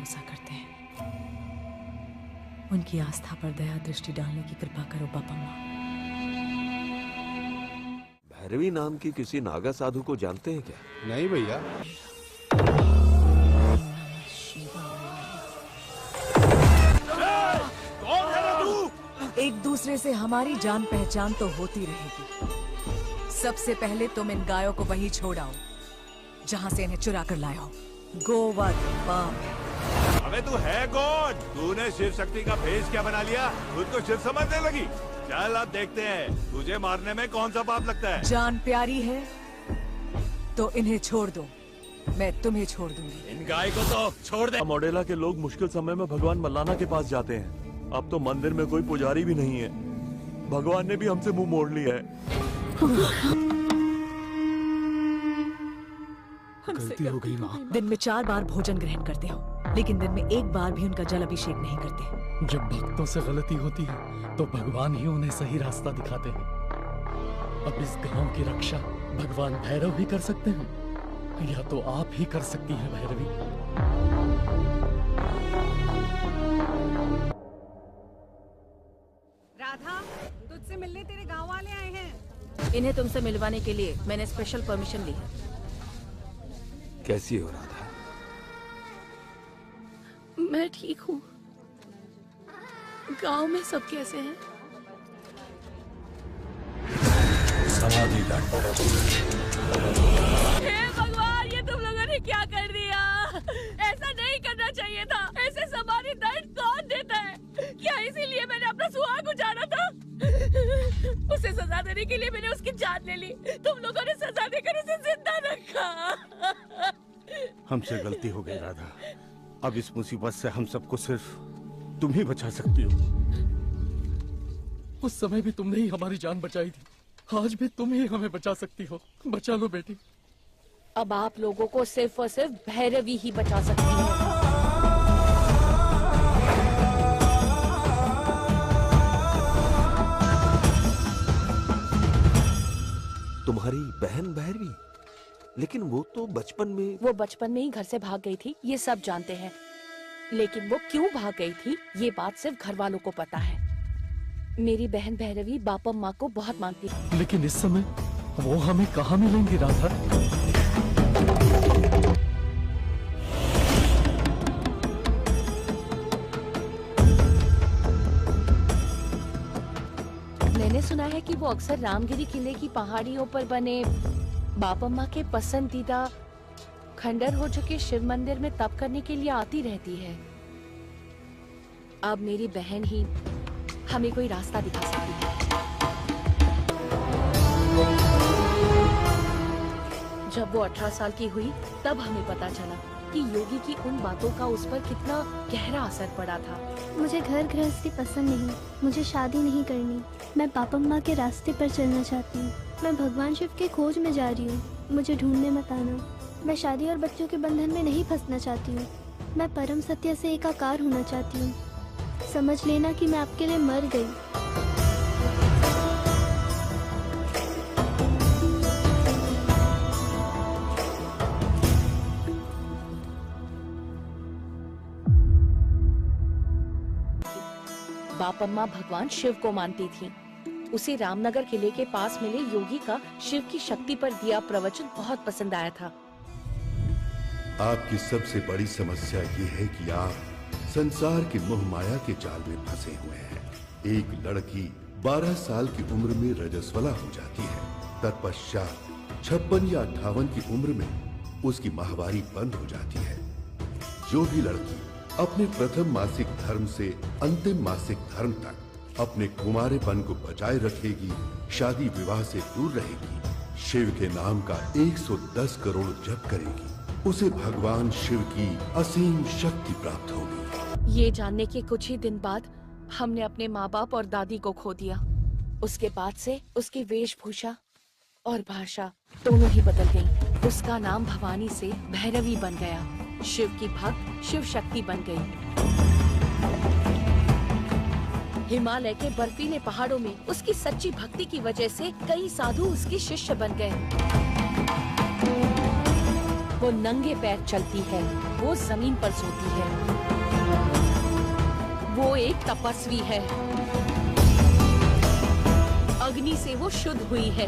भरोसा करते हैं। उनकी आस्था पर दया दृष्टि डालने की कृपा करो बापम्मा। भैरवी नाम की किसी नागा साधु को जानते हैं क्या? नहीं भैया। कौन है तू? एक दूसरे से हमारी जान पहचान तो होती रहेगी। सबसे पहले तुम इन गायों को वहीं छोड़ आओ जहाँ से इन्हें चुरा कर लाए हो। गोवध पाप। अबे तू है कौन? तूने शिव शक्ति का भेष क्या बना लिया? खुद को शिव समझने लगी? चल अब देखते हैं तुझे मारने में कौन सा पाप लगता है। जान प्यारी है तो इन्हें छोड़ दो, मैं तुम्हें छोड़ दूंगी। इन गाय को तो छोड़ दे। मॉडेला के लोग मुश्किल समय में भगवान मल्लाना के पास जाते हैं। अब तो मंदिर में कोई पुजारी भी नहीं है। भगवान ने भी हमसे मुंह मोड़ लिया है। गलती हो गई माँ। दिन में 4 बार भोजन ग्रहण करते हो, लेकिन दिन में 1 बार भी उनका जल अभिषेक नहीं करते। जब भक्तों से गलती होती है तो भगवान ही उन्हें सही रास्ता दिखाते हैं। अब इस गांव की रक्षा भगवान भैरव ही कर सकते हैं, या तो आप ही कर सकती हैं भैरवी। राधा, तुझसे मिलने तेरे गांव वाले आए हैं। इन्हें तुमसे मिलवाने के लिए मैंने स्पेशल परमिशन ली है। कैसी हो राधा? मैं ठीक हूँ। गांव में सब कैसे हैं? हे भगवान, ये तुम लोगों ने क्या कर दिया? ऐसा नहीं करना चाहिए था। ऐसे समाधि दर्द कौन देता है? क्या इसीलिए मैंने अपना सुहाग उजाड़ा था? उसे सजा देने के लिए मैंने उसकी जान ले ली। तुम लोगों ने सजा देकर उसे जिंदा रखा। हमसे गलती हो गई राधा। अब इस मुसीबत से हम सबको सिर्फ तुम ही बचा सकती हो। उस समय भी तुमने ही हमारी जान बचाई थी, आज भी तुम ही हमें बचा सकती हो। बचा लो बेटी। अब आप लोगों को सिर्फ और सिर्फ भैरवी ही बचा सकती है। तुम्हारी बहन भैरवी? लेकिन वो तो बचपन में ही घर से भाग गई थी, ये सब जानते हैं। लेकिन वो क्यों भाग गई थी, ये बात सिर्फ घर वालों को पता है। मेरी बहन भैरवी बापम्मा को बहुत मानती है। लेकिन इस समय वो हमें कहाँ मिलेंगी राधा? मैंने सुना है कि वो अक्सर रामगिरी किले की पहाड़ियों पर बने बापम्मा के पसंदीदा खंडर हो चुके शिव मंदिर में तप करने के लिए आती रहती है। अब मेरी बहन ही हमें कोई रास्ता दिखा सकती है। जब वो 18 साल की हुई तब हमें पता चला कि योगी की उन बातों का उस पर कितना गहरा असर पड़ा था। मुझे घर गृहस्थी पसंद नहीं, मुझे शादी नहीं करनी। मैं बापम्मा के रास्ते पर चलना चाहती हूँ। मैं भगवान शिव के खोज में जा रही हूँ, मुझे ढूंढने मत आना। मैं शादी और बच्चों के बंधन में नहीं फंसना चाहती हूँ। मैं परम सत्य से एकाकार होना चाहती हूँ। समझ लेना कि मैं आपके लिए मर गई। बापम्मा भगवान शिव को मानती थी। उसे रामनगर किले के पास मिले योगी का शिव की शक्ति पर दिया प्रवचन बहुत पसंद आया था। आपकी सबसे बड़ी समस्या ये है कि आप संसार की मोह माया के जाल में फंसे हुए हैं। एक लड़की 12 साल की उम्र में रजस्वला हो जाती है। तत्पश्चात 56 या 58 की उम्र में उसकी माहवारी बंद हो जाती है। जो भी लड़की अपने प्रथम मासिक धर्म से अंतिम मासिक धर्म तक अपने कुमारेपन को बचाए रखेगी, शादी विवाह से दूर रहेगी, शिव के नाम का 110 करोड़ जप करेगी, उसे भगवान शिव की असीम शक्ति प्राप्त होगी। ये जानने के कुछ ही दिन बाद हमने अपने माँ बाप और दादी को खो दिया। उसके बाद से उसकी वेशभूषा और भाषा दोनों ही बदल गई। उसका नाम भवानी से भैरवी बन गया। शिव की भक्त शिव शक्ति बन गई। हिमालय के बर्फीले पहाड़ों में उसकी सच्ची भक्ति की वजह से कई साधु उसके शिष्य बन गए। वो नंगे पैर चलती है, वो जमीन पर सोती है, वो एक तपस्वी है। अग्नि से वो शुद्ध हुई है।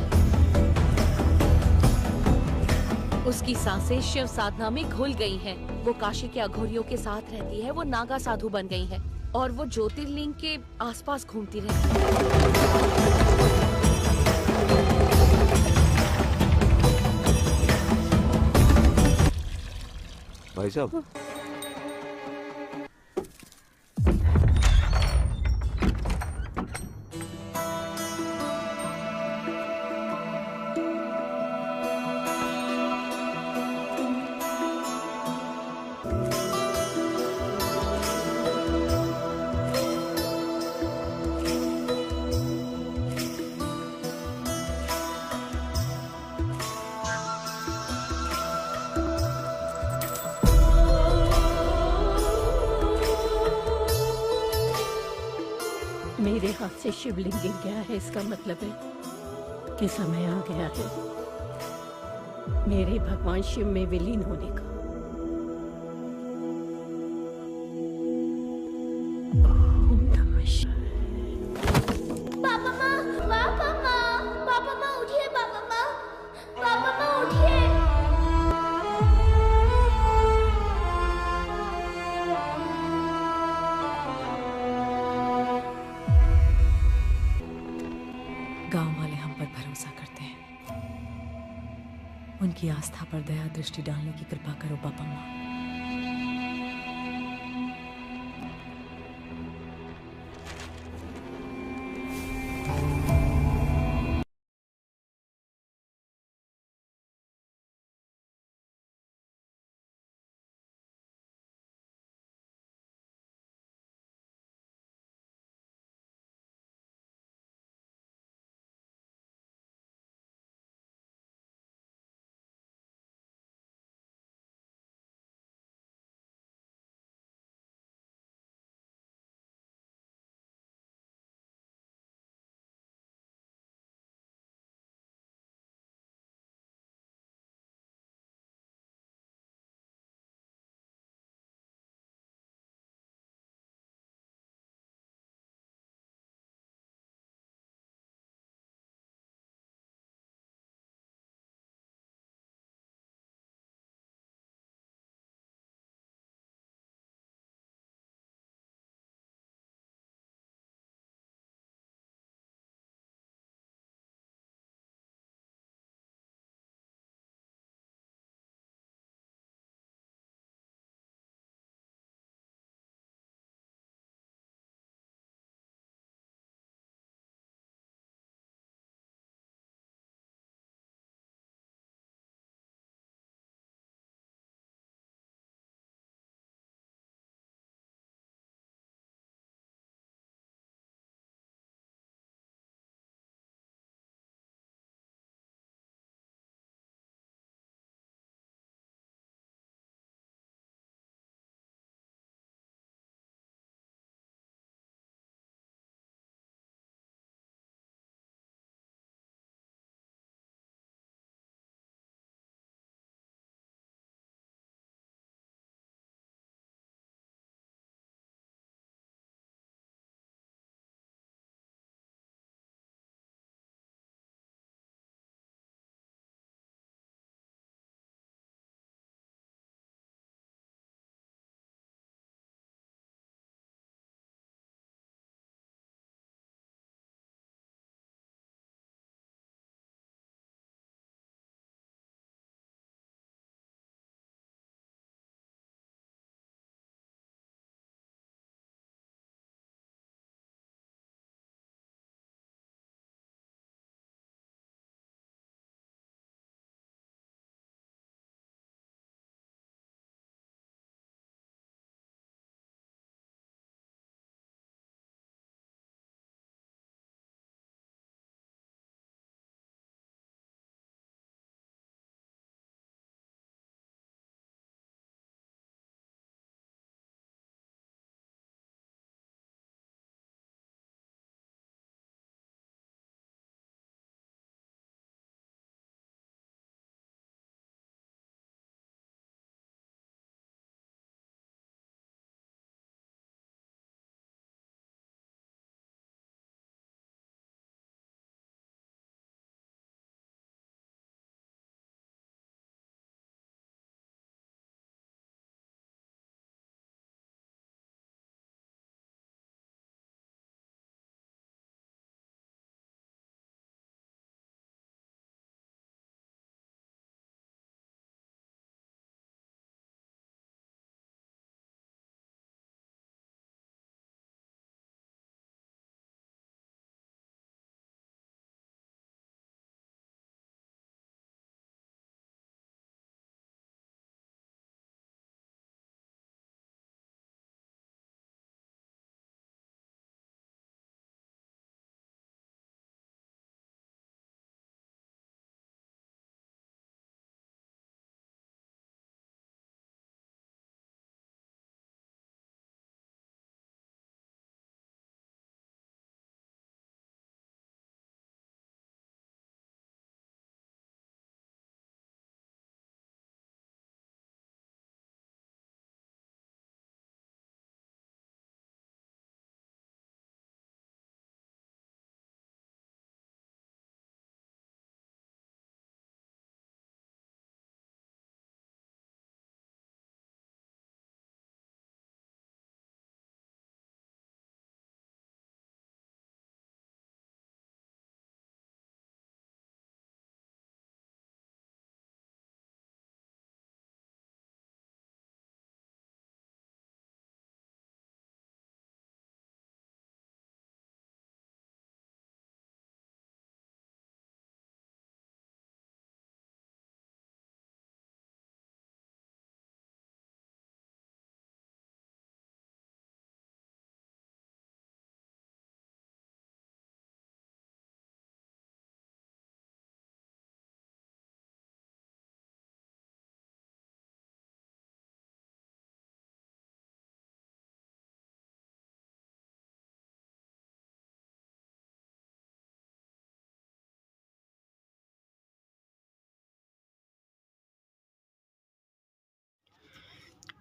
उसकी सांसें शिव साधना में घुल गई हैं। वो काशी के अघोरियों के साथ रहती है, वो नागा साधु बन गई है और वो ज्योतिर्लिंग के आसपास घूमती रहती है। भाई साहब, मेरे हाथ से शिवलिंग गिर गया है, इसका मतलब है कि समय आ गया है मेरे भगवान शिव में विलीन होने का। ओम नमः शिवाय। पापा माँ, पापा माँ, पापा माँ उठिए, पापा माँ, पापा माँ उठिए। गांव वाले हम पर भरोसा करते हैं। उनकी आस्था पर दया दृष्टि डालने की कृपा करो पापा माँ।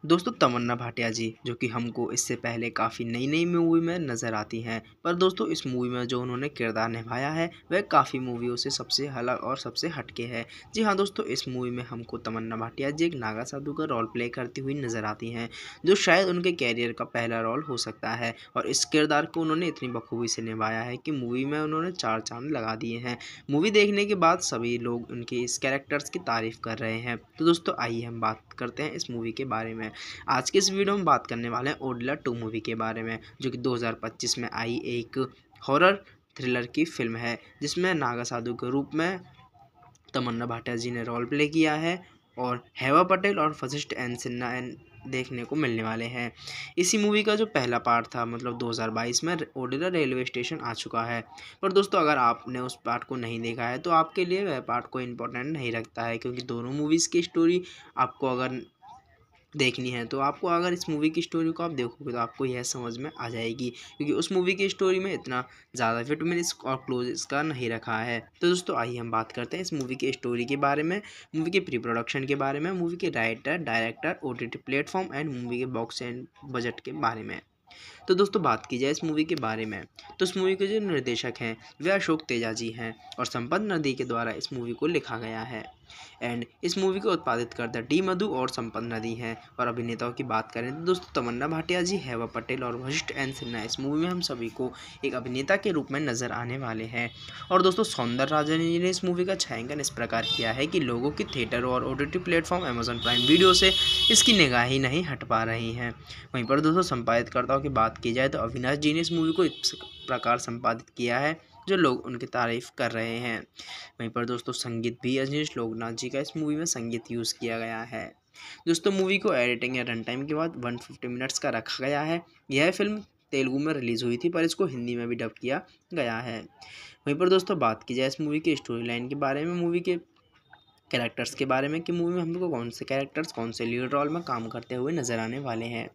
दोस्तों तमन्ना भाटिया जी जो कि हमको इससे पहले काफ़ी नई नई मूवी में नज़र आती हैं, पर दोस्तों इस मूवी में जो उन्होंने किरदार निभाया है वह काफ़ी मूवियों से सबसे अलग और सबसे हटके है। जी हाँ दोस्तों, इस मूवी में हमको तमन्ना भाटिया जी एक नागा साधु का रोल प्ले करती हुई नज़र आती हैं, जो शायद उनके कैरियर का पहला रोल हो सकता है। और इस किरदार को उन्होंने इतनी बखूबी से निभाया है कि मूवी में उन्होंने 4 चांद लगा दिए हैं। मूवी देखने के बाद सभी लोग उनके इस कैरेक्टर्स की तारीफ़ कर रहे हैं। तो दोस्तों आइए हम बात करते हैं इस मूवी के बारे में। आज के इस वीडियो में बात करने वाले हैं ओडिला 2 मूवी के बारे में, जो कि 2025 में आई एक हॉरर थ्रिलर की फिल्म है, जिसमें नागा साधु के रूप में तमन्ना भाटिया जी ने रोल प्ले किया है और हेवा पटेल और वशिष्ठ एन सिन्हा देखने को मिलने वाले हैं। इसी मूवी का जो पहला पार्ट था मतलब 2022 में ओडिला रेलवे स्टेशन आ चुका है। पर दोस्तों अगर आपने उस पार्ट को नहीं देखा है तो आपके लिए वह पार्ट को इम्पोर्टेंट नहीं रखता है, क्योंकि दोनों मूवीज़ की स्टोरी आपको अगर देखनी है तो आपको अगर इस मूवी की स्टोरी को आप देखोगे तो आपको यह समझ में आ जाएगी, क्योंकि उस मूवी की स्टोरी में इतना ज़्यादा विटामिन और क्लोज इसका नहीं रखा है। तो दोस्तों आइए हम बात करते हैं इस मूवी की स्टोरी के बारे में, मूवी के प्री प्रोडक्शन के बारे में, मूवी के writer, director, OTT platform and movie के बॉक्स एंड बजट के बारे में। तो दोस्तों बात की जाए इस मूवी के बारे में तो इस मूवी के जो निर्देशक हैं वे अशोक तेजा जी हैं और संपत नदी के द्वारा इस मूवी को लिखा गया है। एंड इस मूवी को उत्पादित करता डी मधु और संपत नदी हैं। और अभिनेताओं की बात करें तो दोस्तों तमन्ना भाटिया जी, हेवा पटेल और वशिष्ठ एन सिन्हा इस मूवी में हम सभी को एक अभिनेता के रूप में नजर आने वाले हैं। और दोस्तों सौंदर्य राजन जी ने इस मूवी का छायांकन इस प्रकार किया है कि लोगों की थिएटर और OTT platform Amazon prime video से इसकी निगाह ही नहीं हट पा रही हैं। वहीं पर दोस्तों संपादितकर्ताओं की बात की जाए तो अविनाश जी ने इस मूवी को इस प्रकार संपादित किया है जो लोग उनकी तारीफ कर रहे हैं। वहीं पर दोस्तों संगीत भी अजनीश लोकनाथ जी का इस मूवी में संगीत यूज़ किया गया है। दोस्तों मूवी को एडिटिंग या रन टाइम के बाद 150 मिनट्स का रखा गया है। यह फिल्म तेलुगु में रिलीज़ हुई थी पर इसको हिंदी में भी डब किया गया है। वहीं पर दोस्तों बात की जाए इस मूवी की स्टोरी लाइन के बारे में, मूवी के कैरेक्टर्स के बारे में कि मूवी में हमको कौन से कैरेक्टर्स कौन से लीड रोल में काम करते हुए नज़र आने वाले हैं।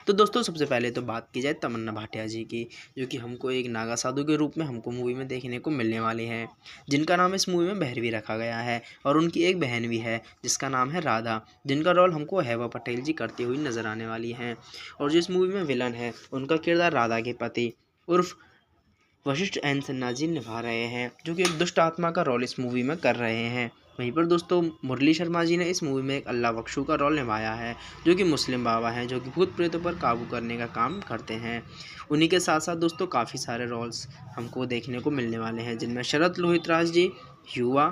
तो दोस्तों सबसे पहले तो बात की जाए तमन्ना भाटिया जी की, जो कि हमको एक नागा साधु के रूप में हमको मूवी में देखने को मिलने वाले हैं, जिनका नाम इस मूवी में भैरवी रखा गया है। और उनकी एक बहन भी है जिसका नाम है राधा, जिनका रोल हमको हेवा पटेल जी करती हुई नज़र आने वाली हैं। और जो इस मूवी में विलन है उनका किरदार राधा के पति उर्फ वशिष्ठ एन सिन्हा जी निभा रहे हैं, जो कि एक दुष्ट आत्मा का रोल इस मूवी में कर रहे हैं। वहीं पर दोस्तों मुरली शर्मा जी ने इस मूवी में एक अल्लाह बख्शू का रोल निभाया है, जो कि मुस्लिम बाबा हैं जो कि भूत प्रेतों पर काबू करने का काम करते हैं। उन्हीं के साथ साथ दोस्तों काफ़ी सारे रोल्स हमको देखने को मिलने वाले हैं, जिनमें शरद लोहितराज जी, युवा,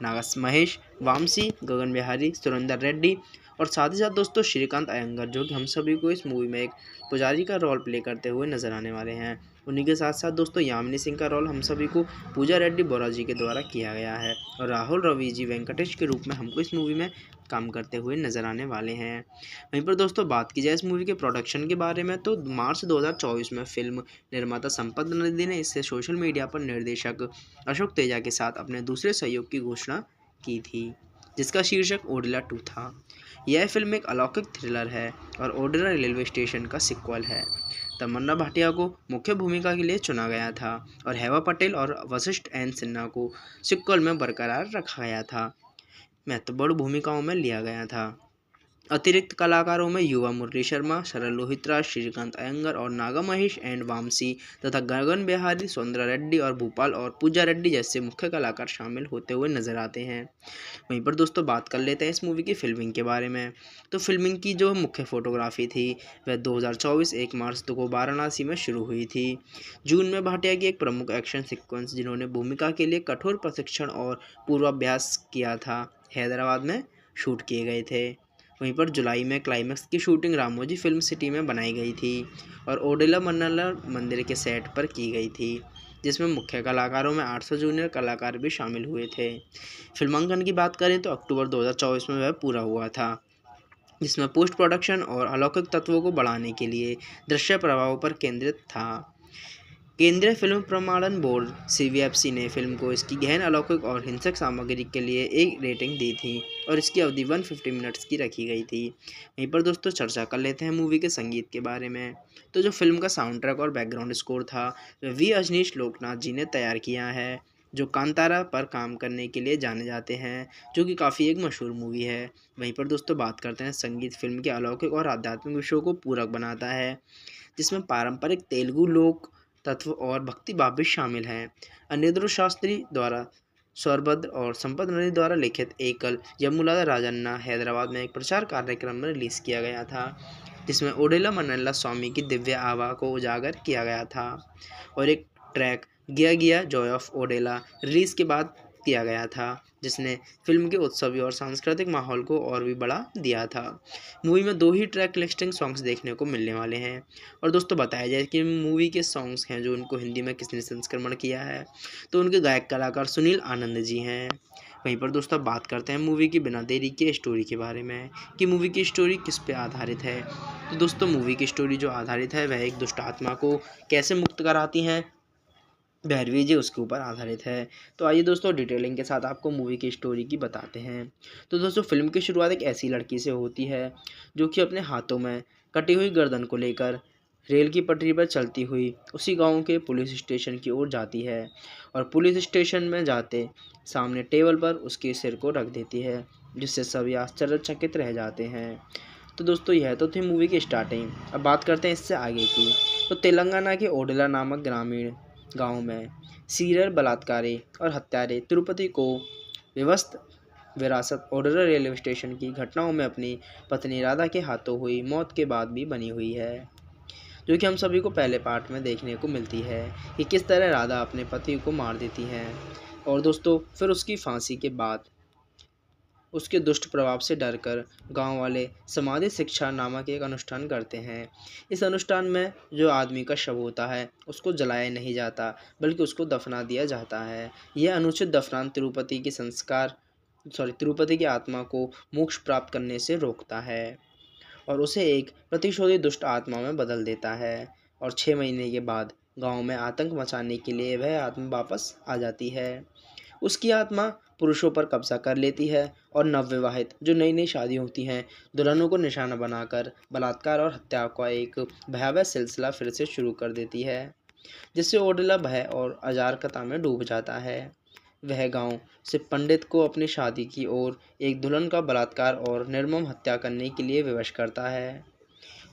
नागस महेश, वामसी, गगन बिहारी, सुरेंदर रेड्डी और साथ ही साथ दोस्तों श्रीकांत अयंगर, जो कि हम सभी को इस मूवी में एक पुजारी का रोल प्ले करते हुए नजर आने वाले हैं। उन्हीं के साथ साथ दोस्तों यामिनी सिंह का रोल हम सभी को पूजा रेड्डी बोरा जी के द्वारा किया गया है। और राहुल रवि जी वेंकटेश के रूप में हमको इस मूवी में काम करते हुए नजर आने वाले हैं। वहीं पर दोस्तों बात की जाए इस मूवी के प्रोडक्शन के बारे में तो मार्च 2024 में फिल्म निर्माता संपत नंदी ने इससे सोशल मीडिया पर निर्देशक अशोक तेजा के साथ अपने दूसरे सहयोग की घोषणा की थी, जिसका शीर्षक ओडिला 2 था। यह फिल्म एक अलौकिक थ्रिलर है और ओडिला रेलवे स्टेशन का सिक्वल है। तमन्ना भाटिया को मुख्य भूमिका के लिए चुना गया था और हेवा पटेल और वशिष्ठ एन सिन्हा को सिक्वल में बरकरार रखा गया था, महत्वपूर्ण भूमिकाओं में लिया गया था। अतिरिक्त कलाकारों में युवा मुरली शर्मा, शरद लोहितराज, श्रीकांत अयंगर और नागा महेश एंड वामसी तथा गगन बिहारी, सौंदर्य रेड्डी और भूपाल और पूजा रेड्डी जैसे मुख्य कलाकार शामिल होते हुए नजर आते हैं। वहीं पर दोस्तों बात कर लेते हैं इस मूवी की फिल्मिंग के बारे में। तो फिल्मिंग की जो मुख्य फोटोग्राफी थी वह 2024 1 मार्च को वाराणसी में शुरू हुई थी। जून में भाटिया की एक प्रमुख एक्शन सिक्वेंस जिन्होंने भूमिका के लिए कठोर प्रशिक्षण और पूर्वाभ्यास किया था हैदराबाद में शूट किए गए थे। वहीं पर जुलाई में क्लाइमैक्स की शूटिंग रामोजी फिल्म सिटी में बनाई गई थी और ओडिला मन्नला मंदिर के सेट पर की गई थी, जिसमें मुख्य कलाकारों में 800 जूनियर कलाकार भी शामिल हुए थे। फिल्मांकन की बात करें तो अक्टूबर 2024 में वह पूरा हुआ था, जिसमें पोस्ट प्रोडक्शन और अलौकिक तत्वों को बढ़ाने के लिए दृश्य प्रभावों पर केंद्रित था। केंद्रीय फिल्म प्रमाणन बोर्ड CBFC ने फिल्म को इसकी गहन, अलौकिक और हिंसक सामग्री के लिए एक रेटिंग दी थी और इसकी अवधि 150 मिनट्स की रखी गई थी। वहीं पर दोस्तों चर्चा कर लेते हैं मूवी के संगीत के बारे में। तो जो फिल्म का साउंड ट्रैक और बैकग्राउंड स्कोर था वह अजनीश लोकनाथ जी ने तैयार किया है जो कांतारा पर काम करने के लिए जाने जाते हैं, जो कि काफ़ी एक मशहूर मूवी है। वहीं पर दोस्तों बात करते हैं संगीत फिल्म के अलौकिक और आध्यात्मिक विषयों को पूरक बनाता है, जिसमें पारंपरिक तेलुगु लोक तत्व और भक्ति भाव भी शामिल हैं। अनिरुद्ध शास्त्री द्वारा स्वरबद्ध और संपत नदी द्वारा लिखित एकल यमुला राजन्ना हैदराबाद में एक प्रचार कार्यक्रम में रिलीज़ किया गया था, जिसमें ओडेला मनल्ला स्वामी की दिव्य आभा को उजागर किया गया था। और एक ट्रैक गिया गिया जॉय ऑफ ओडेला रिलीज़ के बाद किया गया था, जिसने फिल्म के उत्सवी और सांस्कृतिक माहौल को और भी बढ़ा दिया था। मूवी में 2 ही ट्रैक लिस्टिंग सॉन्ग्स देखने को मिलने वाले हैं। और दोस्तों बताया जाए कि मूवी के सॉन्ग्स हैं जो उनको हिंदी में किसने संस्करण किया है, तो उनके गायक कलाकार सुनील आनंद जी हैं। वहीं पर दोस्तों अब बात करते हैं मूवी की बिना देरी के स्टोरी के बारे में कि मूवी की स्टोरी किस पे आधारित है। तो दोस्तों मूवी की स्टोरी जो आधारित है वह एक दुष्ट आत्मा को कैसे मुक्त कराती हैं भैरवी जी, उसके ऊपर आधारित है। तो आइए दोस्तों डिटेलिंग के साथ आपको मूवी की स्टोरी की बताते हैं। तो दोस्तों फिल्म की शुरुआत एक ऐसी लड़की से होती है जो कि अपने हाथों में कटी हुई गर्दन को लेकर रेल की पटरी पर चलती हुई उसी गांव के पुलिस स्टेशन की ओर जाती है और पुलिस स्टेशन में जाते सामने टेबल पर उसके सिर को रख देती है, जिससे सभी आश्चर्यचकित रह जाते हैं। तो दोस्तों यह तो थी मूवी की स्टार्टिंग। अब बात करते हैं इससे आगे की। तो तेलंगाना के ओडेला नामक ग्रामीण गांव में सीरियल बलात्कारी और हत्यारे तिरुपति को विरासत ओडेला रेलवे स्टेशन की घटनाओं में अपनी पत्नी राधा के हाथों हुई मौत के बाद भी बनी हुई है, जो कि हम सभी को पहले पार्ट में देखने को मिलती है कि किस तरह राधा अपने पति को मार देती है और दोस्तों फिर उसकी फांसी के बाद उसके दुष्ट प्रभाव से डरकर गांव वाले समाधि शिक्षा नामक एक अनुष्ठान करते हैं। इस अनुष्ठान में जो आदमी का शव होता है उसको जलाया नहीं जाता बल्कि उसको दफना दिया जाता है। यह अनुचित दफनान तिरुपति की आत्मा को मोक्ष प्राप्त करने से रोकता है और उसे एक प्रतिशोधी दुष्ट आत्मा में बदल देता है। और 6 महीने के बाद गांव में आतंक मचाने के लिए वह आत्मा वापस आ जाती है। उसकी आत्मा पुरुषों पर कब्जा कर लेती है और नवविवाहित जो नई नई शादी होती हैं दुल्हनों को निशाना बनाकर बलात्कार और हत्या का एक भयावह सिलसिला फिर से शुरू कर देती है, जिससे ओडेला भय और अराजकता में डूब जाता है। वह गांव से पंडित को अपनी शादी की ओर एक दुल्हन का बलात्कार और निर्मम हत्या करने के लिए विवश करता है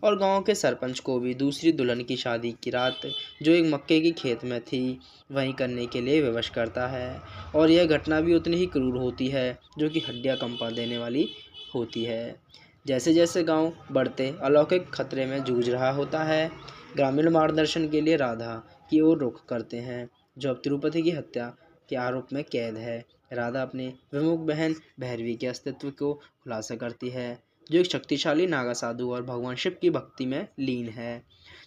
और गांव के सरपंच को भी दूसरी दुल्हन की शादी की रात जो एक मक्के की खेत में थी वहीं करने के लिए विवश करता है। और यह घटना भी उतनी ही क्रूर होती है जो कि हड्डियां कंपा देने वाली होती है। जैसे जैसे गांव बढ़ते अलौकिक खतरे में जूझ रहा होता है, ग्रामीण मार्गदर्शन के लिए राधा की ओर रुख करते हैं जो अब तिरुपति की हत्या के आरोप में कैद है। राधा अपनी विमुख बहन भैरवी के अस्तित्व को खुलासा करती है, जो एक शक्तिशाली नागा साधु और भगवान शिव की भक्ति में लीन है,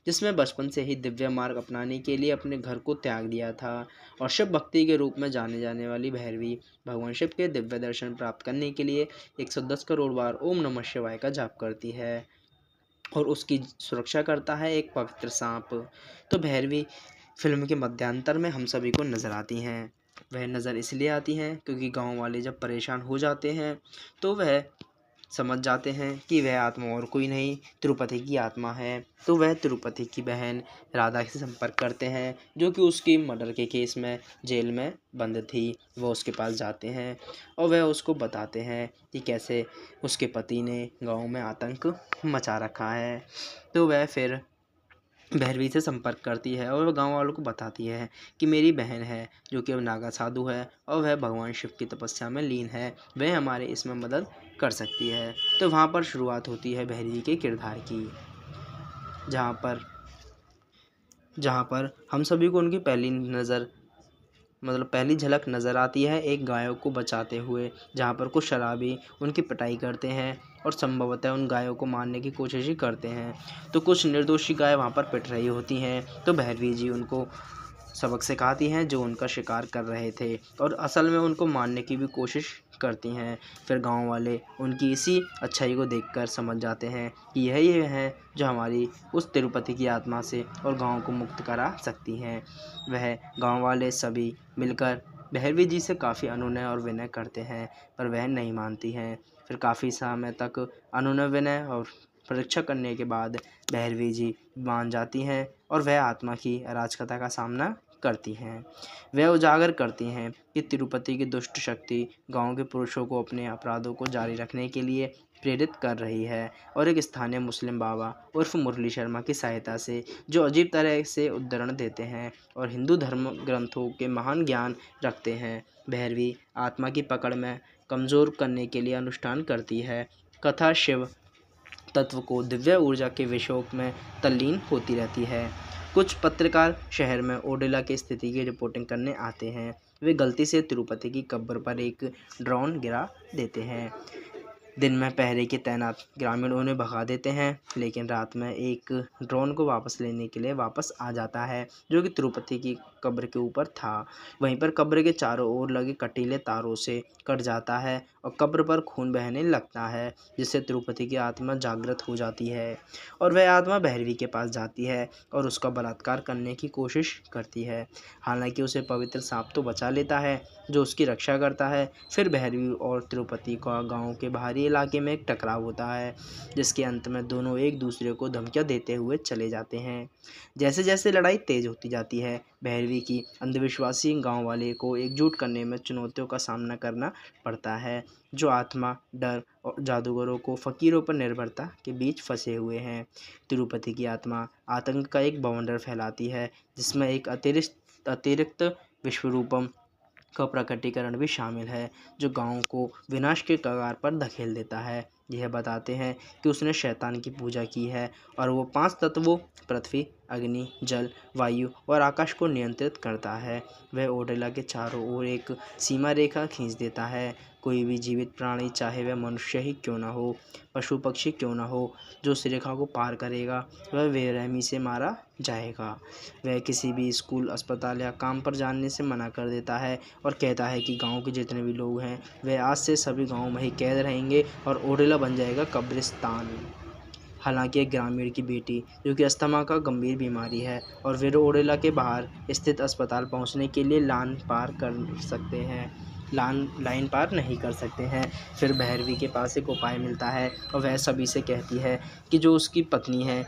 जिसमें बचपन से ही दिव्य मार्ग अपनाने के लिए अपने घर को त्याग दिया था। और शिव भक्ति के रूप में जाने जाने वाली भैरवी भगवान शिव के दिव्य दर्शन प्राप्त करने के लिए 110 करोड़ बार ओम नमः शिवाय का जाप करती है और उसकी सुरक्षा करता है एक पवित्र सांप। तो भैरवी फिल्म के मध्यांतर में हम सभी को नज़र आती हैं। वह नज़र इसलिए आती हैं क्योंकि गांव वाले जब परेशान हो जाते हैं तो वह समझ जाते हैं कि वह आत्मा और कोई नहीं तिरुपति की आत्मा है। तो वह तिरुपति की बहन राधा से संपर्क करते हैं जो कि उसकी मर्डर के केस में जेल में बंद थी। वह उसके पास जाते हैं और वह उसको बताते हैं कि कैसे उसके पति ने गांव में आतंक मचा रखा है। तो वह फिर भैरवी से संपर्क करती है और वह गांव वालों को बताती है कि मेरी बहन है जो कि अब नागा साधु है और वह भगवान शिव की तपस्या में लीन है, वह हमारे इसमें मदद कर सकती है। तो वहाँ पर शुरुआत होती है भैरवी के किरदार की, जहाँ पर हम सभी को उनकी पहली झलक नज़र आती है एक गायों को बचाते हुए, जहाँ पर कुछ शराबी उनकी पिटाई करते हैं और संभवतः उन गायों को मारने की कोशिश ही करते हैं। तो कुछ निर्दोषी गाय वहाँ पर पिट रही होती हैं, तो भैरवी जी उनको सबक सिखाती हैं जो उनका शिकार कर रहे थे और असल में उनको मारने की भी कोशिश करती हैं। फिर गांव वाले उनकी इसी अच्छाई को देखकर समझ जाते हैं कि यही है जो हमारी उस तिरुपति की आत्मा से और गांव को मुक्त करा सकती हैं। वह गांव वाले सभी मिलकर भैरवी जी से काफ़ी अनुनय और विनय करते हैं, पर वह नहीं मानती हैं। फिर काफ़ी समय तक अनुनय विनय और परीक्षा करने के बाद भैरवी जी मान जाती हैं और वह आत्मा की अराजकता का सामना करती हैं। वह उजागर करती हैं कि तिरुपति की दुष्ट शक्ति गांव के पुरुषों को अपने अपराधों को जारी रखने के लिए प्रेरित कर रही है और एक स्थानीय मुस्लिम बाबा उर्फ मुरली शर्मा की सहायता से, जो अजीब तरह से उद्धरण देते हैं और हिंदू धर्म ग्रंथों के महान ज्ञान रखते हैं, भैरवी आत्मा की पकड़ में कमज़ोर करने के लिए अनुष्ठान करती है। कथा शिव तत्व को दिव्य ऊर्जा के विषयों में तल्लीन होती रहती है। कुछ पत्रकार शहर में ओडेला की स्थिति की रिपोर्टिंग करने आते हैं। वे गलती से तिरुपति की कब्र पर एक ड्रोन गिरा देते हैं। दिन में पहरे के तैनात ग्रामीण उन्हें भगा देते हैं, लेकिन रात में एक ड्रोन को वापस लेने के लिए वापस आ जाता है, जो कि तिरुपति की कब्र के ऊपर था। वहीं पर कब्र के चारों ओर लगे कटीले तारों से कट जाता है और कब्र पर खून बहने लगता है, जिससे तिरुपति की आत्मा जागृत हो जाती है और वह आत्मा भैरवी के पास जाती है और उसका बलात्कार करने की कोशिश करती है। हालांकि उसे पवित्र सांप तो बचा लेता है, जो उसकी रक्षा करता है। फिर भैरवी और तिरुपति का गांव के बाहरी इलाके में एक टकराव होता है, जिसके अंत में दोनों एक दूसरे को धमकियां देते हुए चले जाते हैं। जैसे जैसे लड़ाई तेज होती जाती है, भैरवी की अंधविश्वासी गांव वाले को एकजुट करने में चुनौतियों का सामना करना पड़ता है, जो आत्मा, डर और जादूगरों को फकीरों पर निर्भरता के बीच फंसे हुए हैं। तिरुपति की आत्मा आतंक का एक बवंडर फैलाती है, जिसमें एक अतिरिक्त विश्वरूपम का प्रकटीकरण भी शामिल है, जो गांव को विनाश के कगार पर धकेल देता है। यह बताते हैं कि उसने शैतान की पूजा की है और वो 5 तत्वों पृथ्वी, अग्नि, जल, वायु और आकाश को नियंत्रित करता है। वह ओडेला के चारों ओर एक सीमा रेखा खींच देता है। कोई भी जीवित प्राणी, चाहे वह मनुष्य ही क्यों न हो, पशु पक्षी क्यों न हो, जो उस रेखा को पार करेगा वह बेरहमी से मारा जाएगा। वह किसी भी स्कूल, अस्पताल या काम पर जाने से मना कर देता है और कहता है कि गांव के जितने भी लोग हैं वह आज से सभी गांव में ही कैद रहेंगे और ओडेला बन जाएगा कब्रिस्तान। हालांकि एक ग्रामीण की बेटी, जो कि अस्थमा का गंभीर बीमारी है, और वे ओडेला के बाहर स्थित अस्पताल पहुंचने के लिए लाइन पार नहीं कर सकते हैं। फिर भैरवी के पास एक उपाय मिलता है और वह सभी से कहती है कि जो उसकी पत्नी है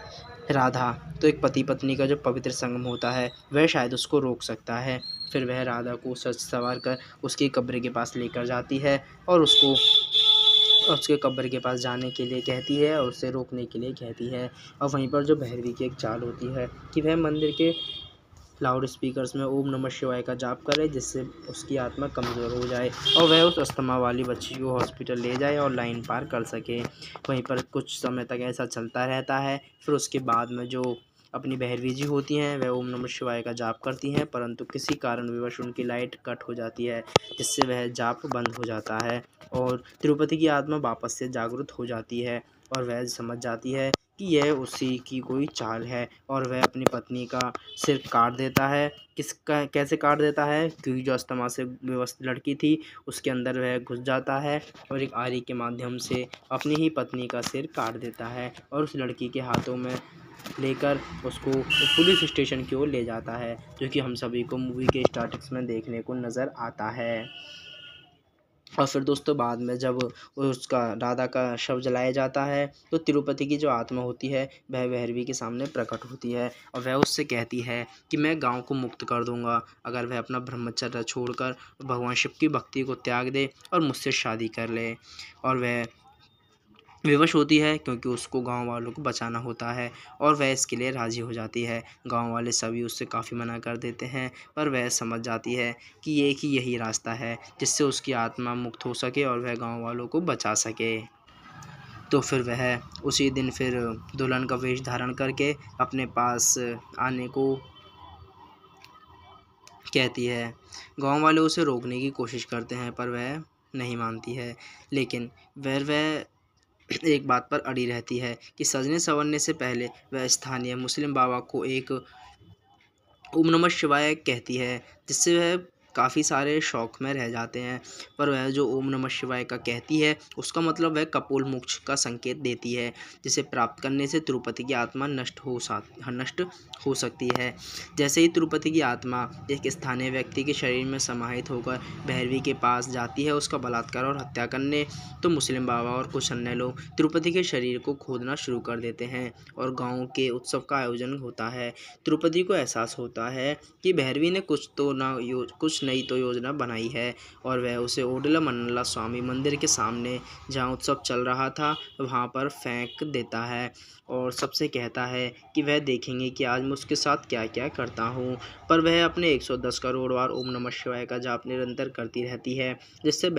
राधा, तो एक पति पत्नी का जो पवित्र संगम होता है वह शायद उसको रोक सकता है। फिर वह राधा को सच सवार कर उसकी कब्र के पास लेकर जाती है और उसको उसके कब्र के पास जाने के लिए कहती है और उसे रोकने के लिए कहती है। और वहीं पर जो भैरवी की एक चाल होती है कि वह मंदिर के लाउड स्पीकर्स में ओम नमः शिवाय का जाप करे, जिससे उसकी आत्मा कमज़ोर हो जाए और वह उस अस्थमा वाली बच्ची को हॉस्पिटल ले जाए और लाइन पार कर सके। वहीं पर कुछ समय तक ऐसा चलता रहता है। फिर उसके बाद में जो अपनी भैरवी जी होती हैं वह ओम नमः शिवाय का जाप करती हैं, परंतु किसी कारणवश उनकी लाइट कट हो जाती है, जिससे वह जाप बंद हो जाता है और तिरुपति की आत्मा वापस से जागृत हो जाती है और वह समझ जाती है कि यह उसी की कोई चाल है और वह अपनी पत्नी का सिर काट देता है। कैसे काट देता है? क्योंकि जो अस्थमा से विवश लड़की थी उसके अंदर वह घुस जाता है और एक आरी के माध्यम से अपनी ही पत्नी का सिर काट देता है और उस लड़की के हाथों में लेकर उसको पुलिस स्टेशन की ओर ले जाता है, जो कि हम सभी को मूवी के स्टार्टिंग्स में देखने को नज़र आता है। और फिर दोस्तों बाद में जब उसका राधा का शव जलाया जाता है तो तिरुपति की जो आत्मा होती है वह भैरवी के सामने प्रकट होती है और वह उससे कहती है कि मैं गांव को मुक्त कर दूंगा अगर वह अपना ब्रह्मचर्य छोड़कर भगवान शिव की भक्ति को त्याग दे और मुझसे शादी कर ले। और वह विवश होती है क्योंकि उसको गांव वालों को बचाना होता है और वह इसके लिए राज़ी हो जाती है। गांव वाले सभी उससे काफ़ी मना कर देते हैं, पर वह समझ जाती है कि एक ही यही रास्ता है जिससे उसकी आत्मा मुक्त हो सके और वह गांव वालों को बचा सके। तो फिर वह उसी दिन फिर दुल्हन का वेश धारण करके अपने पास आने को कहती है। गांव वाले उसे रोकने की कोशिश करते हैं पर वह नहीं मानती है, लेकिन वह एक बात पर अड़ी रहती है कि सजने संवरने से पहले वह स्थानीय मुस्लिम बाबा को एक ओम नमः शिवाय कहती है, जिससे वह काफ़ी सारे शौक में रह जाते हैं। पर वह जो ओम नमः शिवाय का कहती है उसका मतलब वह कपोल मोक्ष का संकेत देती है, जिसे प्राप्त करने से तिरुपति की आत्मा नष्ट हो सकती है। जैसे ही तिरुपति की आत्मा एक स्थानीय व्यक्ति के शरीर में समाहित होकर भैरवी के पास जाती है उसका बलात्कार और हत्या करने, तो मुस्लिम बाबा और कुछ अन्य लोग तिरुपति के शरीर को खोदना शुरू कर देते हैं और गाँव के उत्सव का आयोजन होता है। तिरुपति को एहसास होता है कि भैरवी ने कुछ नई तो योजना बनाई है और वह उसे ओडला मन्नला स्वामी मंदिर के सामने जहाँ उत्सव चल रहा था वहाँ पर फेंक देता है और सबसे कहता है कि वह देखेंगे कि आज मैं उसके साथ क्या क्या करता हूँ। पर वह अपने 110 करोड़ बार ओम नमः शिवाय का जाप निरंतर करती रहती है, जिससे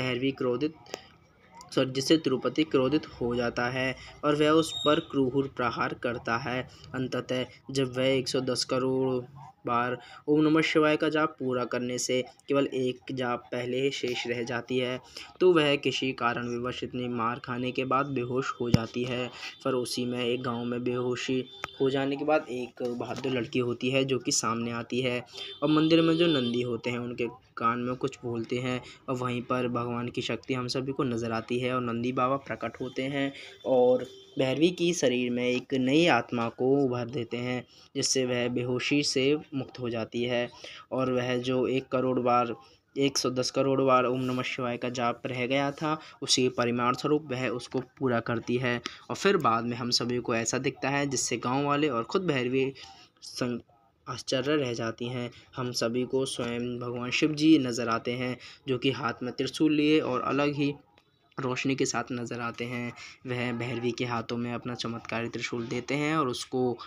तिरुपति क्रोधित हो जाता है और वह उस पर क्रूर प्रहार करता है। अंततः जब वह 110 करोड़ बार ओम नमः शिवाय का जाप पूरा करने से केवल एक जाप पहले ही शेष रह जाती है, तो वह किसी कारणवश इतनी मार खाने के बाद बेहोश हो जाती है। पर उसी में एक गांव में बेहोशी हो जाने के बाद एक बहादुर लड़की होती है जो कि सामने आती है और मंदिर में जो नंदी होते हैं उनके कान में कुछ बोलते हैं और वहीं पर भगवान की शक्ति हम सभी को नज़र आती है और नंदी बाबा प्रकट होते हैं और भैरवी की शरीर में एक नई आत्मा को उभर देते हैं, जिससे वह बेहोशी से मुक्त हो जाती है और वह जो 110 करोड़ बार ओम नमः शिवाय का जाप रह गया था उसी परिमाण स्वरूप वह उसको पूरा करती है। और फिर बाद में हम सभी को ऐसा दिखता है जिससे गांव वाले और ख़ुद भैरवी आश्चर्य रह जाती हैं। हम सभी को स्वयं भगवान शिव जी नज़र आते हैं जो कि हाथ में त्रिशूल लिए और अलग ही रोशनी के साथ नज़र आते हैं। वह भैरवी के हाथों में अपना चमत्कारी त्रिशूल देते हैं और उसको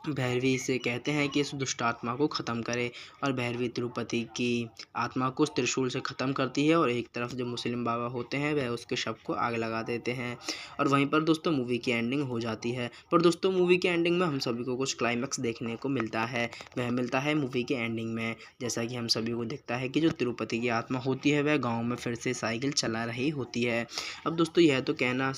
भैरवी से कहते हैं कि इस दुष्ट आत्मा को ख़त्म करे और भैरवी तिरुपति की आत्मा को उस त्रिशूल से ख़त्म करती है और एक तरफ जो मुस्लिम बाबा होते हैं वह उसके शव को आग लगा देते हैं और वहीं पर दोस्तों मूवी की एंडिंग हो जाती है। पर दोस्तों मूवी की एंडिंग में हम सभी को कुछ क्लाइमैक्स देखने को मिलता है। वह मिलता है मूवी के एंडिंग में, जैसा कि हम सभी को दिखता है कि जो तिरुपति की आत्मा होती है वह गाँव में फिर से साइकिल चला रही होती है। अब दोस्तों यह तो कहना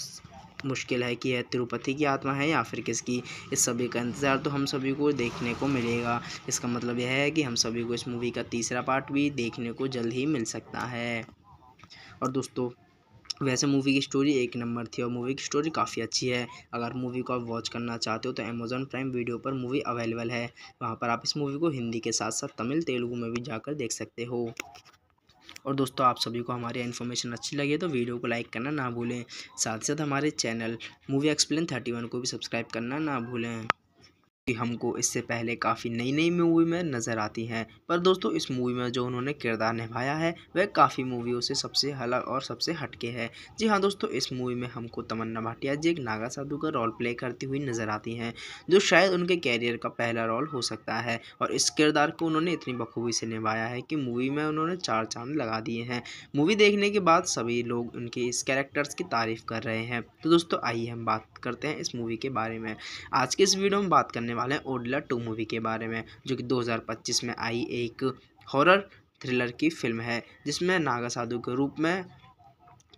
मुश्किल है कि यह तिरुपति की आत्मा है या फिर किसकी, इस सभी का इंतज़ार तो हम सभी को देखने को मिलेगा। इसका मतलब यह है कि हम सभी को इस मूवी का तीसरा पार्ट भी देखने को जल्द ही मिल सकता है। और दोस्तों वैसे मूवी की स्टोरी एक नंबर थी और मूवी की स्टोरी काफ़ी अच्छी है। अगर मूवी को आप वॉच करना चाहते हो तो अमेज़ॉन प्राइम वीडियो पर मूवी अवेलेबल है, वहाँ पर आप इस मूवी को हिंदी के साथ साथ तमिल तेलुगु में भी जाकर देख सकते हो। और दोस्तों आप सभी को हमारी इन्फॉर्मेशन अच्छी लगी तो वीडियो को लाइक करना ना भूलें, साथ ही साथ हमारे चैनल मूवी एक्सप्लेन 31 को भी सब्सक्राइब करना ना भूलें कि हमको इससे पहले काफ़ी नई मूवी में नज़र आती हैं। पर दोस्तों इस मूवी में जो उन्होंने किरदार निभाया है वह काफ़ी मूवियों से सबसे अलग और सबसे हटके है। जी हाँ दोस्तों, इस मूवी में हमको तमन्ना भाटिया जी एक नागा साधु का रोल प्ले करती हुई नज़र आती हैं, जो शायद उनके कैरियर का पहला रोल हो सकता है और इस किरदार को उन्होंने इतनी बखूबी से निभाया है कि मूवी में उन्होंने 4 चांद लगा दिए हैं। मूवी देखने के बाद सभी लोग उनके इस कैरेक्टर्स की तारीफ़ कर रहे हैं। तो दोस्तों आइए हम बात करते हैं इस मूवी के बारे में। आज के इस वीडियो में बात करने वाले हैं ओडला 2 मूवी के बारे में, जो कि 2025 में आई एक हॉरर थ्रिलर की फिल्म है, जिसमें नागा साधु के रूप में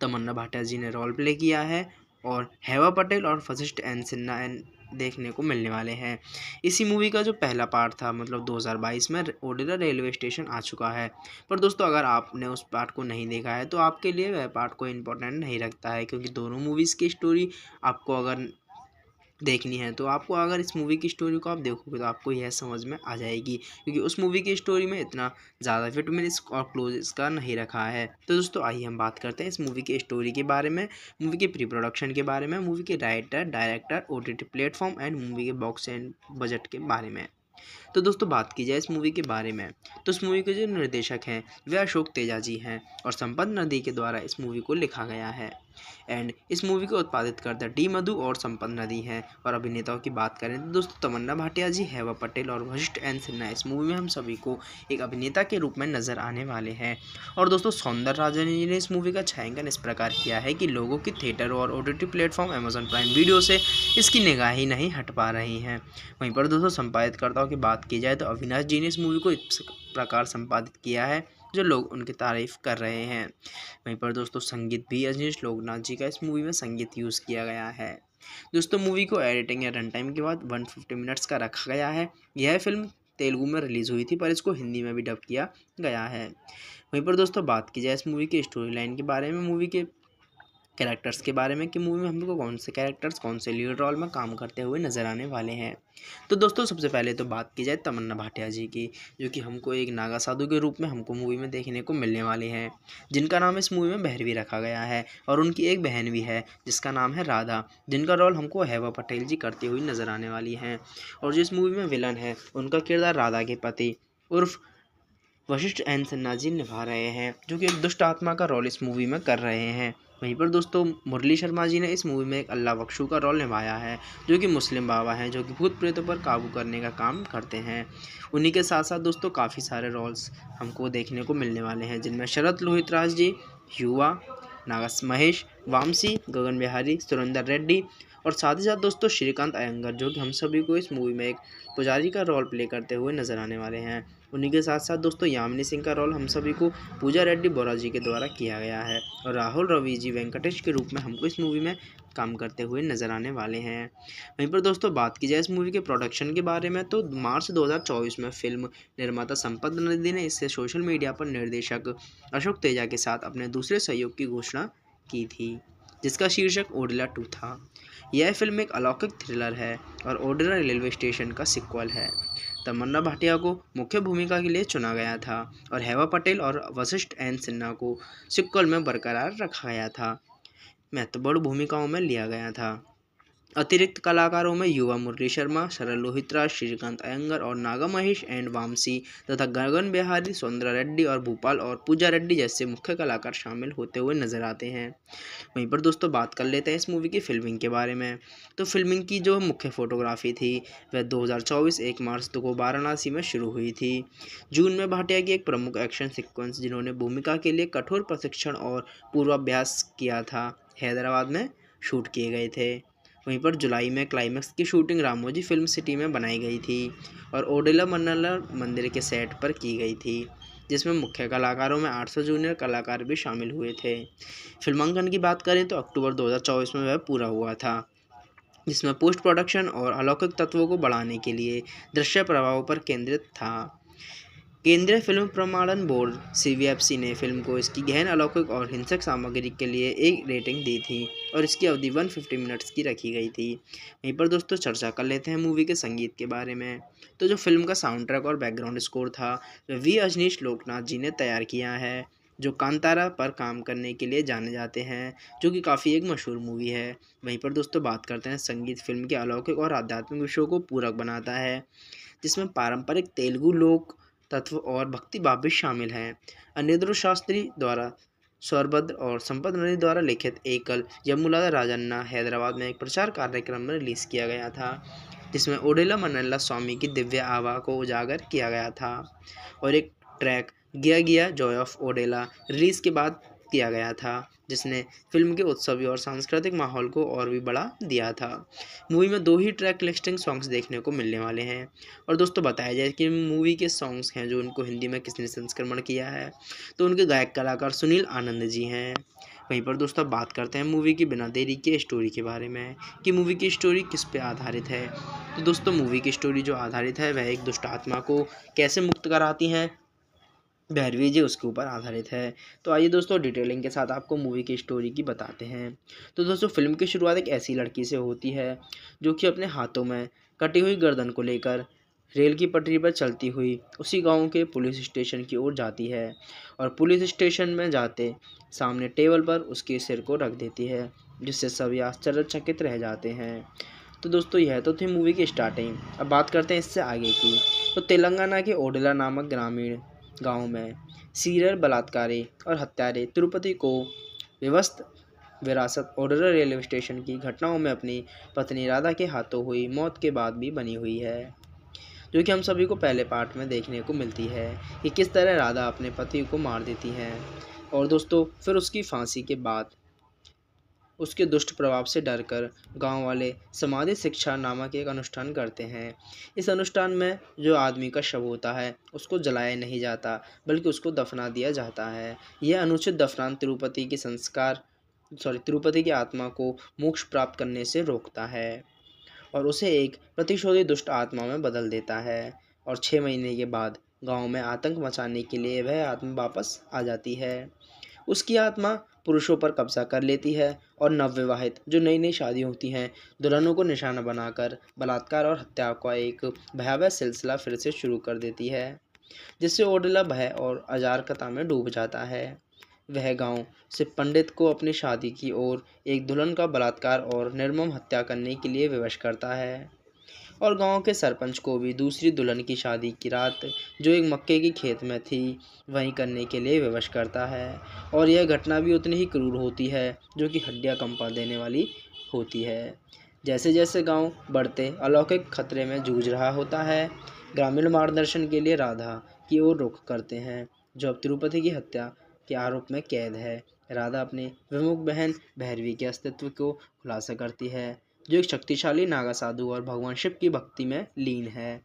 तमन्ना भाटिया जी ने रोल प्ले किया है और हेवा पटेल और वशिष्ठ एन सिन्हा देखने को मिलने वाले हैं। इसी मूवी का जो पहला पार्ट था मतलब 2022 में ओडेला रेलवे स्टेशन आ चुका है। पर दोस्तों अगर आपने उस पार्ट को नहीं देखा है तो आपके लिए वह पार्ट कोई इम्पोर्टेंट नहीं रखता है, क्योंकि दोनों मूवीज़ की स्टोरी आपको अगर देखनी है तो आपको अगर इस मूवी की स्टोरी को आप देखोगे तो आपको यह समझ में आ जाएगी, क्योंकि उस मूवी की स्टोरी में इतना ज़्यादा विटामिन और क्लोज इसका नहीं रखा है। तो दोस्तों आइए हम बात करते हैं इस मूवी की स्टोरी के बारे में, मूवी के प्री प्रोडक्शन के बारे में, मूवी के writer director OTT platform and movie के बॉक्स एंड बजट के बारे में। तो दोस्तों बात की जाए इस मूवी के बारे में तो इस मूवी के जो निर्देशक हैं वे अशोक तेजा जी हैं और संपत नदी के द्वारा इस मूवी को लिखा गया है एंड इस मूवी को उत्पादित करता डी मधु और संपत नदी हैं। और अभिनेताओं की बात करें तो दोस्तों तमन्ना भाटिया जी, हेवा पटेल और वशिष्ठ एन सिन्हा इस मूवी में हम सभी को एक अभिनेता के रूप में नजर आने वाले हैं। और दोस्तों सौंदर्य राजन जी ने इस मूवी का छायांकन इस प्रकार किया है कि लोगों की थिएटर और OTT platform Amazon prime video से इसकी निगाह ही नहीं हट पा रही हैं। वहीं पर दोस्तों संपादितकर्ताओं की बात की जाए तो अविनाश जी ने इस मूवी को इस प्रकार संपादित किया है जो लोग उनकी तारीफ कर रहे हैं। वहीं पर दोस्तों संगीत भी अजनीश लोकनाथ जी का इस मूवी में संगीत यूज़ किया गया है। दोस्तों मूवी को एडिटिंग या रन टाइम के बाद 150 मिनट्स का रखा गया है। यह फिल्म तेलुगु में रिलीज़ हुई थी, पर इसको हिंदी में भी डब किया गया है। वहीं पर दोस्तों बात की जाए इस मूवी की स्टोरी लाइन के बारे में, मूवी के कैरेक्टर्स के बारे में कि मूवी में हमको कौन से कैरेक्टर्स कौन से लीड रोल में काम करते हुए नजर आने वाले हैं। तो दोस्तों सबसे पहले तो बात की जाए तमन्ना भाटिया जी की, जो कि हमको एक नागा साधु के रूप में हमको मूवी में देखने को मिलने वाली हैं, जिनका नाम इस मूवी में भैरवी रखा गया है। और उनकी एक बहन भी है जिसका नाम है राधा, जिनका रोल हमको हेवा पटेल जी करती हुई नजर आने वाली हैं। और जो इस मूवी में विलन है उनका किरदार राधा के पति उर्फ वशिष्ठ एन सिन्हा जी निभा रहे हैं, जो कि एक दुष्ट आत्मा का रोल इस मूवी में कर रहे हैं। वहीं पर दोस्तों मुरली शर्मा जी ने इस मूवी में एक अल्लाह बख्शू का रोल निभाया है, जो कि मुस्लिम बाबा हैं, जो कि भूत प्रेतों पर काबू करने का काम करते हैं। उन्हीं के साथ साथ दोस्तों काफ़ी सारे रोल्स हमको देखने को मिलने वाले हैं, जिनमें शरद लोहितराज जी, युवा, नागस महेश, वामसी, गगन बिहारी, सुरेंदर रेड्डी और साथ ही साथ दोस्तों श्रीकांत अयंगर, जो कि हम सभी को इस मूवी में एक पुजारी का रोल प्ले करते हुए नजर आने वाले हैं। उन्हीं के साथ साथ दोस्तों यामिनी सिंह का रोल हम सभी को पूजा रेड्डी बोरा जी के द्वारा किया गया है, और राहुल रवि जी वेंकटेश के रूप में हमको इस मूवी में काम करते हुए नजर आने वाले हैं। वहीं पर दोस्तों बात की जाए इस मूवी के प्रोडक्शन के बारे में, तो मार्च 2024 में फिल्म निर्माता संपत नंदी ने इससे सोशल मीडिया पर निर्देशक अशोक तेजा के साथ अपने दूसरे सहयोग की घोषणा की थी, जिसका शीर्षक ओडिला 2 था। यह फिल्म एक अलौकिक थ्रिलर है और ओडिला रेलवे स्टेशन का सिक्वल है। तमन्ना भाटिया को मुख्य भूमिका के लिए चुना गया था और हेवा पटेल और वशिष्ठ एन सिन्हा को सिक्वल में बरकरार रखा गया था, महत्वपूर्ण भूमिकाओं में लिया गया था। अतिरिक्त कलाकारों में युवा मुरली शर्मा, शरद लोहितराज, श्रीकांत अयंगर और नागा महेश एंड वामसी तथा गगन बिहारी, सौंदर्य रेड्डी और भूपाल और पूजा रेड्डी जैसे मुख्य कलाकार शामिल होते हुए नजर आते हैं। वहीं पर दोस्तों बात कर लेते हैं इस मूवी की फिल्मिंग के बारे में। तो फिल्मिंग की जो मुख्य फोटोग्राफी थी वह 2024 1 मार्च को वाराणसी में शुरू हुई थी। जून में भाटिया की एक प्रमुख एक्शन सिक्वेंस, जिन्होंने भूमिका के लिए कठोर प्रशिक्षण और पूर्वाभ्यास किया था, हैदराबाद में शूट किए गए थे। वहीं पर जुलाई में क्लाइमैक्स की शूटिंग रामोजी फिल्म सिटी में बनाई गई थी और ओडिला मन्नला मंदिर के सेट पर की गई थी, जिसमें मुख्य कलाकारों में 800 जूनियर कलाकार भी शामिल हुए थे। फिल्मांकन की बात करें तो अक्टूबर 2024 में वह पूरा हुआ था, जिसमें पोस्ट प्रोडक्शन और अलौकिक तत्वों को बढ़ाने के लिए दृश्य प्रभावों पर केंद्रित था। केंद्रीय फिल्म प्रमाणन बोर्ड CBFC ने फिल्म को इसकी गहन, अलौकिक और हिंसक सामग्री के लिए एक रेटिंग दी थी और इसकी अवधि 150 मिनट्स की रखी गई थी। वहीं पर दोस्तों चर्चा कर लेते हैं मूवी के संगीत के बारे में। तो जो फिल्म का साउंड ट्रैक और बैकग्राउंड स्कोर था वह V अजनीश लोकनाथ जी ने तैयार किया है, जो कांतारा पर काम करने के लिए जाने जाते हैं, जो कि काफ़ी एक मशहूर मूवी है। वहीं पर दोस्तों बात करते हैं संगीत फिल्म के अलौकिक और आध्यात्मिक विषयों को पूरक बनाता है, जिसमें पारंपरिक तेलुगु लोक तत्व और भक्ति भाव भी शामिल हैं। अनिरुद्ध शास्त्री द्वारा स्वरभद्र और संपत नंदी द्वारा लिखित एकल यमुला राजन्ना हैदराबाद में एक प्रचार कार्यक्रम में रिलीज़ किया गया था, जिसमें ओडिला मन्नला स्वामी की दिव्य आभा को उजागर किया गया था। और एक ट्रैक गिया गिया जॉय ऑफ ओडिला रिलीज़ के बाद किया गया था, जिसने फिल्म के उत्सवी और सांस्कृतिक माहौल को और भी बढ़ा दिया था। मूवी में 2 ही ट्रैक लिस्टिंग सॉन्ग्स देखने को मिलने वाले हैं। और दोस्तों बताया जाए कि मूवी के सॉन्ग्स हैं जो उनको हिंदी में किसने संस्करण किया है, तो उनके गायक कलाकार सुनील आनंद जी हैं। वहीं पर दोस्तों बात करते हैं मूवी की बिना देरी के स्टोरी के बारे में कि मूवी की स्टोरी किस पे आधारित है। तो दोस्तों मूवी की स्टोरी जो आधारित है वह एक दुष्ट आत्मा को कैसे मुक्त कराती हैं भैरवी जी, उसके ऊपर आधारित है। तो आइए दोस्तों डिटेलिंग के साथ आपको मूवी की स्टोरी की बताते हैं। तो दोस्तों फिल्म की शुरुआत एक ऐसी लड़की से होती है जो कि अपने हाथों में कटी हुई गर्दन को लेकर रेल की पटरी पर चलती हुई उसी गांव के पुलिस स्टेशन की ओर जाती है और पुलिस स्टेशन में जाते सामने टेबल पर उसके सिर को रख देती है, जिससे सभी आश्चर्यचकित रह जाते हैं। तो दोस्तों यह तो थी मूवी की स्टार्टिंग। अब बात करते हैं इससे आगे की। तो तेलंगाना के ओडिला नामक ग्रामीण गांव में सीरियल बलात्कारी और हत्यारे तिरुपति को विवस्त विरासत ओडिला रेलवे स्टेशन की घटनाओं में अपनी पत्नी राधा के हाथों हुई मौत के बाद भी बनी हुई है, जो कि हम सभी को पहले पार्ट में देखने को मिलती है कि किस तरह राधा अपने पति को मार देती हैं और दोस्तों फिर उसकी फांसी के बाद उसके दुष्ट प्रभाव से डरकर गांव वाले समाधि शिक्षा नामक एक अनुष्ठान करते हैं। इस अनुष्ठान में जो आदमी का शव होता है उसको जलाया नहीं जाता बल्कि उसको दफना दिया जाता है। यह अनुचित दफनान तिरुपति की आत्मा को मोक्ष प्राप्त करने से रोकता है और उसे एक प्रतिशोधी दुष्ट आत्मा में बदल देता है। और 6 महीने के बाद गांव में आतंक मचाने के लिए वह आत्मा वापस आ जाती है। उसकी आत्मा पुरुषों पर कब्जा कर लेती है और नवविवाहित जो नई नई शादी होती हैं दुल्हनों को निशाना बनाकर बलात्कार और हत्या का एक भयावह सिलसिला फिर से शुरू कर देती है, जिससे ओडेला भय और अराजकता में डूब जाता है। वह गांव से पंडित को अपनी शादी की और एक दुल्हन का बलात्कार और निर्मम हत्या करने के लिए विवश करता है, और गांव के सरपंच को भी दूसरी दुल्हन की शादी की रात जो एक मक्के की खेत में थी वहीं करने के लिए विवश करता है। और यह घटना भी उतनी ही क्रूर होती है जो कि हड्डियां कंपा देने वाली होती है। जैसे जैसे गांव बढ़ते अलौकिक खतरे में जूझ रहा होता है, ग्रामीण मार्गदर्शन के लिए राधा की ओर रुख करते हैं, जो अब तिरुपति की हत्या के आरोप में कैद है। राधा अपनी विमुख बहन भैरवी के अस्तित्व को खुलासा करती है, जो एक शक्तिशाली नागा साधु और भगवान शिव की भक्ति में लीन है,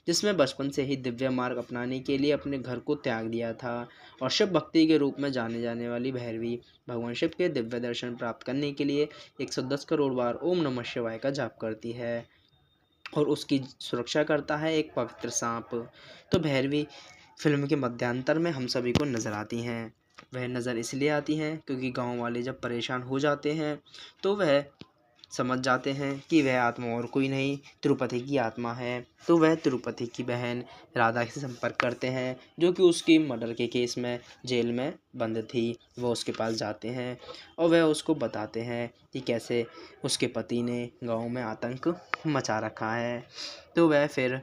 जिसमें बचपन से ही दिव्य मार्ग अपनाने के लिए अपने घर को त्याग दिया था। और शिव भक्ति के रूप में जाने जाने वाली भैरवी भगवान शिव के दिव्य दर्शन प्राप्त करने के लिए 110 करोड़ बार ओम नमः शिवाय का जाप करती है और उसकी सुरक्षा करता है एक पवित्र सांप। तो भैरवी फिल्म के मध्यांतर में हम सभी को नज़र आती हैं। वह नज़र इसलिए आती हैं क्योंकि गांव वाले जब परेशान हो जाते हैं तो वह समझ जाते हैं कि वह आत्मा और कोई नहीं तिरुपति की आत्मा है। तो वह तिरुपति की बहन राधा से संपर्क करते हैं, जो कि उसकी मर्डर के केस में जेल में बंद थी। वह उसके पास जाते हैं और वह उसको बताते हैं कि कैसे उसके पति ने गांव में आतंक मचा रखा है। तो वह फिर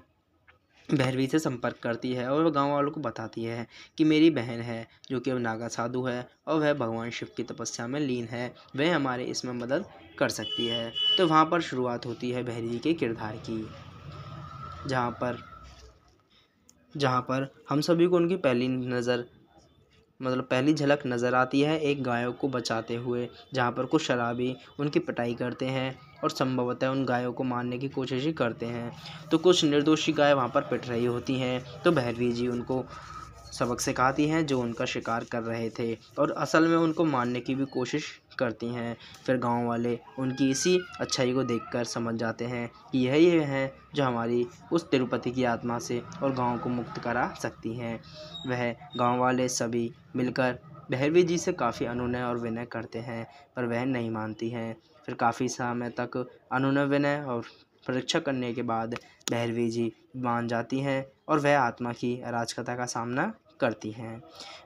भैरवी से संपर्क करती है और वह गांव वालों को बताती है कि मेरी बहन है जो कि अब नागा साधु है और वह भगवान शिव की तपस्या में लीन है, वह हमारे इसमें मदद कर सकती है। तो वहाँ पर शुरुआत होती है भैरवी के किरदार की, जहाँ पर हम सभी को उनकी पहली झलक नज़र आती है एक गायों को बचाते हुए, जहाँ पर कुछ शराबी उनकी पिटाई करते हैं और संभवतः उन गायों को मारने की कोशिश ही करते हैं। तो कुछ निर्दोषी गाय वहाँ पर पिट रही होती हैं, तो भैरवी जी उनको सबक सिखाती हैं जो उनका शिकार कर रहे थे और असल में उनको मारने की भी कोशिश करती हैं। फिर गांव वाले उनकी इसी अच्छाई को देखकर समझ जाते हैं कि यही है जो हमारी उस तिरुपति की आत्मा से और गांव को मुक्त करा सकती हैं। वह गांव वाले सभी मिलकर भैरवी जी से काफ़ी अनुनय और विनय करते हैं, पर वह नहीं मानती हैं। फिर काफ़ी समय तक अनुनय विनय और परीक्षा करने के बाद भैरवी जी मान जाती हैं और वह आत्मा की अराजकता का सामना करती हैं।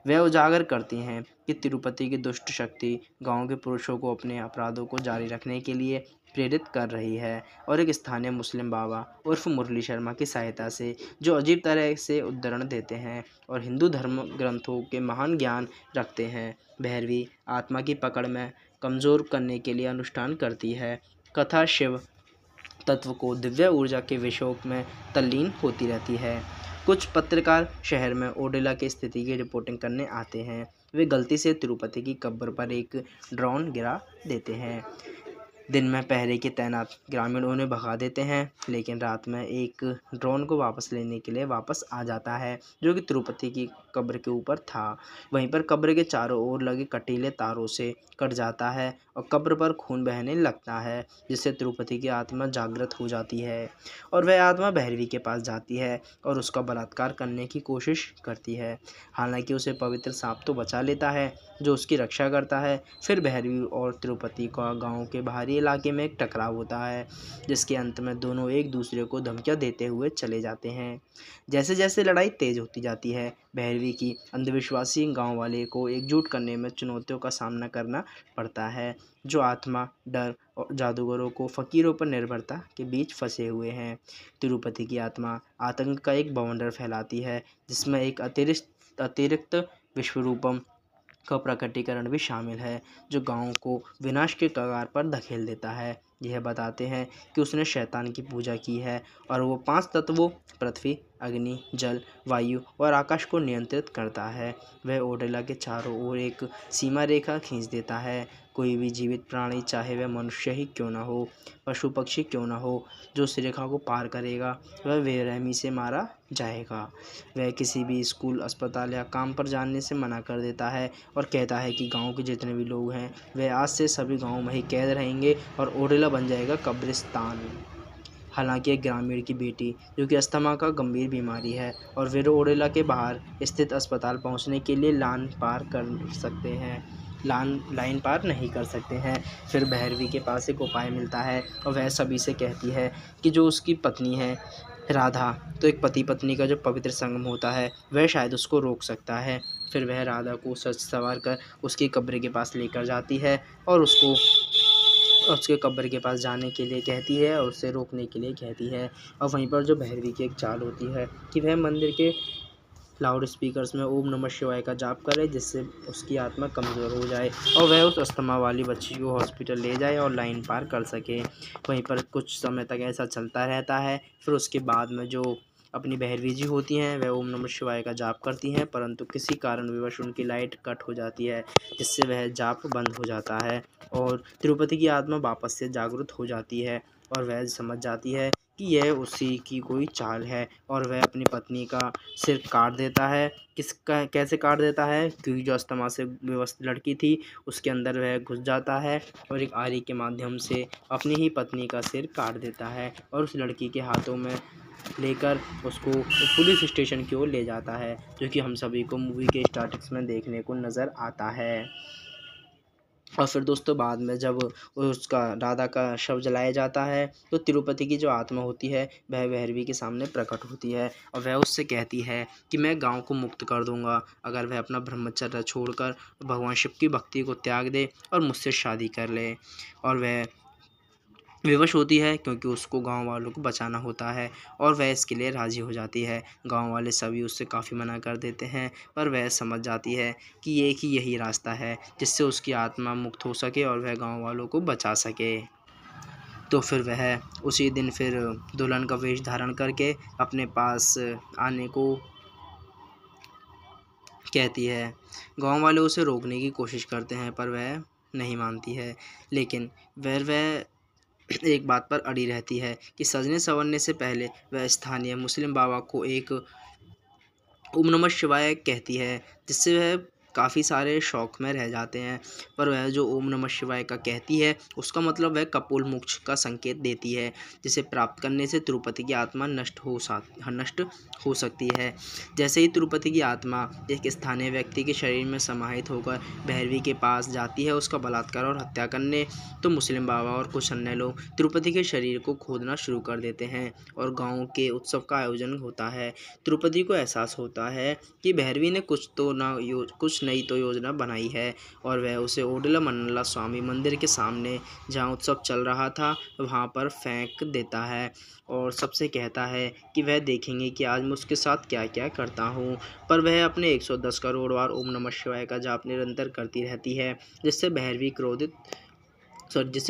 वह उजागर करती हैं कि तिरुपति की दुष्ट शक्ति गांव के पुरुषों को अपने अपराधों को जारी रखने के लिए प्रेरित कर रही है और एक स्थानीय मुस्लिम बाबा उर्फ मुरली शर्मा की सहायता से, जो अजीब तरह से उद्धरण देते हैं और हिंदू धर्म ग्रंथों के महान ज्ञान रखते हैं, भैरवी आत्मा की पकड़ में कमज़ोर करने के लिए अनुष्ठान करती है। कथा शिव तत्व को दिव्य ऊर्जा के विषयों में तल्लीन होती रहती है। कुछ पत्रकार शहर में ओडेला की स्थिति की रिपोर्टिंग करने आते हैं। वे गलती से तिरुपति की कब्र पर एक ड्रोन गिरा देते हैं। दिन में पहरे के तैनात ग्रामीण उन्हें भगा देते हैं, लेकिन रात में एक ड्रोन को वापस लेने के लिए वापस आ जाता है, जो कि तिरुपति की कब्र के ऊपर था। वहीं पर कब्र के चारों ओर लगे कटीले तारों से कट जाता है और कब्र पर खून बहने लगता है, जिससे तिरुपति की आत्मा जागृत हो जाती है और वह आत्मा भैरवी के पास जाती है और उसका बलात्कार करने की कोशिश करती है। हालांकि उसे पवित्र सांप तो बचा लेता है जो उसकी रक्षा करता है। फिर भैरवी और तिरुपति का गांव के बाहरी इलाके में एक टकराव होता है, जिसके अंत में दोनों एक दूसरे को धमकियां देते हुए चले जाते हैं। जैसे जैसे लड़ाई तेज होती जाती है, भैरवी की अंधविश्वासी गांव वाले को एकजुट करने में चुनौतियों का सामना करना पड़ता है, जो आत्मा, डर और जादूगरों को फकीरों पर निर्भरता के बीच फंसे हुए हैं। तिरुपति की आत्मा आतंक का एक बवंडर फैलाती है, जिसमें एक अतिरिक्त विश्वरूपम का प्रकटीकरण भी शामिल है, जो गांव को विनाश के कगार पर धकेल देता है। यह बताते हैं कि उसने शैतान की पूजा की है और वो 5 तत्वों पृथ्वी, अग्नि, जल, वायु और आकाश को नियंत्रित करता है। वह ओडेला के चारों ओर एक सीमा रेखा खींच देता है। कोई भी जीवित प्राणी, चाहे वह मनुष्य ही क्यों न हो, पशु पक्षी क्यों न हो, जो उस रेखा को पार करेगा वह बेरहमी से मारा जाएगा। वह किसी भी स्कूल, अस्पताल या काम पर जाने से मना कर देता है और कहता है कि गांव के जितने भी लोग हैं वह आज से सभी गांव में ही कैद रहेंगे और ओडेला बन जाएगा कब्रिस्तान। हालांकि एक ग्रामीण की बेटी जो कि अस्थमा का गंभीर बीमारी है और वे ओडेला के बाहर स्थित अस्पताल पहुंचने के लिए लाइन पार नहीं कर सकते हैं। फिर भैरवी के पास एक उपाय मिलता है और वह सभी से कहती है कि जो उसकी पत्नी है राधा, तो एक पति पत्नी का जो पवित्र संगम होता है वह शायद उसको रोक सकता है। फिर वह राधा को सच सवार कर उसकी कब्र के पास लेकर जाती है और उसको उसके कब्र के पास जाने के लिए कहती है और उसे रोकने के लिए कहती है। और वहीं पर जो भैरवी की एक चाल होती है कि वह मंदिर के लाउड स्पीकर्स में ओम नमः शिवाय का जाप करे, जिससे उसकी आत्मा कमज़ोर हो जाए और वह उस अस्थमा वाली बच्ची को हॉस्पिटल ले जाए और लाइन पार कर सके। वहीं पर कुछ समय तक ऐसा चलता रहता है। फिर उसके बाद में जो अपनी भैरवी जी होती हैं वह ओम नमः शिवाय का जाप करती हैं, परंतु किसी कारणवश उनकी लाइट कट हो जाती है, जिससे वह जाप बंद हो जाता है और तिरुपति की आत्मा वापस से जागृत हो जाती है और वह समझ जाती है कि यह उसी की कोई चाल है और वह अपनी पत्नी का सिर काट देता है। कैसे काट देता है? क्योंकि जो अस्थमा से व्यवस्थित लड़की थी उसके अंदर वह घुस जाता है और एक आरी के माध्यम से अपनी ही पत्नी का सिर काट देता है और उस लड़की के हाथों में लेकर उसको पुलिस स्टेशन की ओर ले जाता है, जो कि हम सभी को मूवी के स्टार्टिंग्स में देखने को नज़र आता है। और फिर दोस्तों बाद में जब उसका राधा का शव जलाया जाता है तो तिरुपति की जो आत्मा होती है वह भैरवी के सामने प्रकट होती है और वह उससे कहती है कि मैं गांव को मुक्त कर दूंगा अगर वह अपना ब्रह्मचर्य छोड़कर भगवान शिव की भक्ति को त्याग दे और मुझसे शादी कर ले। और वह विवश होती है क्योंकि उसको गांव वालों को बचाना होता है और वह इसके लिए राज़ी हो जाती है। गांव वाले सभी उससे काफ़ी मना कर देते हैं, पर वह समझ जाती है कि एक ही यही रास्ता है जिससे उसकी आत्मा मुक्त हो सके और वह गांव वालों को बचा सके। तो फिर वह उसी दिन फिर दुल्हन का वेश धारण करके अपने पास आने को कहती है। गांव वाले उसे रोकने की कोशिश करते हैं पर वह नहीं मानती है, लेकिन वह एक बात पर अड़ी रहती है कि सजने संवरने से पहले वह स्थानीय मुस्लिम बाबा को एक ओम नमः शिवाय कहती है, जिससे वह काफ़ी सारे शौक में रह जाते हैं। पर वह जो ओम नमः शिवाय का कहती है उसका मतलब वह कपोल मोक्ष का संकेत देती है, जिसे प्राप्त करने से तिरुपति की आत्मा नष्ट हो सकती है। जैसे ही तिरुपति की आत्मा एक स्थानीय व्यक्ति के शरीर में समाहित होकर भैरवी के पास जाती है उसका बलात्कार और हत्या करने, तो मुस्लिम बाबा और कुछ अन्य लोग तिरुपति के शरीर को खोदना शुरू कर देते हैं और गाँव के उत्सव का आयोजन होता है। तिरुपति को एहसास होता है कि भैरवी ने कुछ नई तो योजना बनाई है और वह उसे ओडेला मन्नला स्वामी मंदिर के सामने जहां उत्सव चल रहा था वहां पर फेंक देता है और सबसे कहता है कि वह देखेंगे कि आज मैं उसके साथ क्या क्या करता हूं। पर वह अपने 110 करोड़ बार ओम नमः शिवाय का जाप निरंतर करती रहती है, जिससे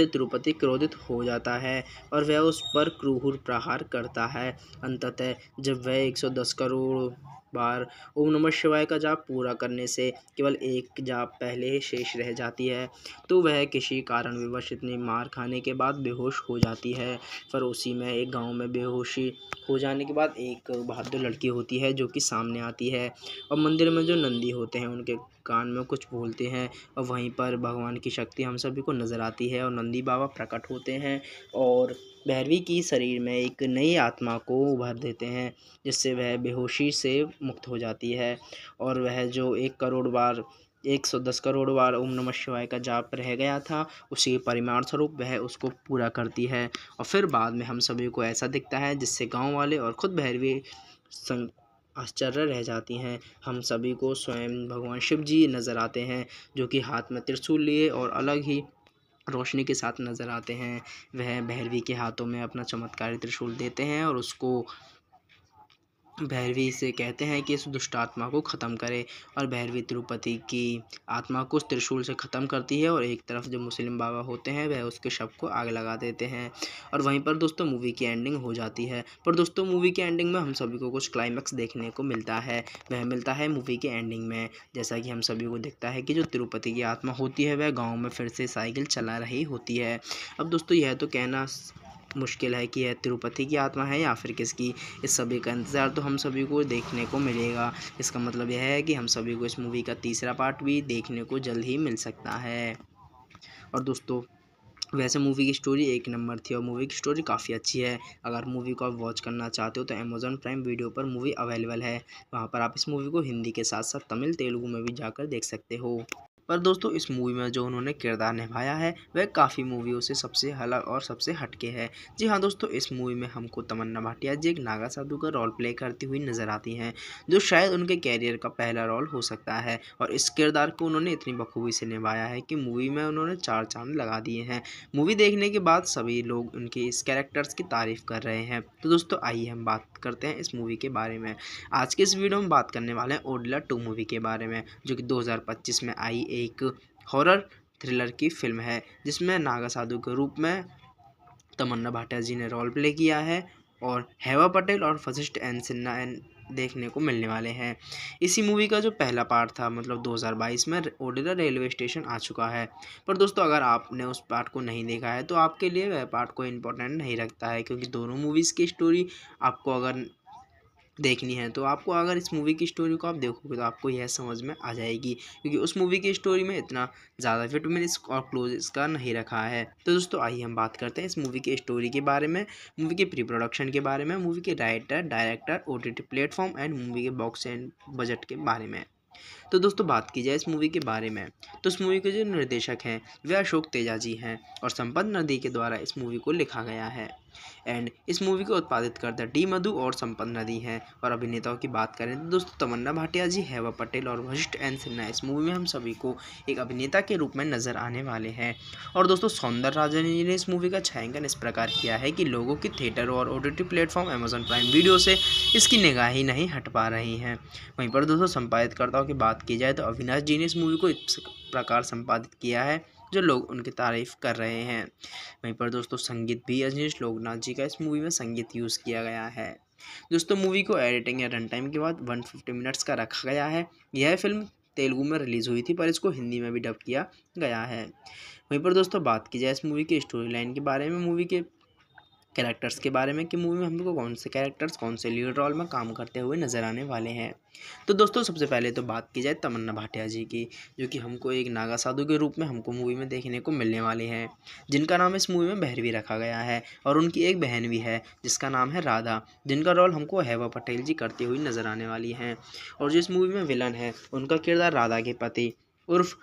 तिरुपति क्रोधित हो जाता है और वह उस पर क्रूर प्रहार करता है। अंततः जब वह 110 करोड़ बार ओम नमः शिवाय का जाप पूरा करने से केवल एक जाप पहले ही शेष रह जाती है, तो वह किसी कारणवश इतनी मार खाने के बाद बेहोश हो जाती है। पर उसी में एक गांव में बेहोशी हो जाने के बाद एक बहादुर लड़की होती है जो कि सामने आती है और मंदिर में जो नंदी होते हैं उनके कान में कुछ बोलते हैं और वहीं पर भगवान की शक्ति हम सभी को नज़र आती है और नंदी बाबा प्रकट होते हैं और भैरवी की शरीर में एक नई आत्मा को उभर देते हैं, जिससे वह बेहोशी से मुक्त हो जाती है और वह जो 110 करोड़ बार ओम नमः शिवाय का जाप रह गया था उसी परिमाण स्वरूप वह उसको पूरा करती है। और फिर बाद में हम सभी को ऐसा दिखता है जिससे गांव वाले और ख़ुद भैरवी आश्चर्य रह जाती हैं। हम सभी को स्वयं भगवान शिव जी नज़र आते हैं जो कि हाथ में त्रिशूल लिए और अलग ही रोशनी के साथ नज़र आते हैं। वह भैरवी के हाथों में अपना चमत्कारी त्रिशूल देते हैं और उसको भैरवी से कहते हैं कि इस दुष्ट आत्मा को ख़त्म करे और भैरवी तिरुपति की आत्मा को त्रिशूल से ख़त्म करती है और एक तरफ जो मुस्लिम बाबा होते हैं वह उसके शव को आग लगा देते हैं और वहीं पर दोस्तों मूवी की एंडिंग हो जाती है। पर दोस्तों मूवी की एंडिंग में हम सभी को कुछ क्लाइमैक्स देखने को मिलता है, वह मिलता है मूवी के एंडिंग में। जैसा कि हम सभी को दिखता है कि जो तिरुपति की आत्मा होती है वह गाँव में फिर से साइकिल चला रही होती है। अब दोस्तों यह तो कहना मुश्किल है कि यह तिरुपति की आत्मा है या फिर किसकी, इस सभी का इंतज़ार तो हम सभी को देखने को मिलेगा। इसका मतलब यह है कि हम सभी को इस मूवी का तीसरा पार्ट भी देखने को जल्द ही मिल सकता है। और दोस्तों वैसे मूवी की स्टोरी एक नंबर थी और मूवी की स्टोरी काफ़ी अच्छी है। अगर मूवी को आप वॉच करना चाहते हो तो अमेज़ॉन प्राइम वीडियो पर मूवी अवेलेबल है। वहाँ पर आप इस मूवी को हिंदी के साथ साथ तमिल तेलुगु में भी जाकर देख सकते हो। पर दोस्तों इस मूवी में जो उन्होंने किरदार निभाया है वह काफ़ी मूवियों से सबसे अलग और सबसे हटके है। जी हाँ दोस्तों, इस मूवी में हमको तमन्ना भाटिया जी एक नागा साधु का रोल प्ले करती हुई नज़र आती हैं, जो शायद उनके कैरियर का पहला रोल हो सकता है। और इस किरदार को उन्होंने इतनी बखूबी से निभाया है कि मूवी में उन्होंने 4 चांद लगा दिए हैं। मूवी देखने के बाद सभी लोग उनके इस कैरेक्टर्स की तारीफ़ कर रहे हैं। तो दोस्तों आइए हम बात करते हैं इस मूवी के बारे में। आज के इस वीडियो में बात करने वाले हैं ओडिला 2 मूवी के बारे में, जो कि 2025 में आई एक हॉरर थ्रिलर की फिल्म है, जिसमें नागा साधु के रूप में तमन्ना भाटिया जी ने रोल प्ले किया है और हेवा पटेल और वशिष्ठ एन सिन्हा देखने को मिलने वाले हैं। इसी मूवी का जो पहला पार्ट था मतलब 2022 में ओडिला रेलवे स्टेशन आ चुका है। पर दोस्तों अगर आपने उस पार्ट को नहीं देखा है तो आपके लिए वह पार्ट कोई इम्पोर्टेंट नहीं रखता है, क्योंकि दोनों मूवीज़ की स्टोरी आपको अगर देखनी है तो आपको अगर इस मूवी की स्टोरी को आप देखोगे तो आपको यह समझ में आ जाएगी, क्योंकि उस मूवी की स्टोरी में इतना ज़्यादा विटामिन और क्लोज इसका नहीं रखा है। तो दोस्तों आइए हम बात करते हैं इस मूवी की स्टोरी के बारे में, मूवी के प्री प्रोडक्शन के बारे में, मूवी के writer director OTT platform and movie के बॉक्स एंड बजट के बारे में। तो दोस्तों बात की जाए इस मूवी के बारे में तो इस मूवी के जो निर्देशक हैं वे अशोक तेजा जी हैं और संपत नदी के द्वारा इस मूवी को लिखा गया है। एंड इस मूवी को उत्पादित करता डी मधु और संपत नदी हैं। और अभिनेताओं की बात करें तो दोस्तों तमन्ना भाटिया जी, हेवा पटेल और वशिष्ठ एन सिन्हा इस मूवी में हम सभी को एक अभिनेता के रूप में नजर आने वाले हैं। और दोस्तों सौंदर्य राजन जी ने इस मूवी का छायांकन इस प्रकार किया है कि लोगों की थिएटर और OTT platform Amazon prime video से इसकी निगाह ही नहीं हट पा रही हैं। वहीं पर दोस्तों संपादितकर्ताओं की बात की जाए तो अविनाश जी ने इस मूवी को इस प्रकार संपादित किया है जो लोग उनकी तारीफ कर रहे हैं। वहीं पर दोस्तों संगीत भी अजनीश लोकनाथ जी का इस मूवी में संगीत यूज़ किया गया है। दोस्तों मूवी को एडिटिंग या रन टाइम के बाद 150 मिनट्स का रखा गया है। यह फिल्म तेलुगु में रिलीज़ हुई थी पर इसको हिंदी में भी डब किया गया है। वहीं पर दोस्तों बात की जाए इस मूवी की स्टोरी लाइन के बारे में, मूवी के कैरेक्टर्स के बारे में कि मूवी में हमको कौन से कैरेक्टर्स कौन से लीड रोल में काम करते हुए नजर आने वाले हैं। तो दोस्तों सबसे पहले तो बात की जाए तमन्ना भाटिया जी की, जो कि हमको एक नागा साधु के रूप में हमको मूवी में देखने को मिलने वाले हैं, जिनका नाम इस मूवी में भैरवी रखा गया है। और उनकी एक बहन भी है जिसका नाम है राधा, जिनका रोल हमको हेवा पटेल जी करती हुई नजर आने वाली हैं। और जो इस मूवी में विलन है उनका किरदार राधा के पति उर्फ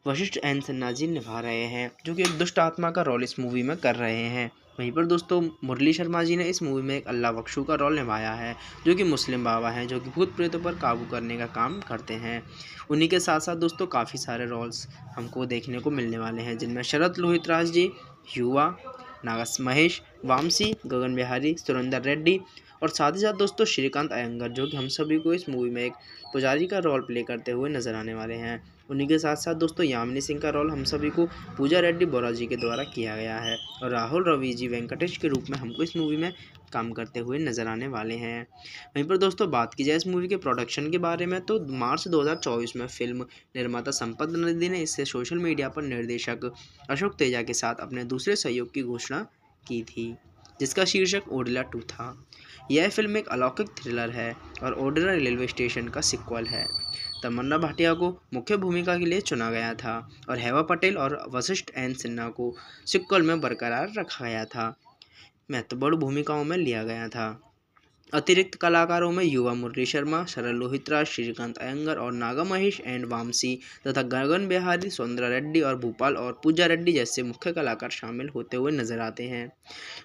वशिष्ठ एन सिन्हा जी निभा रहे हैं, जो कि एक दुष्ट आत्मा का रोल इस मूवी में कर रहे हैं। वहीं पर दोस्तों मुरली शर्मा जी ने इस मूवी में एक अल्लाह बख्शू का रोल निभाया है, जो कि मुस्लिम बाबा हैं जो कि भूत प्रेतों पर काबू करने का काम करते हैं। उन्हीं के साथ साथ दोस्तों काफ़ी सारे रोल्स हमको देखने को मिलने वाले हैं, जिनमें शरद लोहितराज जी, युवा, नागस महेश, वामसी, गगन बिहारी, सुरेंद्र रेड्डी और साथ ही साथ दोस्तों श्रीकांत अयंगर, जो कि हम सभी को इस मूवी में एक पुजारी का रोल प्ले करते हुए नजर आने वाले हैं। उन्हीं के साथ साथ दोस्तों यामिनी सिंह का रोल हम सभी को पूजा रेड्डी बोरा जी के द्वारा किया गया है। और राहुल रवि जी वेंकटेश के रूप में हमको इस मूवी में काम करते हुए नजर आने वाले हैं। वहीं पर दोस्तों बात की जाए इस मूवी के प्रोडक्शन के बारे में तो मार्च 2024 में फिल्म निर्माता संपत नदी ने इससे सोशल मीडिया पर निर्देशक अशोक तेजा के साथ अपने दूसरे सहयोग की घोषणा की थी, जिसका शीर्षक ओडिला 2 था। यह फिल्म एक अलौकिक थ्रिलर है और ओडिला रेलवे स्टेशन का सिक्वल है। तमन्ना भाटिया को मुख्य भूमिका के लिए चुना गया था और हेवा पटेल और वशिष्ठ एन सिन्हा को सिक्वल में बरकरार रखा गया था, महत्वपूर्ण भूमिकाओं में लिया गया था। अतिरिक्त कलाकारों में युवा मुरली शर्मा, शरद लोहितराज, श्रीकांत अयंगर और नागा महेश एंड वामसी तथा गगन बिहारी, सौंदर्य रेड्डी और भूपाल और पूजा रेड्डी जैसे मुख्य कलाकार शामिल होते हुए नजर आते हैं।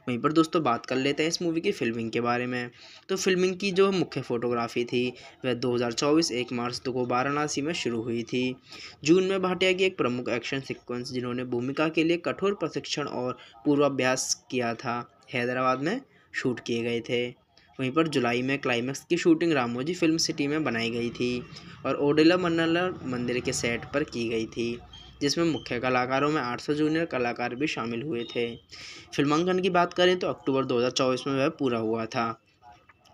वहीं पर दोस्तों बात कर लेते हैं इस मूवी की फिल्मिंग के बारे में। तो फिल्मिंग की जो मुख्य फोटोग्राफी थी वह 2024 1 मार्च को वाराणसी में शुरू हुई थी। जून में भाटिया की एक प्रमुख एक्शन सीक्वेंस जिन्होंने भूमिका के लिए कठोर प्रशिक्षण और पूर्वाभ्यास किया था, हैदराबाद में शूट किए गए थे। वहीं पर जुलाई में क्लाइमैक्स की शूटिंग रामोजी फिल्म सिटी में बनाई गई थी और ओडिला मन्नला मंदिर के सेट पर की गई थी, जिसमें मुख्य कलाकारों में 800 जूनियर कलाकार भी शामिल हुए थे। फिल्मांकन की बात करें तो अक्टूबर 2024 में वह पूरा हुआ था,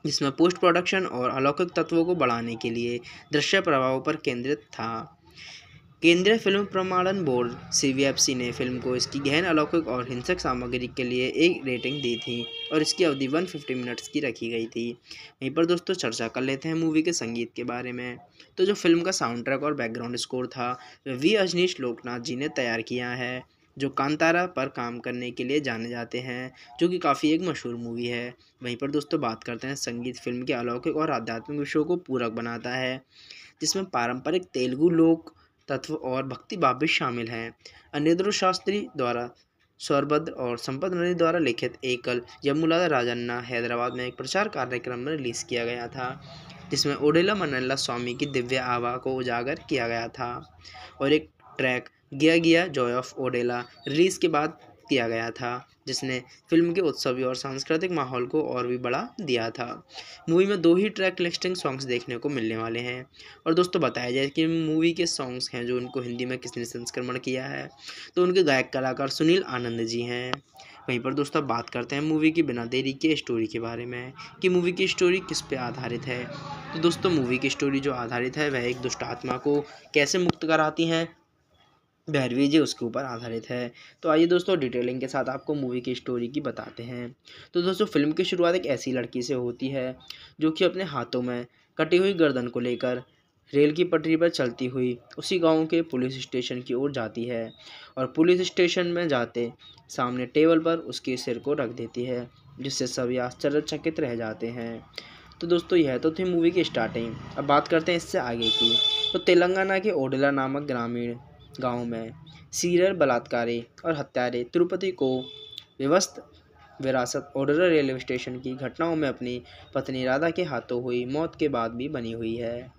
जिसमें पोस्ट प्रोडक्शन और अलौकिक तत्वों को बढ़ाने के लिए दृश्य प्रभावों पर केंद्रित था। केंद्रीय फिल्म प्रमाणन बोर्ड CBFC ने फिल्म को इसकी गहन, अलौकिक और हिंसक सामग्री के लिए एक रेटिंग दी थी और इसकी अवधि 150 मिनट्स की रखी गई थी। वहीं पर दोस्तों चर्चा कर लेते हैं मूवी के संगीत के बारे में। तो जो फिल्म का साउंड ट्रैक और बैकग्राउंड स्कोर था वह V अजनीश लोकनाथ जी ने तैयार किया है, जो कांतारा पर काम करने के लिए जाने जाते हैं, जो कि काफ़ी एक मशहूर मूवी है। वहीं पर दोस्तों बात करते हैं संगीत फिल्म के अलौकिक और आध्यात्मिक विषयों को पूरक बनाता है, जिसमें पारंपरिक तेलुगु लोक तत्व और भक्ति भाव भी शामिल हैं। अनिरुद्ध शास्त्री द्वारा स्वरबद्ध और संपत नदी द्वारा लिखित एकल यमुला राजन्ना हैदराबाद में एक प्रचार कार्यक्रम में रिलीज़ किया गया था, जिसमें ओडेला मनल्ला स्वामी की दिव्य आभा को उजागर किया गया था। और एक ट्रैक गिया गिया जॉय ऑफ ओडेला रिलीज़ के बाद किया गया था, जिसने फिल्म के उत्सवी और सांस्कृतिक माहौल को और भी बढ़ा दिया था। मूवी में 2 ही ट्रैक लिस्टिंग सॉन्ग्स देखने को मिलने वाले हैं। और दोस्तों बताया जाए कि मूवी के सॉन्ग्स हैं जो उनको हिंदी में किसने संस्करण किया है, तो उनके गायक कलाकार सुनील आनंद जी हैं। वहीं पर दोस्तों बात करते हैं मूवी की बिना देरी के स्टोरी के बारे में कि मूवी की स्टोरी किस पे आधारित है। तो दोस्तों मूवी की स्टोरी जो आधारित है वह एक दुष्ट आत्मा को कैसे मुक्त कराती हैं भैरवी जी, उसके ऊपर आधारित है। तो आइए दोस्तों डिटेलिंग के साथ आपको मूवी की स्टोरी की बताते हैं। तो दोस्तों फिल्म की शुरुआत एक ऐसी लड़की से होती है जो कि अपने हाथों में कटी हुई गर्दन को लेकर रेल की पटरी पर चलती हुई उसी गांव के पुलिस स्टेशन की ओर जाती है और पुलिस स्टेशन में जाते सामने टेबल पर उसके सिर को रख देती है, जिससे सभी आश्चर्यचकित रह जाते हैं। तो दोस्तों यह तो थी मूवी की स्टार्टिंग। अब बात करते हैं इससे आगे की। तो तेलंगाना के ओडेला नामक ग्रामीण गांव में सीरियल बलात्कारी और हत्यारे तिरुपति को विवस्त विरासत ओडेला रेलवे स्टेशन की घटनाओं में अपनी पत्नी राधा के हाथों हुई मौत के बाद भी बनी हुई है,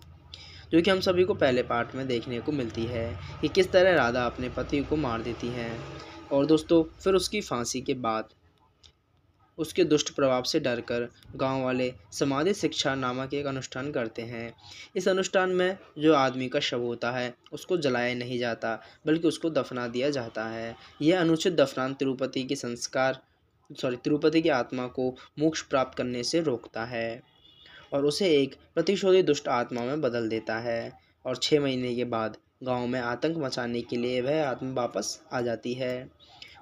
जो कि हम सभी को पहले पार्ट में देखने को मिलती है कि किस तरह राधा अपने पति को मार देती है और दोस्तों फिर उसकी फांसी के बाद उसके दुष्ट प्रभाव से डरकर गांव वाले समाधि शिक्षा नामक एक अनुष्ठान करते हैं। इस अनुष्ठान में जो आदमी का शव होता है उसको जलाया नहीं जाता बल्कि उसको दफना दिया जाता है। यह अनुचित दफनान तिरुपति की आत्मा को मोक्ष प्राप्त करने से रोकता है और उसे एक प्रतिशोधी दुष्ट आत्मा में बदल देता है। और 6 महीने के बाद गाँव में आतंक मचाने के लिए वह आत्मा वापस आ जाती है।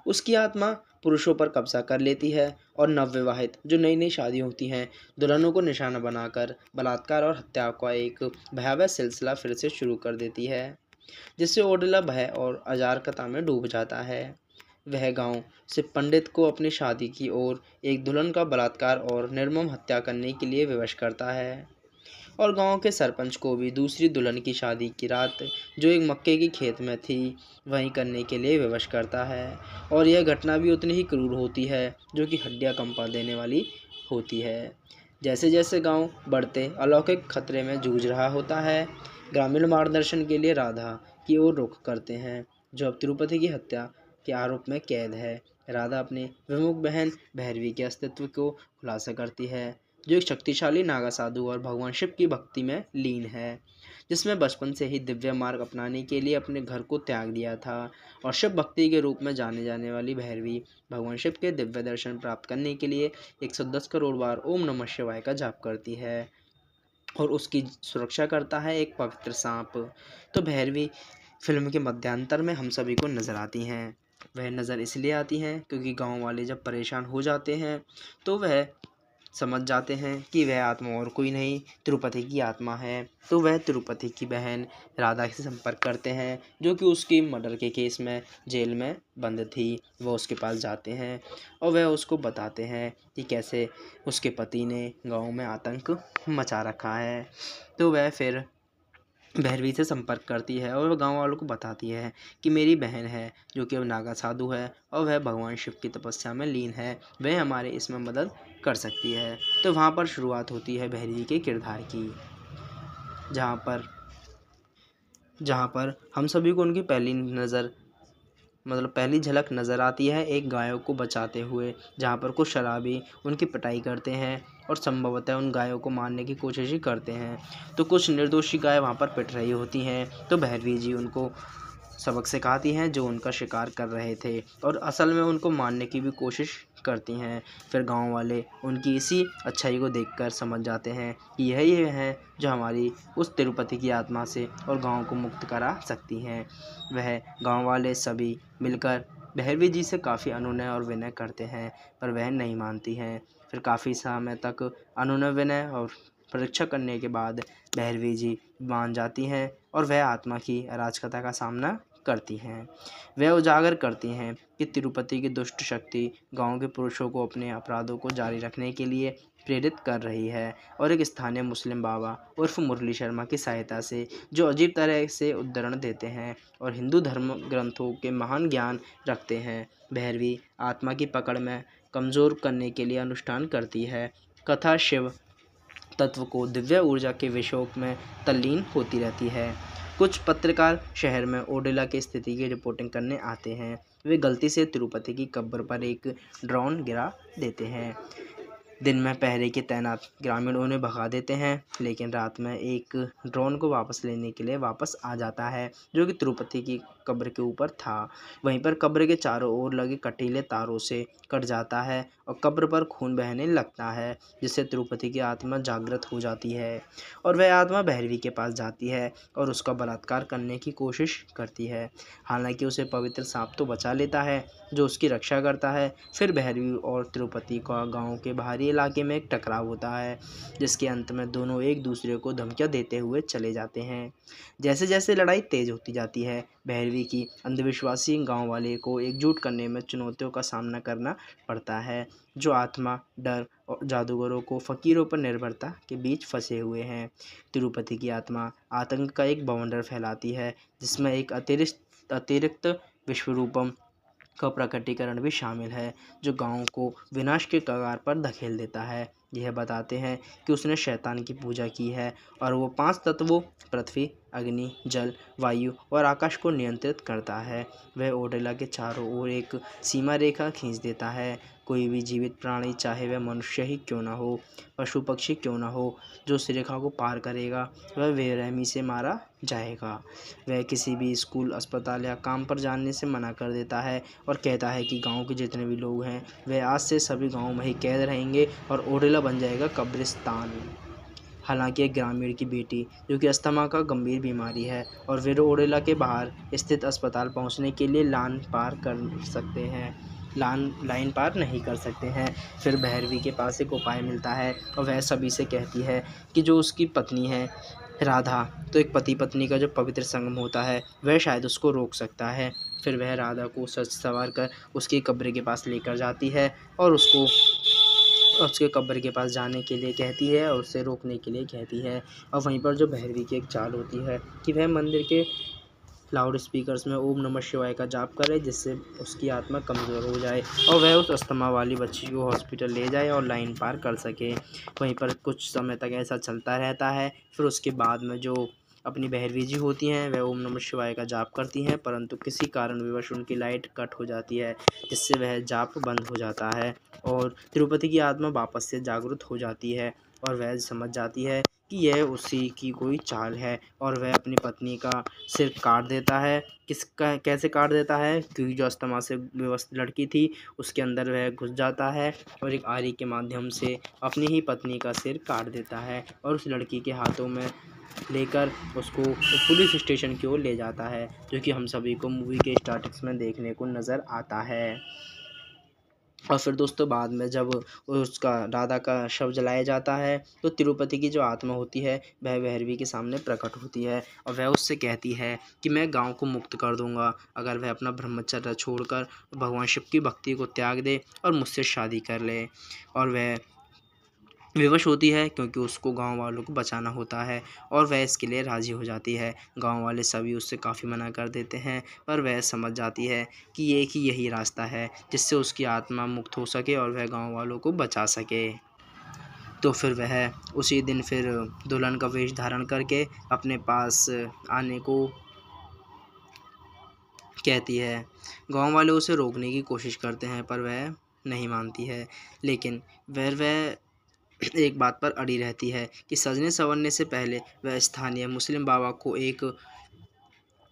उसकी आत्मा पुरुषों पर कब्जा कर लेती है और नवविवाहित जो नई नई शादी होती हैं दुल्हनों को निशाना बनाकर बलात्कार और हत्या का एक भयावह सिलसिला फिर से शुरू कर देती है, जिससे ओडेला भय और अराजकता में डूब जाता है। वह गांव से पंडित को अपनी शादी की ओर एक दुल्हन का बलात्कार और निर्मम हत्या करने के लिए विवश करता है और गांव के सरपंच को भी दूसरी दुल्हन की शादी की रात जो एक मक्के की खेत में थी वहीं करने के लिए विवश करता है। और यह घटना भी उतनी ही क्रूर होती है जो कि हड्डियां कंपा देने वाली होती है। जैसे जैसे गांव बढ़ते अलौकिक खतरे में जूझ रहा होता है, ग्रामीण मार्गदर्शन के लिए राधा की ओर रुख करते हैं, जो अब तिरुपति की हत्या के आरोप में कैद है। राधा अपनी विमुख बहन भैरवी के अस्तित्व को खुलासा करती है, जो एक शक्तिशाली नागा साधु और भगवान शिव की भक्ति में लीन है, जिसमें बचपन से ही दिव्य मार्ग अपनाने के लिए अपने घर को त्याग दिया था। और शिव भक्ति के रूप में जाने जाने वाली भैरवी भगवान शिव के दिव्य दर्शन प्राप्त करने के लिए 110 करोड़ बार ओम नमः शिवाय का जाप करती है और उसकी सुरक्षा करता है एक पवित्र सांप। तो भैरवी फिल्म के मध्यांतर में हम सभी को नज़र आती हैं। वह नज़र इसलिए आती हैं क्योंकि गांव वाले जब परेशान हो जाते हैं तो वह समझ जाते हैं कि वह आत्मा और कोई नहीं तिरुपति की आत्मा है। तो वह तिरुपति की बहन राधा से संपर्क करते हैं, जो कि उसकी मर्डर के केस में जेल में बंद थी। वह उसके पास जाते हैं और वह उसको बताते हैं कि कैसे उसके पति ने गांव में आतंक मचा रखा है। तो वह फिर भैरवी से संपर्क करती है और वह गांव वालों को बताती है कि मेरी बहन है जो कि अब नागा साधु है और वह भगवान शिव की तपस्या में लीन है, वह हमारे इसमें मदद कर सकती है। तो वहाँ पर शुरुआत होती है भैरवी के किरदार की, जहाँ पर हम सभी को उनकी पहली झलक नज़र आती है एक गायों को बचाते हुए, जहाँ पर कुछ शराबी उनकी पिटाई करते हैं और संभवतः उन गायों को मारने की कोशिश ही करते हैं। तो कुछ निर्दोषी गाय वहाँ पर पिट रही होती हैं, तो भैरवी जी उनको सबक सिखाती हैं जो उनका शिकार कर रहे थे और असल में उनको मारने की भी कोशिश करती हैं। फिर गांव वाले उनकी इसी अच्छाई को देखकर समझ जाते हैं कि यही है जो हमारी उस तिरुपति की आत्मा से और गांव को मुक्त करा सकती हैं। वह गांव वाले सभी मिलकर भैरवी जी से काफ़ी अनुनय और विनय करते हैं, पर वह नहीं मानती हैं। फिर काफ़ी समय तक अनुनय विनय और परीक्षा करने के बाद भैरवी जी मान जाती हैं और वह आत्मा की अराजकता का सामना करती हैं। वह उजागर करती हैं कि तिरुपति की दुष्ट शक्ति गांव के पुरुषों को अपने अपराधों को जारी रखने के लिए प्रेरित कर रही है और एक स्थानीय मुस्लिम बाबा उर्फ मुरली शर्मा की सहायता से, जो अजीब तरह से उद्धरण देते हैं और हिंदू धर्म ग्रंथों के महान ज्ञान रखते हैं, भैरवी आत्मा की पकड़ में कमज़ोर करने के लिए अनुष्ठान करती है। कथा शिव तत्व को दिव्य ऊर्जा के विषयों में तल्लीन होती रहती है। कुछ पत्रकार शहर में ओडेला की स्थिति की रिपोर्टिंग करने आते हैं। वे गलती से तिरुपति की कब्र पर एक ड्रोन गिरा देते हैं। दिन में पहरे के तैनात ग्रामीण उन्हें भगा देते हैं, लेकिन रात में एक ड्रोन को वापस लेने के लिए वापस आ जाता है, जो कि तिरुपति की कब्र के ऊपर था। वहीं पर कब्र के चारों ओर लगे कटीले तारों से कट जाता है और कब्र पर खून बहने लगता है, जिससे तिरुपति की आत्मा जागृत हो जाती है और वह आत्मा भैरवी के पास जाती है और उसका बलात्कार करने की कोशिश करती है। हालांकि उसे पवित्र सांप तो बचा लेता है, जो उसकी रक्षा करता है। फिर भैरवी और तिरुपति का गांव के बाहरी इलाके में एक टकराव होता है, जिसके अंत में दोनों एक दूसरे को धमकियां देते हुए चले जाते हैं। जैसे जैसे लड़ाई तेज होती जाती है, भैरवी की अंधविश्वासी गांव वाले को एकजुट करने में चुनौतियों का सामना करना पड़ता है, जो आत्मा, डर और जादूगरों को फकीरों पर निर्भरता के बीच फंसे हुए हैं। तिरुपति की आत्मा आतंक का एक बवंडर फैलाती है, जिसमें एक अतिरिक्त विश्वरूपम का प्रकटीकरण भी शामिल है, जो गांव को विनाश के कगार पर धकेल देता है। यह बताते हैं कि उसने शैतान की पूजा की है और वो 5 तत्वों पृथ्वी, अग्नि, जल, वायु और आकाश को नियंत्रित करता है। वह ओडेला के चारों ओर एक सीमा रेखा खींच देता है। कोई भी जीवित प्राणी, चाहे वह मनुष्य ही क्यों ना हो, पशु पक्षी क्यों ना हो, जो उस रेखा को पार करेगा वह बेरहमी से मारा जाएगा। वह किसी भी स्कूल, अस्पताल या काम पर जाने से मना कर देता है और कहता है कि गांव के जितने भी लोग हैं वह आज से सभी गांव में ही कैद रहेंगे और ओडेला बन जाएगा कब्रिस्तान। हालांकि एक ग्रामीण की बेटी, जो कि अस्थमा का गंभीर बीमारी है, और वे ओडेला के बाहर स्थित अस्पताल पहुंचने के लिए लाइन पार नहीं कर सकते हैं। फिर भैरवी के पास एक उपाय मिलता है और वह सभी से कहती है कि जो उसकी पत्नी है राधा, तो एक पति पत्नी का जो पवित्र संगम होता है वह शायद उसको रोक सकता है। फिर वह राधा को सच सवार कर उसकी कब्र के पास लेकर जाती है और उसको उसके कब्र के पास जाने के लिए कहती है और उसे रोकने के लिए कहती है। और वहीं पर जो भैरवी की एक चाल होती है कि वह मंदिर के लाउड स्पीकर्स में ओम नमः शिवाय का जाप करे, जिससे उसकी आत्मा कमज़ोर हो जाए और वह उस अस्थमा वाली बच्ची को हॉस्पिटल ले जाए और लाइन पार कर सके। वहीं पर कुछ समय तक ऐसा चलता रहता है। फिर उसके बाद में जो अपनी भैरवी जी होती हैं वह ओम नमः शिवाय का जाप करती हैं, परंतु किसी कारणवश उनकी लाइट कट हो जाती है, जिससे वह जाप बंद हो जाता है और तिरुपति की आत्मा वापस से जागृत हो जाती है और वह समझ जाती है कि यह उसी की कोई चाल है और वह अपनी पत्नी का सिर काट देता है। कैसे काट देता है? क्योंकि जो अस्थमा से व्यवस्थित लड़की थी उसके अंदर वह घुस जाता है और एक आरी के माध्यम से अपनी ही पत्नी का सिर काट देता है और उस लड़की के हाथों में लेकर उसको पुलिस स्टेशन की ओर ले जाता है, जो कि हम सभी को मूवी के स्टार्टिंग्स में देखने को नज़र आता है। और फिर दोस्तों बाद में जब उसका राधा का शव जलाया जाता है तो तिरुपति की जो आत्मा होती है वह भैरवी के सामने प्रकट होती है और वह उससे कहती है कि मैं गांव को मुक्त कर दूंगा अगर वह अपना ब्रह्मचर्य छोड़कर भगवान शिव की भक्ति को त्याग दे और मुझसे शादी कर ले। और वह विवश होती है क्योंकि उसको गांव वालों को बचाना होता है और वह इसके लिए राज़ी हो जाती है। गांव वाले सभी उससे काफ़ी मना कर देते हैं, पर वह समझ जाती है कि एक ही यही रास्ता है जिससे उसकी आत्मा मुक्त हो सके और वह गांव वालों को बचा सके। तो फिर वह उसी दिन फिर दुल्हन का वेश धारण करके अपने पास आने को कहती है। गांव वाले उसे रोकने की कोशिश करते हैं पर वह नहीं मानती है, लेकिन वह एक बात पर अड़ी रहती है कि सजने संवरने से पहले वह स्थानीय मुस्लिम बाबा को एक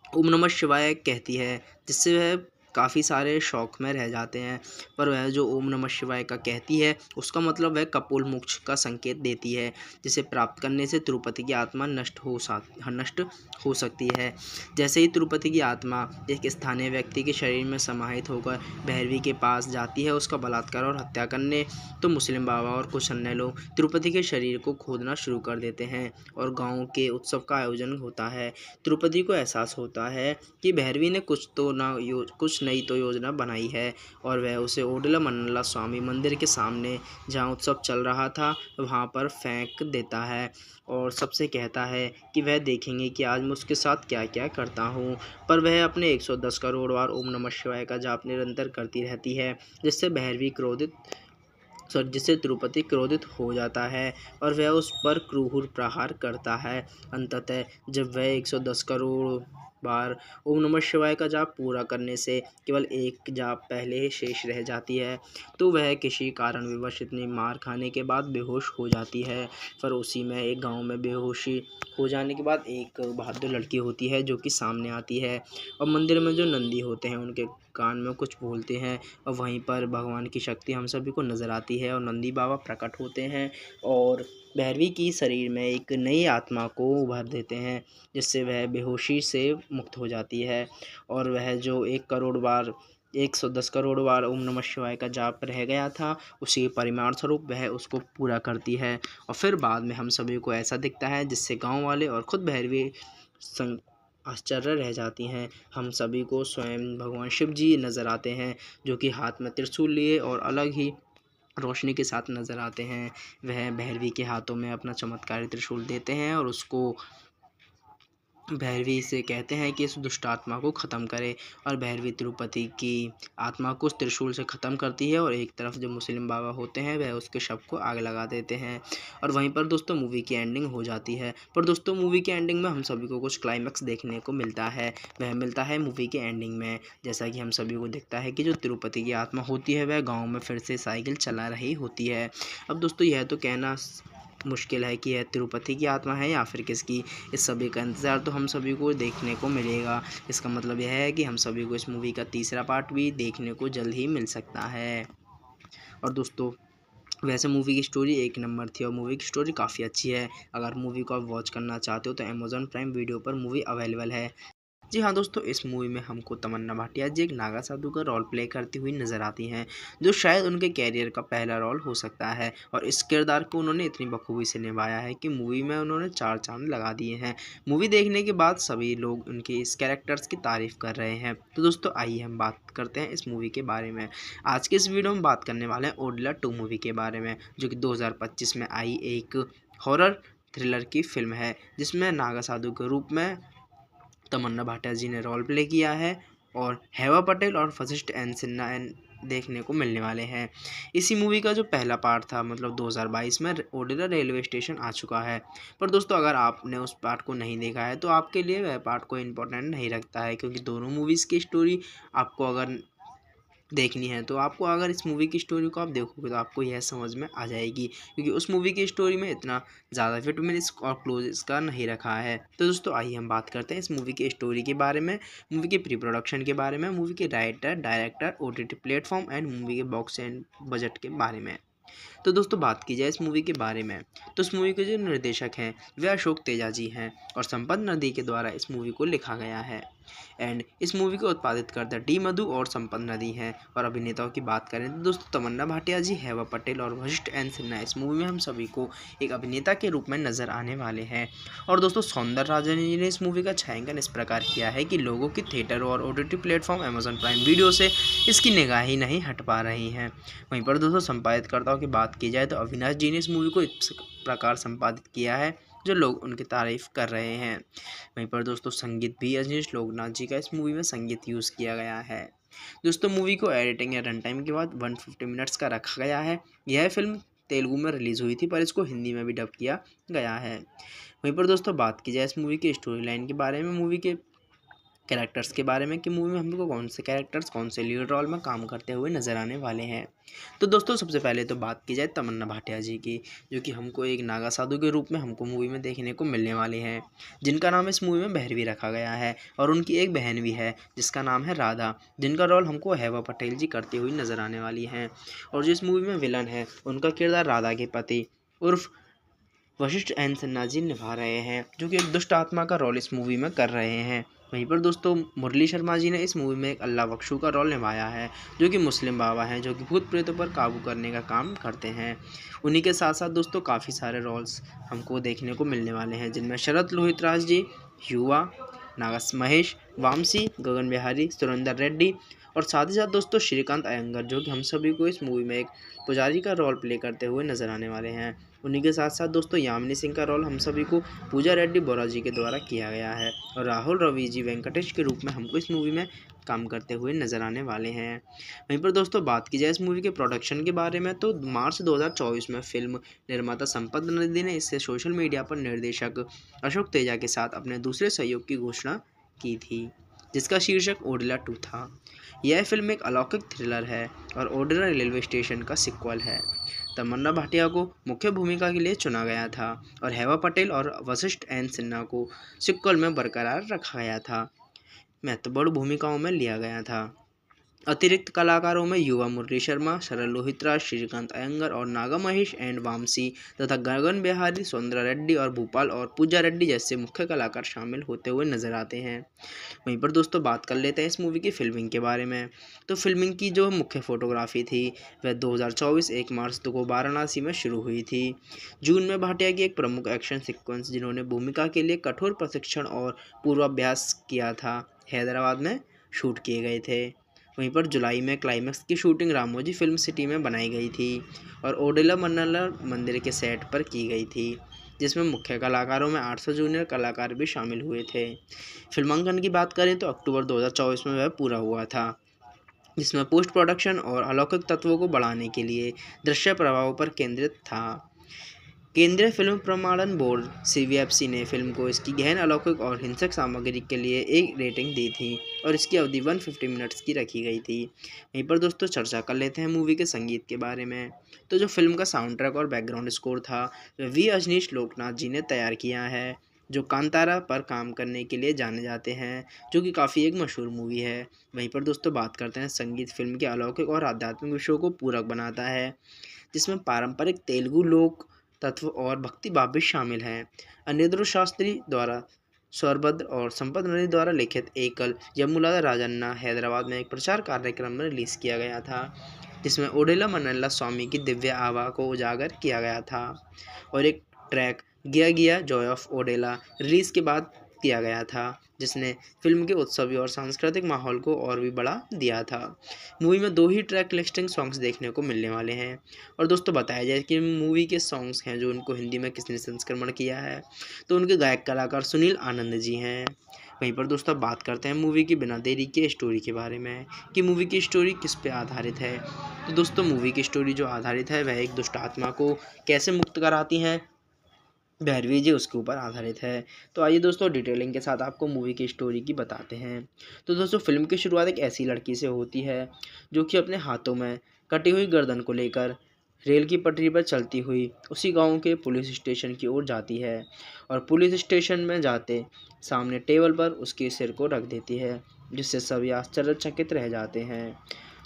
ओम नमः शिवाय कहती है, जिससे वह काफ़ी सारे शौक में रह जाते हैं। पर वह जो ओम नमः शिवाय का कहती है उसका मतलब वह कपोल मोक्ष का संकेत देती है, जिसे प्राप्त करने से तिरुपति की आत्मा नष्ट हो सकती है। जैसे ही तिरुपति की आत्मा एक स्थानीय व्यक्ति के शरीर में समाहित होकर भैरवी के पास जाती है उसका बलात्कार और हत्या करने, तो मुस्लिम बाबा और कुछ अन्य लोग तिरुपति के शरीर को खोदना शुरू कर देते हैं और गाँव के उत्सव का आयोजन होता है। तिरुपति को एहसास होता है कि भैरवी ने कुछ नई तो योजना बनाई है और वह उसे ओडला मन्नला स्वामी मंदिर के सामने जहां उत्सव चल रहा था वहां पर फेंक देता है और सबसे कहता है कि वह देखेंगे कि आज मैं उसके साथ क्या क्या करता हूं। पर वह अपने 110 करोड़ बार ओम नमः शिवाय का जाप निरंतर करती रहती है, जिससे तिरुपति क्रोधित हो जाता है और वह उस पर क्रूर प्रहार करता है। अंततः जब वह 110 करोड़ बार ओम नमः शिवाय का जाप पूरा करने से केवल एक जाप पहले ही शेष रह जाती है, तो वह किसी कारणवश इतनी मार खाने के बाद बेहोश हो जाती है। पर उसी में एक गांव में बेहोशी हो जाने के बाद एक बहादुर लड़की होती है जो कि सामने आती है और मंदिर में जो नंदी होते हैं उनके कान में कुछ बोलते हैं और वहीं पर भगवान की शक्ति हम सभी को नज़र आती है और नंदी बाबा प्रकट होते हैं और भैरवी की शरीर में एक नई आत्मा को उभर देते हैं, जिससे वह बेहोशी से मुक्त हो जाती है और वह जो 110 करोड़ बार ओम नमः शिवाय का जाप रह गया था उसी परिमाण स्वरूप वह उसको पूरा करती है। और फिर बाद में हम सभी को ऐसा दिखता है जिससे गांव वाले और ख़ुद भैरवी आश्चर्य रह जाती हैं। हम सभी को स्वयं भगवान शिव जी नज़र आते हैं जो कि हाथ में त्रिशूल लिए और अलग ही रोशनी के साथ नज़र आते हैं। वह भैरवी के हाथों में अपना चमत्कारी त्रिशूल देते हैं और उसको भैरवी से कहते हैं कि इस दुष्ट आत्मा को ख़त्म करे और भैरवी तिरुपति की आत्मा को उस त्रिशूल से ख़त्म करती है और एक तरफ जो मुस्लिम बाबा होते हैं वह उसके शव को आग लगा देते हैं और वहीं पर दोस्तों मूवी की एंडिंग हो जाती है। पर दोस्तों मूवी की एंडिंग में हम सभी को कुछ क्लाइमैक्स देखने को मिलता है। वह मिलता है मूवी के एंडिंग में, जैसा कि हम सभी को दिखता है कि जो तिरुपति की आत्मा होती है वह गाँव में फिर से साइकिल चला रही होती है। अब दोस्तों यह तो कहना मुश्किल है कि यह तिरुपति की आत्मा है या फिर किसकी। इस सभी का इंतज़ार तो हम सभी को देखने को मिलेगा। इसका मतलब यह है कि हम सभी को इस मूवी का तीसरा पार्ट भी देखने को जल्द ही मिल सकता है। और दोस्तों वैसे मूवी की स्टोरी एक नंबर थी और मूवी की स्टोरी काफ़ी अच्छी है। अगर मूवी को आप वॉच करना चाहते हो तो अमेज़ॉन प्राइम वीडियो पर मूवी अवेलेबल है। जी हाँ दोस्तों, इस मूवी में हमको तमन्ना भाटिया जी एक नागा साधु का रोल प्ले करती हुई नज़र आती हैं, जो शायद उनके कैरियर का पहला रोल हो सकता है और इस किरदार को उन्होंने इतनी बखूबी से निभाया है कि मूवी में उन्होंने 4 चांद लगा दिए हैं। मूवी देखने के बाद सभी लोग उनके इस कैरेक्टर्स की तारीफ़ कर रहे हैं। तो दोस्तों आइए हम बात करते हैं इस मूवी के बारे में। आज के इस वीडियो में बात करने वाले हैं ओडिला 2 मूवी के बारे में, जो कि 2025 में आई एक हॉरर थ्रिलर की फिल्म है, जिसमें नागा साधु के रूप में तमन्ना भाटिया जी ने रोल प्ले किया है और हेवा पटेल और वशिष्ठ एन सिन्हा देखने को मिलने वाले हैं। इसी मूवी का जो पहला पार्ट था मतलब 2022 में ओडिला रेलवे स्टेशन आ चुका है। पर दोस्तों अगर आपने उस पार्ट को नहीं देखा है तो आपके लिए वह पार्ट को इम्पोर्टेंट नहीं रखता है, क्योंकि दोनों मूवीज़ की स्टोरी आपको अगर देखनी है तो आपको अगर इस मूवी की स्टोरी को आप देखोगे तो आपको यह समझ में आ जाएगी, क्योंकि उस मूवी की स्टोरी में इतना ज़्यादा फिटमिनस और क्लोज इसका नहीं रखा है। तो दोस्तों आइए हम बात करते हैं इस मूवी की स्टोरी के बारे में, मूवी के प्री प्रोडक्शन के बारे में, मूवी के writer, director, OTT platform and movie के बॉक्स एंड बजट के बारे में। तो दोस्तों बात की जाए इस मूवी के बारे में तो इस मूवी के जो निर्देशक हैं वे अशोक तेजा जी हैं और संपत नदी के द्वारा इस मूवी को लिखा गया है एंड इस मूवी को उत्पादित करता डी मधु और संपत नदी हैं। और अभिनेताओं की बात करें तो दोस्तों तमन्ना भाटिया जी, हेवा पटेल और वशिष्ठ एन सिन्हा इस मूवी में हम सभी को एक अभिनेता के रूप में नजर आने वाले हैं। और दोस्तों सौंदर्य राजन जी ने इस मूवी का छायांकन इस प्रकार किया है कि लोगों की थिएटर और OTT platform Amazon prime video से इसकी निगाह ही नहीं हट पा रही हैं। वहीं पर दोस्तों संपादितकर्ताओं की बात की जाए तो अविनाश जी ने इस मूवी को इस प्रकार संपादित किया है जो लोग उनकी तारीफ कर रहे हैं। वहीं पर दोस्तों संगीत भी अजनीश लोकनाथ जी का इस मूवी में संगीत यूज़ किया गया है। दोस्तों मूवी को एडिटिंग या रन टाइम के बाद 150 मिनट्स का रखा गया है। यह फिल्म तेलुगु में रिलीज़ हुई थी पर इसको हिंदी में भी डब किया गया है। वहीं पर दोस्तों बात की जाए इस मूवी की स्टोरी लाइन के बारे में, मूवी के कैरेक्टर्स के बारे में कि मूवी में हमको कौन से कैरेक्टर्स कौन से लीड रोल में काम करते हुए नज़र आने वाले हैं। तो दोस्तों सबसे पहले तो बात की जाए तमन्ना भाटिया जी की, जो कि हमको एक नागा साधु के रूप में हमको मूवी में देखने को मिलने वाले हैं, जिनका नाम इस मूवी में भैरवी रखा गया है। और उनकी एक बहन भी है जिसका नाम है राधा, जिनका रोल हमको हेवा पटेल जी करती हुई नज़र आने वाली हैं। और जो इस मूवी में विलन है उनका किरदार राधा के पति उर्फ वशिष्ठ एन सिन्हा जी निभा रहे हैं, जो कि एक दुष्ट आत्मा का रोल इस मूवी में कर रहे हैं। वहीं पर दोस्तों मुरली शर्मा जी ने इस मूवी में एक अल्लाह बख्शू का रोल निभाया है, जो कि मुस्लिम बाबा हैं, जो कि भूत प्रेतों पर काबू करने का काम करते हैं। उन्हीं के साथ साथ दोस्तों काफ़ी सारे रोल्स हमको देखने को मिलने वाले हैं, जिनमें शरद लोहितराज जी, युवा, नागस महेश, वामसी, गगन बिहारी, सुरेंद्र रेड्डी और साथ ही साथ दोस्तों श्रीकांत अयंगर, जो कि हम सभी को इस मूवी में एक पुजारी का रोल प्ले करते हुए नजर आने वाले हैं। उन्हीं के साथ साथ दोस्तों यामिनी सिंह का रोल हम सभी को पूजा रेड्डी बोरा जी के द्वारा किया गया है, और राहुल रवि जी वेंकटेश के रूप में हमको इस मूवी में काम करते हुए नजर आने वाले हैं। वहीं पर दोस्तों बात की जाए इस मूवी के प्रोडक्शन के बारे में, तो मार्च 2024 में फिल्म निर्माता संपत नंदी ने इससे सोशल मीडिया पर निर्देशक अशोक तेजा के साथ अपने दूसरे सहयोग की घोषणा की थी, जिसका शीर्षक ओडिला 2 था। यह फिल्म एक अलौकिक थ्रिलर है और ओडिला रेलवे स्टेशन का सिक्वल है। तमन्ना भाटिया को मुख्य भूमिका के लिए चुना गया था और हेवा पटेल और वशिष्ठ एन सिन्हा को सिक्वल में बरकरार रखा गया था, महत्वपूर्ण भूमिकाओं में लिया गया था। अतिरिक्त कलाकारों में युवा मुरली शर्मा, शरद लोहितराज, श्रीकांत अयंगर और नागा महेश एंड वामसी तथा गगन बिहारी, सुरेंद्र रेड्डी और भूपाल और पूजा रेड्डी जैसे मुख्य कलाकार शामिल होते हुए नजर आते हैं। वहीं पर दोस्तों बात कर लेते हैं इस मूवी की फिल्मिंग के बारे में। तो फिल्मिंग की जो मुख्य फोटोग्राफी थी वह 2024 1 मार्च को वाराणसी में शुरू हुई थी। जून में भाटिया की एक प्रमुख एक्शन सिक्वेंस, जिन्होंने भूमिका के लिए कठोर प्रशिक्षण और पूर्वाभ्यास किया था, हैदराबाद में शूट किए गए थे। वहीं पर जुलाई में क्लाइमैक्स की शूटिंग रामोजी फिल्म सिटी में बनाई गई थी और ओडिला मन्नला मंदिर के सेट पर की गई थी, जिसमें मुख्य कलाकारों में 800 जूनियर कलाकार भी शामिल हुए थे। फिल्मांकन की बात करें तो अक्टूबर 2024 में वह पूरा हुआ था, जिसमें पोस्ट प्रोडक्शन और अलौकिक तत्वों को बढ़ाने के लिए दृश्य प्रभावों पर केंद्रित था। केंद्रीय फिल्म प्रमाणन बोर्ड CBFC ने फिल्म को इसकी गहन, अलौकिक और हिंसक सामग्री के लिए एक रेटिंग दी थी और इसकी अवधि 150 मिनट्स की रखी गई थी। वहीं पर दोस्तों चर्चा कर लेते हैं मूवी के संगीत के बारे में। तो जो फिल्म का साउंड ट्रैक और बैकग्राउंड स्कोर था वह V अजनीश लोकनाथ जी ने तैयार किया है, जो कांतारा पर काम करने के लिए जाने जाते हैं, जो कि काफ़ी एक मशहूर मूवी है। वहीं पर दोस्तों बात करते हैं संगीत। फिल्म के अलौकिक और आध्यात्मिक विषयों को पूरक बनाता है, जिसमें पारंपरिक तेलुगु लोक तत्व और भक्ति भाव भी शामिल हैं। अनिरुद्ध शास्त्री द्वारा स्वरभद्र और संपत नंदी द्वारा लिखित एकल यमुला राजन्ना हैदराबाद में एक प्रचार कार्यक्रम में रिलीज़ किया गया था, जिसमें ओडिला मन्नला स्वामी की दिव्य आभा को उजागर किया गया था। और एक ट्रैक गिया गिया जॉय ऑफ ओडिला रिलीज़ के बाद किया गया था, जिसने फिल्म के उत्सवी और सांस्कृतिक माहौल को और भी बढ़ा दिया था। मूवी में 2 ही ट्रैक लिस्टिंग सॉन्ग्स देखने को मिलने वाले हैं। और दोस्तों बताया जाए कि मूवी के सॉन्ग्स हैं जो उनको हिंदी में किसने संस्करण किया है, तो उनके गायक कलाकार सुनील आनंद जी हैं। वहीं पर दोस्तों बात करते हैं मूवी की बिना देरी के स्टोरी के बारे में कि मूवी की स्टोरी किस पे आधारित है। तो दोस्तों मूवी की स्टोरी जो आधारित है वह एक दुष्ट आत्मा को कैसे मुक्त कराती हैं भैरवी जी, उसके ऊपर आधारित है। तो आइए दोस्तों डिटेलिंग के साथ आपको मूवी की स्टोरी की बताते हैं। तो दोस्तों फिल्म की शुरुआत एक ऐसी लड़की से होती है जो कि अपने हाथों में कटी हुई गर्दन को लेकर रेल की पटरी पर चलती हुई उसी गांव के पुलिस स्टेशन की ओर जाती है और पुलिस स्टेशन में जाते सामने टेबल पर उसके सिर को रख देती है, जिससे सभी आश्चर्यचकित रह जाते हैं।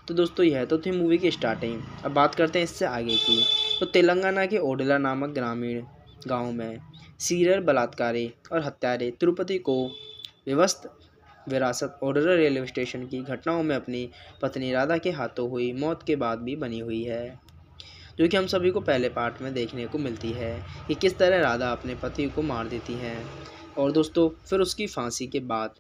तो दोस्तों यह तो थी मूवी की स्टार्टिंग। अब बात करते हैं इससे आगे की। तो तेलंगाना के ओडिला नामक ग्रामीण गांव में सीरियल बलात्कारी और हत्यारे तिरुपति को विवस्त विरासत ओडिला रेलवे स्टेशन की घटनाओं में अपनी पत्नी राधा के हाथों हुई मौत के बाद भी बनी हुई है, जो कि हम सभी को पहले पार्ट में देखने को मिलती है कि किस तरह राधा अपने पति को मार देती है और दोस्तों फिर उसकी फांसी के बाद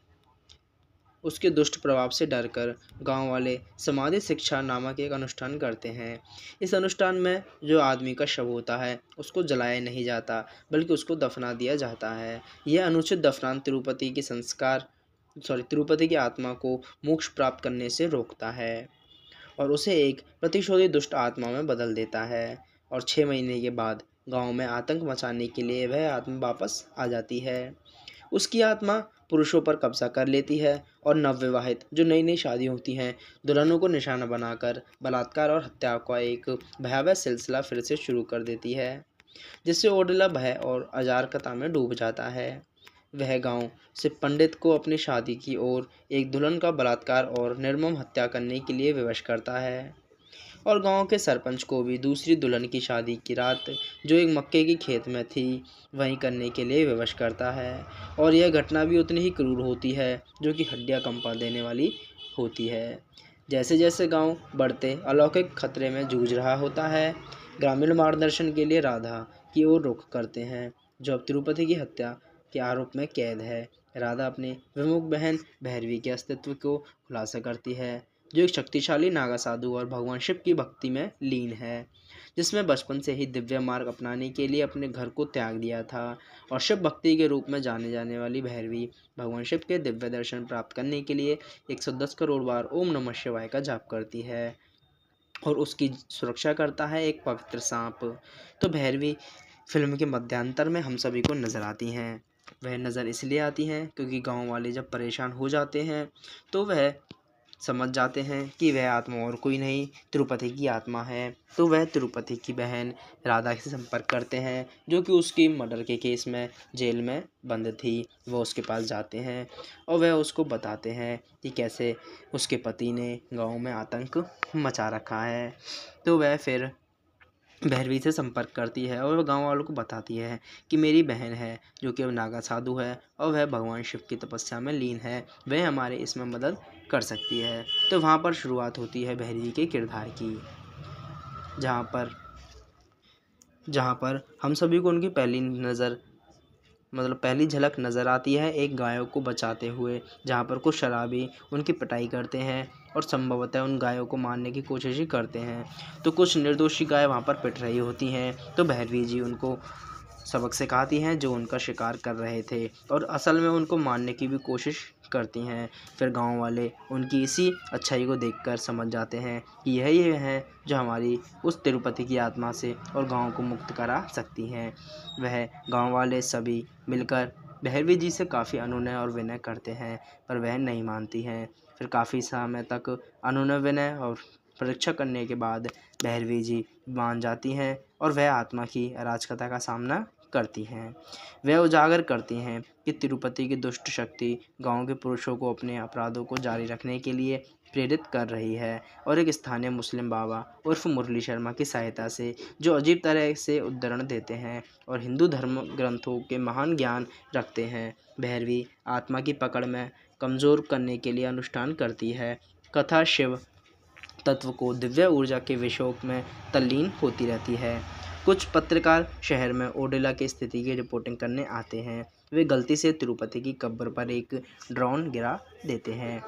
उसके दुष्ट प्रभाव से डरकर गांव वाले समाधि शिक्षा नामक एक अनुष्ठान करते हैं। इस अनुष्ठान में जो आदमी का शव होता है उसको जलाया नहीं जाता बल्कि उसको दफना दिया जाता है। यह अनुचित दफनान तिरुपति की आत्मा को मोक्ष प्राप्त करने से रोकता है और उसे एक प्रतिशोधी दुष्ट आत्मा में बदल देता है और 6 महीने के बाद गाँव में आतंक मचाने के लिए वह आत्मा वापस आ जाती है। उसकी आत्मा पुरुषों पर कब्जा कर लेती है और नवविवाहित जो नई नई शादी होती हैं दुल्हनों को निशाना बनाकर बलात्कार और हत्या का एक भयावह सिलसिला फिर से शुरू कर देती है, जिससे ओडेला भय और अराजकता में डूब जाता है। वह गांव से पंडित को अपनी शादी की ओर एक दुल्हन का बलात्कार और निर्मम हत्या करने के लिए विवश करता है और गांव के सरपंच को भी दूसरी दुल्हन की शादी की रात जो एक मक्के की खेत में थी वहीं करने के लिए विवश करता है। और यह घटना भी उतनी ही क्रूर होती है जो कि हड्डियां कंपा देने वाली होती है। जैसे जैसे गांव बढ़ते अलौकिक खतरे में जूझ रहा होता है, ग्रामीण मार्गदर्शन के लिए राधा की ओर रुख करते हैं जो अब तिरुपति की हत्या के आरोप में कैद है। राधा अपनी विमुख बहन भैरवी के अस्तित्व को खुलासा करती है जो एक शक्तिशाली नागा साधु और भगवान शिव की भक्ति में लीन है, जिसमें बचपन से ही दिव्य मार्ग अपनाने के लिए अपने घर को त्याग दिया था। और शिव भक्ति के रूप में जाने जाने वाली भैरवी भगवान शिव के दिव्य दर्शन प्राप्त करने के लिए 110 करोड़ बार ओम नमः शिवाय का जाप करती है और उसकी सुरक्षा करता है एक पवित्र सांप। तो भैरवी फिल्म के मध्यांतर में हम सभी को नज़र आती हैं। वह नज़र इसलिए आती हैं क्योंकि गांव वाले जब परेशान हो जाते हैं तो वह समझ जाते हैं कि वह आत्मा और कोई नहीं तिरुपति की आत्मा है। तो वह तिरुपति की बहन राधा से संपर्क करते हैं जो कि उसकी मर्डर के केस में जेल में बंद थी। वह उसके पास जाते हैं और वह उसको बताते हैं कि कैसे उसके पति ने गांव में आतंक मचा रखा है। तो वह फिर भैरवी से संपर्क करती है और वह गांव वालों को बताती है कि मेरी बहन है जो कि अब नागा साधु है और वह भगवान शिव की तपस्या में लीन है, वह हमारे इसमें मदद कर सकती है। तो वहाँ पर शुरुआत होती है भैरवी के किरदार की, जहाँ पर हम सभी को उनकी पहली झलक नज़र आती है एक गायों को बचाते हुए, जहाँ पर कुछ शराबी उनकी पिटाई करते हैं और संभवतः उन गायों को मारने की कोशिश ही करते हैं। तो कुछ निर्दोषी गाय वहाँ पर पिट रही होती हैं, तो भैरवी जी उनको सबक सिखाती हैं जो उनका शिकार कर रहे थे और असल में उनको मारने की भी कोशिश करती हैं। फिर गांव वाले उनकी इसी अच्छाई को देखकर समझ जाते हैं कि यही है जो हमारी उस तिरुपति की आत्मा से और गांव को मुक्त करा सकती हैं। वह गांव वाले सभी मिलकर भैरवी जी से काफ़ी अनुनय और विनय करते हैं पर वह नहीं मानती हैं। फिर काफ़ी समय तक अनुनय विनय और परीक्षा करने के बाद भैरवी जी मान जाती हैं और वह आत्मा की अराजकता का सामना करती हैं। वह उजागर करती हैं कि तिरुपति की दुष्ट शक्ति गांव के पुरुषों को अपने अपराधों को जारी रखने के लिए प्रेरित कर रही है और एक स्थानीय मुस्लिम बाबा उर्फ मुरली शर्मा की सहायता से जो अजीब तरह से उद्धरण देते हैं और हिंदू धर्म ग्रंथों के महान ज्ञान रखते हैं, भैरवी आत्मा की पकड़ में कमज़ोर करने के लिए अनुष्ठान करती है। कथा शिव तत्व को दिव्य ऊर्जा के विषयों में तल्लीन होती रहती है। कुछ पत्रकार शहर में ओडेला की स्थिति की रिपोर्टिंग करने आते हैं। वे गलती से तिरुपति की कब्र पर एक ड्रोन गिरा देते हैं।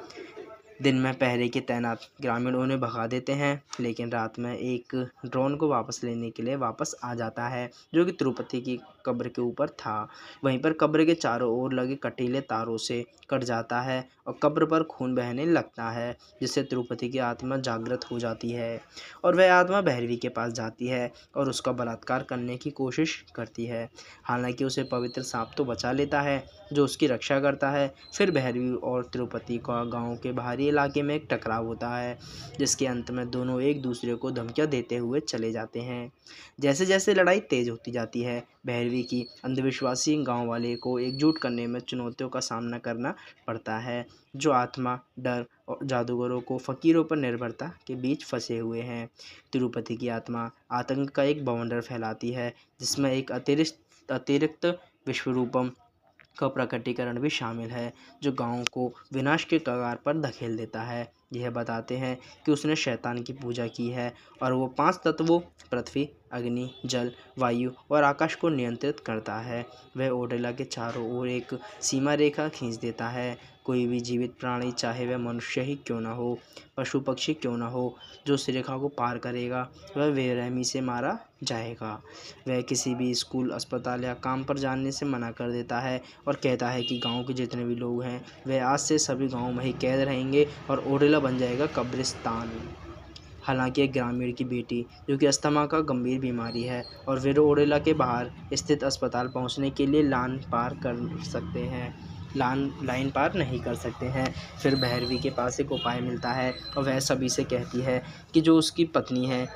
दिन में पहरे के तैनात ग्रामीण उन्हें भगा देते हैं, लेकिन रात में एक ड्रोन को वापस लेने के लिए वापस आ जाता है जो कि तिरुपति की कब्र के ऊपर था। वहीं पर कब्र के चारों ओर लगे कटीले तारों से कट जाता है और कब्र पर खून बहने लगता है, जिससे तिरुपति की आत्मा जागृत हो जाती है और वह आत्मा भैरवी के पास जाती है और उसका बलात्कार करने की कोशिश करती है। हालांकि उसे पवित्र सांप तो बचा लेता है जो उसकी रक्षा करता है। फिर भैरवी और तिरुपति का गांव के बाहरी इलाके में एक टकराव होता है, जिसके अंत में दोनों एक दूसरे को धमकियां देते हुए चले जाते हैं। जैसे जैसे लड़ाई तेज होती जाती है, भैरवी की अंधविश्वासी गांव वाले को एकजुट करने में चुनौतियों का सामना करना पड़ता है, जो आत्मा, डर और जादूगरों को फकीरों पर निर्भरता के बीच फंसे हुए हैं। तिरुपति की आत्मा आतंक का एक बवंडर फैलाती है, जिसमें एक अतिरिक्त विश्वरूपम का प्रकटीकरण भी शामिल है, जो गांव को विनाश के कगार पर धकेल देता है। यह बताते हैं कि उसने शैतान की पूजा की है और वो 5 तत्वों पृथ्वी, अग्नि, जल, वायु और आकाश को नियंत्रित करता है। वह ओडेला के चारों ओर एक सीमा रेखा खींच देता है। कोई भी जीवित प्राणी, चाहे वह मनुष्य ही क्यों न हो, पशु पक्षी क्यों न हो, जो उस रेखा को पार करेगा वह बेरहमी से मारा जाएगा। वह किसी भी स्कूल, अस्पताल या काम पर जाने से मना कर देता है और कहता है कि गांव के जितने भी लोग हैं वह आज से सभी गांव में ही कैद रहेंगे और ओडेला बन जाएगा कब्रिस्तान। हालांकि एक ग्रामीण की बेटी जो कि अस्थमा का गंभीर बीमारी है और वे ओडेला के बाहर स्थित अस्पताल पहुंचने के लिए लान पार कर सकते हैं, लाइन पार नहीं कर सकते हैं। फिर भैरवी के पास एक उपाय मिलता है और वह सभी से कहती है कि जो उसकी पत्नी है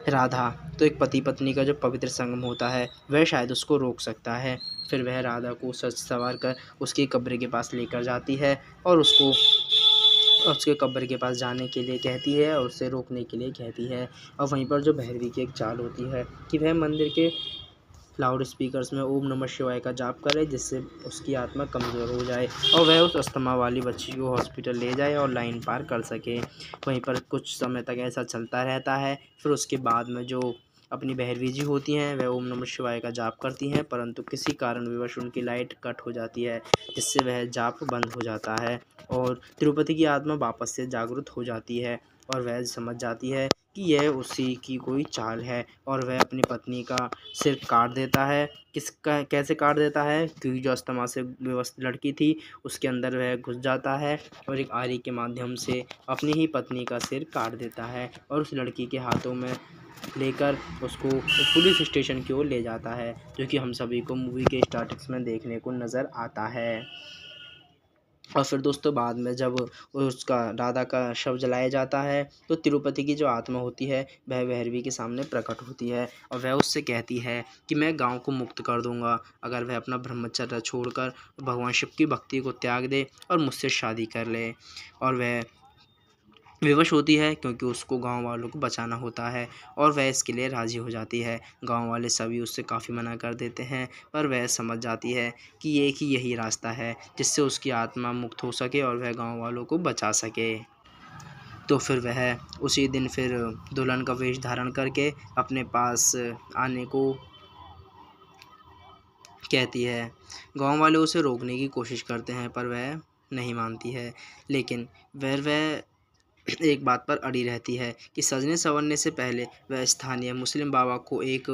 राधा, तो एक पति पत्नी का जो पवित्र संगम होता है वह शायद उसको रोक सकता है। फिर वह राधा को सच सवार कर उसकी कब्र के पास लेकर जाती है और उसको उसके कब्र के पास जाने के लिए कहती है और उसे रोकने के लिए कहती है। और वहीं पर जो भैरवी की एक चाल होती है कि वह मंदिर के लाउड स्पीकर्स में ओम नमः शिवाय का जाप करे, जिससे उसकी आत्मा कमज़ोर हो जाए और वह उस अस्थमा वाली बच्ची को हॉस्पिटल ले जाए और लाइन पार कर सके। वहीं पर कुछ समय तक ऐसा चलता रहता है। फिर उसके बाद में जो अपनी भैरवी जी होती हैं वह ओम नमः शिवाय का जाप करती हैं, परंतु किसी कारणवश उनकी लाइट कट हो जाती है, जिससे वह जाप बंद हो जाता है और तिरुपति की आत्मा वापस से जागृत हो जाती है और वह समझ जाती है कि यह उसी की कोई चाल है और वह अपनी पत्नी का सिर काट देता है। किसका कैसे काट देता है? क्योंकि जो अस्थमा से व्यवस्थित लड़की थी उसके अंदर वह घुस जाता है और एक आरी के माध्यम से अपनी ही पत्नी का सिर काट देता है और उस लड़की के हाथों में लेकर उसको पुलिस स्टेशन की ओर ले जाता है, जो कि हम सभी को मूवी के स्टार्टिंग्स में देखने को नज़र आता है। और फिर दोस्तों बाद में जब उसका राधा का शव जलाया जाता है तो तिरुपति की जो आत्मा होती है वह भैरवी के सामने प्रकट होती है और वह उससे कहती है कि मैं गांव को मुक्त कर दूंगा अगर वह अपना ब्रह्मचर्य छोड़कर भगवान शिव की भक्ति को त्याग दे और मुझसे शादी कर ले। और वह विवश होती है क्योंकि उसको गांव वालों को बचाना होता है और वह इसके लिए राज़ी हो जाती है। गांव वाले सभी उससे काफ़ी मना कर देते हैं, पर वह समझ जाती है कि एक ही यही रास्ता है जिससे उसकी आत्मा मुक्त हो सके और वह गांव वालों को बचा सके। तो फिर वह उसी दिन फिर दुल्हन का वेश धारण करके अपने पास आने को कहती है। गांव वाले उसे रोकने की कोशिश करते हैं पर वह नहीं मानती है, लेकिन वह एक बात पर अड़ी रहती है कि सजने संवरने से पहले वह स्थानीय मुस्लिम बाबा को एक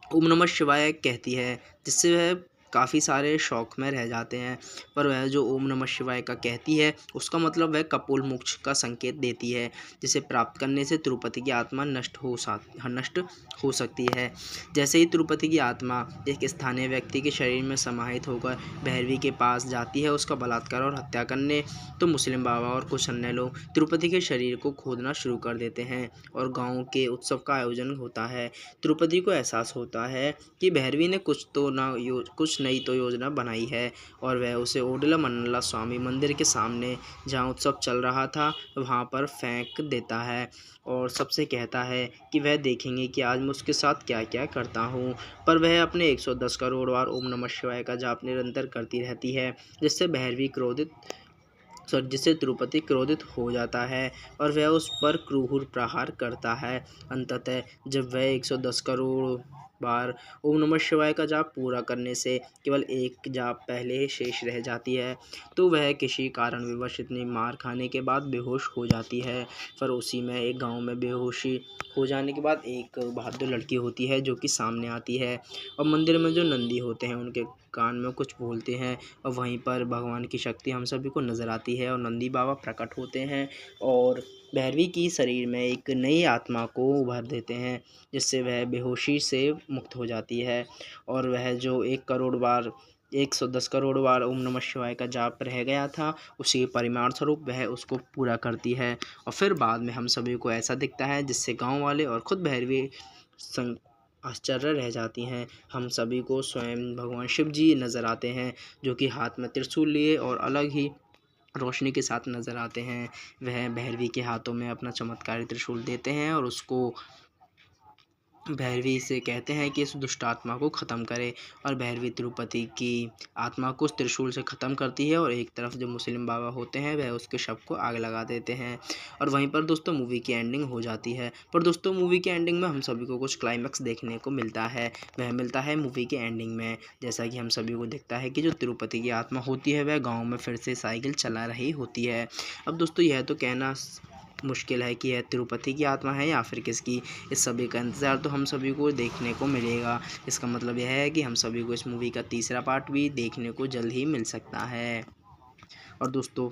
ओम नमः शिवाय कहती है, जिससे वह काफ़ी सारे शौक में रह जाते हैं। पर वह जो ओम नमः शिवाय का कहती है उसका मतलब वह कपोल मोक्ष का संकेत देती है, जिसे प्राप्त करने से तिरुपति की आत्मा नष्ट हो सकती है। जैसे ही तिरुपति की आत्मा एक स्थानीय व्यक्ति के शरीर में समाहित होकर भैरवी के पास जाती है उसका बलात्कार और हत्या करने, तो मुस्लिम बाबा और कुछ अन्य लोग तिरुपति के शरीर को खोदना शुरू कर देते हैं और गाँव के उत्सव का आयोजन होता है। तिरुपति को एहसास होता है कि भैरवी ने कुछ नई तो योजना बनाई है और वह उसे ओडला मन्नला स्वामी मंदिर के सामने जहां उत्सव चल रहा था वहां पर फेंक देता है और सबसे कहता है कि वह देखेंगे कि आज मैं उसके साथ क्या क्या करता हूं। पर वह अपने 110 करोड़ बार ओम नमः शिवाय का जाप निरंतर करती रहती है, जिससे तिरुपति क्रोधित हो जाता है और वह उस पर क्रूर प्रहार करता है। अंततः जब वह 110 करोड़ बार ओम नमः शिवाय का जाप पूरा करने से केवल एक जाप पहले ही शेष रह जाती है, तो वह किसी कारणवश इतनी मार खाने के बाद बेहोश हो जाती है। पर उसी में एक गांव में बेहोशी हो जाने के बाद एक बहादुर लड़की होती है जो कि सामने आती है और मंदिर में जो नंदी होते हैं उनके कान में कुछ बोलते हैं और वहीं पर भगवान की शक्ति हम सभी को नज़र आती है और नंदी बाबा प्रकट होते हैं और भैरवी की शरीर में एक नई आत्मा को उभर देते हैं, जिससे वह बेहोशी से मुक्त हो जाती है और वह जो 110 करोड़ बार ओम नमः शिवाय का जाप रह गया था उसी परिमाण स्वरूप वह उसको पूरा करती है। और फिर बाद में हम सभी को ऐसा दिखता है जिससे गांव वाले और ख़ुद भैरवी आश्चर्य रह जाती हैं। हम सभी को स्वयं भगवान शिव जी नज़र आते हैं जो कि हाथ में त्रिशूल लिए और अलग ही रोशनी के साथ नज़र आते हैं। वह भैरवी के हाथों में अपना चमत्कारी त्रिशूल देते हैं और उसको भैरवी से कहते हैं कि इस दुष्ट आत्मा को ख़त्म करे और भैरवी तिरुपति की आत्मा को उस त्रिशूल से ख़त्म करती है और एक तरफ जो मुस्लिम बाबा होते हैं वह उसके शव को आग लगा देते हैं और वहीं पर दोस्तों मूवी की एंडिंग हो जाती है। पर दोस्तों मूवी की एंडिंग में हम सभी को कुछ क्लाइमैक्स देखने को मिलता है। वह मिलता है मूवी के एंडिंग में, जैसा कि हम सभी को दिखता है कि जो तिरुपति की आत्मा होती है वह गाँव में फिर से साइकिल चला रही होती है। अब दोस्तों यह तो कहना मुश्किल है कि यह तिरुपति की आत्मा है या फिर किसकी, इस सभी का इंतज़ार तो हम सभी को देखने को मिलेगा। इसका मतलब यह है कि हम सभी को इस मूवी का तीसरा पार्ट भी देखने को जल्द ही मिल सकता है। और दोस्तों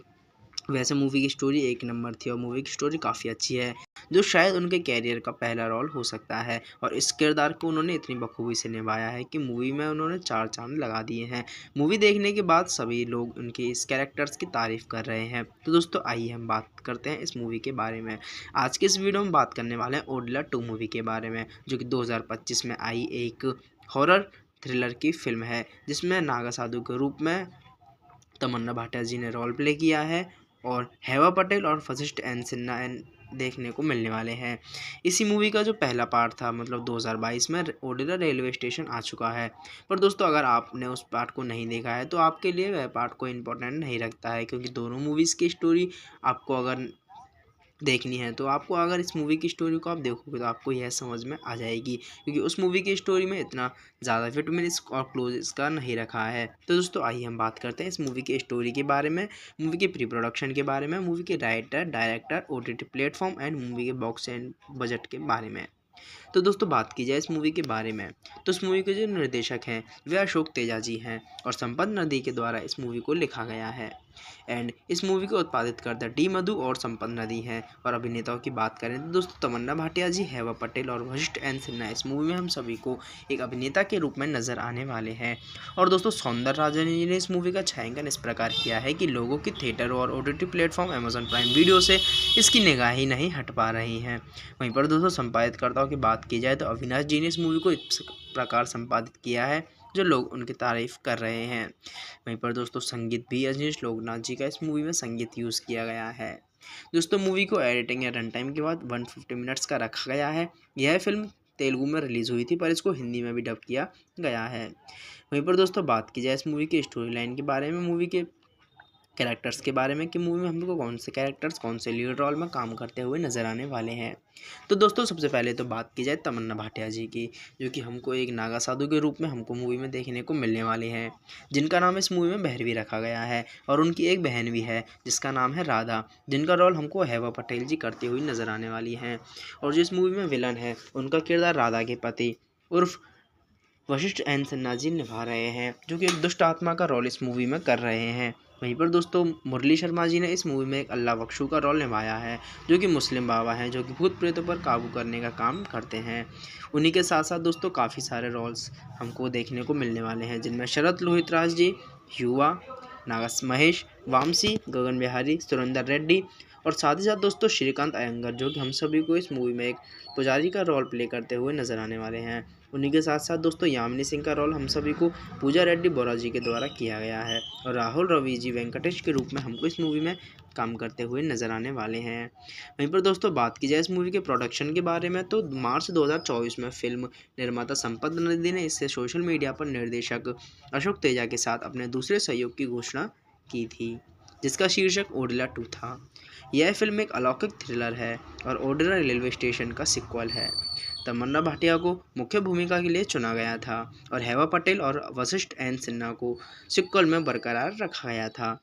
वैसे मूवी की स्टोरी एक नंबर थी और मूवी की स्टोरी काफ़ी अच्छी है। जो शायद उनके कैरियर का पहला रोल हो सकता है, और इस किरदार को उन्होंने इतनी बखूबी से निभाया है कि मूवी में उन्होंने 4 चांद लगा दिए हैं। मूवी देखने के बाद सभी लोग उनके इस कैरेक्टर्स की तारीफ कर रहे हैं। तो दोस्तों आइए हम बात करते हैं इस मूवी के बारे में। आज के इस वीडियो में बात करने वाले हैं ओडिला 2 मूवी के बारे में, जो कि 2025 में आई एक हॉरर थ्रिलर की फिल्म है, जिसमें नागा साधु के रूप में तमन्ना भाटिया जी ने रोल प्ले किया है और हेवा पटेल और वशिष्ठ एन सिन्हा देखने को मिलने वाले हैं। इसी मूवी का जो पहला पार्ट था मतलब 2022 में ओडिला रेलवे स्टेशन आ चुका है। पर दोस्तों अगर आपने उस पार्ट को नहीं देखा है तो आपके लिए वह पार्ट कोई इम्पोर्टेंट नहीं रखता है, क्योंकि दोनों मूवीज़ की स्टोरी आपको अगर देखनी है तो आपको अगर इस मूवी की स्टोरी को आप देखोगे तो आपको यह समझ में आ जाएगी, क्योंकि उस मूवी की स्टोरी में इतना ज़्यादा विटामिन और क्लोज इसका नहीं रखा है। तो दोस्तों आइए हम बात करते हैं इस मूवी की स्टोरी के बारे में, मूवी के प्री प्रोडक्शन के बारे में, मूवी के writer, director, OTT platform and movie के बॉक्स एंड बजट के बारे में। तो दोस्तों बात की जाए इस मूवी के बारे में तो इस मूवी के जो निर्देशक हैं वे अशोक तेजा जी हैं और संपत नदी के द्वारा इस मूवी को लिखा गया है। एंड इस मूवी को उत्पादित करता डी मधु और संपत नदी हैं। और अभिनेताओं की बात करें तो दोस्तों तमन्ना भाटिया जी, हेवा पटेल और वशिष्ठ एन सिन्हा इस मूवी में हम सभी को एक अभिनेता के रूप में नजर आने वाले हैं। और दोस्तों सौंदर्य राजन जी ने इस मूवी का छायांकन इस प्रकार किया है कि लोगों की थिएटर और OTT platform Amazon prime video से इसकी निगाह ही नहीं हट पा रही हैं। वहीं पर दोस्तों संपादितकर्ताओं की बात की जाए तो अविनाश जी ने इस मूवी को इस प्रकार संपादित किया है जो लोग उनकी तारीफ कर रहे हैं। वहीं पर दोस्तों संगीत भी अजनीश लोकनाथ जी का इस मूवी में संगीत यूज़ किया गया है। दोस्तों मूवी को एडिटिंग या रन टाइम के बाद 150 मिनट्स का रखा गया है। यह फिल्म तेलुगु में रिलीज़ हुई थी पर इसको हिंदी में भी डब किया गया है। वहीं पर दोस्तों बात की जाए इस मूवी की स्टोरी लाइन के बारे में, मूवी के कैरेक्टर्स के बारे में कि मूवी में हमको कौन से कैरेक्टर्स कौन से लीड रोल में काम करते हुए नजर आने वाले हैं। तो दोस्तों सबसे पहले तो बात की जाए तमन्ना भाटिया जी की, जो कि हमको एक नागा साधु के रूप में हमको मूवी में देखने को मिलने वाले हैं, जिनका नाम इस मूवी में भैरवी रखा गया है। और उनकी एक बहन भी है जिसका नाम है राधा, जिनका रोल हमको हेवा पटेल जी करती हुई नजर आने वाली हैं। और जो इस मूवी में विलन है उनका किरदार राधा के पति उर्फ वशिष्ठ एन सिन्हा जी निभा रहे हैं, जो कि एक दुष्ट आत्मा का रोल इस मूवी में कर रहे हैं। वहीं पर दोस्तों मुरली शर्मा जी ने इस मूवी में एक अल्लाह बख्शू का रोल निभाया है, जो कि मुस्लिम बाबा हैं जो कि भूत प्रेतों पर काबू करने का काम करते हैं। उन्हीं के साथ साथ दोस्तों काफ़ी सारे रोल्स हमको देखने को मिलने वाले हैं, जिनमें शरद लोहितराज जी, युवा, नागस महेश, वामसी, गगन बिहारी, सुरेंदर रेड्डी और साथ ही साथ दोस्तों श्रीकांत अयंगर, जो कि हम सभी को इस मूवी में एक पुजारी का रोल प्ले करते हुए नजर आने वाले हैं। उन्हीं के साथ साथ दोस्तों यामिनी सिंह का रोल हम सभी को पूजा रेड्डी बोरा जी के द्वारा किया गया है। और राहुल रवि जी वेंकटेश के रूप में हमको इस मूवी में काम करते हुए नजर आने वाले हैं। वहीं पर दोस्तों बात की जाए इस मूवी के प्रोडक्शन के बारे में तो मार्च 2024 में फिल्म निर्माता संपत नदी ने इससे सोशल मीडिया पर निर्देशक अशोक तेजा के साथ अपने दूसरे सहयोग की घोषणा की थी, जिसका शीर्षक ओडिला 2 था। यह फिल्म एक अलौकिक थ्रिलर है और ओडिला रेलवे स्टेशन का सिक्वल है। तमन्ना भाटिया को मुख्य भूमिका के लिए चुना गया था और हेवा पटेल और वशिष्ठ एन सिन्हा को सिक्वल में बरकरार रखा गया था,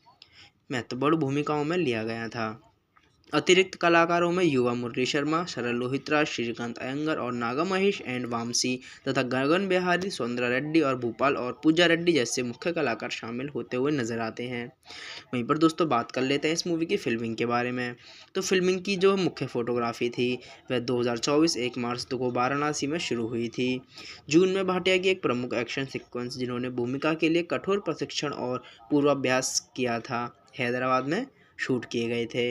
महत्वपूर्ण भूमिकाओं में लिया गया था। अतिरिक्त कलाकारों में युवा मुरली शर्मा, शरद लोहितराज, श्रीकांत अयंगर और नागा महेश एंड वामसी तथा गगन बिहारी, सौंदर्य रेड्डी और भूपाल और पूजा रेड्डी जैसे मुख्य कलाकार शामिल होते हुए नजर आते हैं। वहीं पर दोस्तों बात कर लेते हैं इस मूवी की फिल्मिंग के बारे में। तो फिल्मिंग की जो मुख्य फोटोग्राफी थी वह 2024 1 मार्च को वाराणसी में शुरू हुई थी। जून में भाटिया की एक प्रमुख एक्शन सिक्वेंस जिन्होंने भूमिका के लिए कठोर प्रशिक्षण और पूर्वाभ्यास किया था, हैदराबाद में शूट किए गए थे।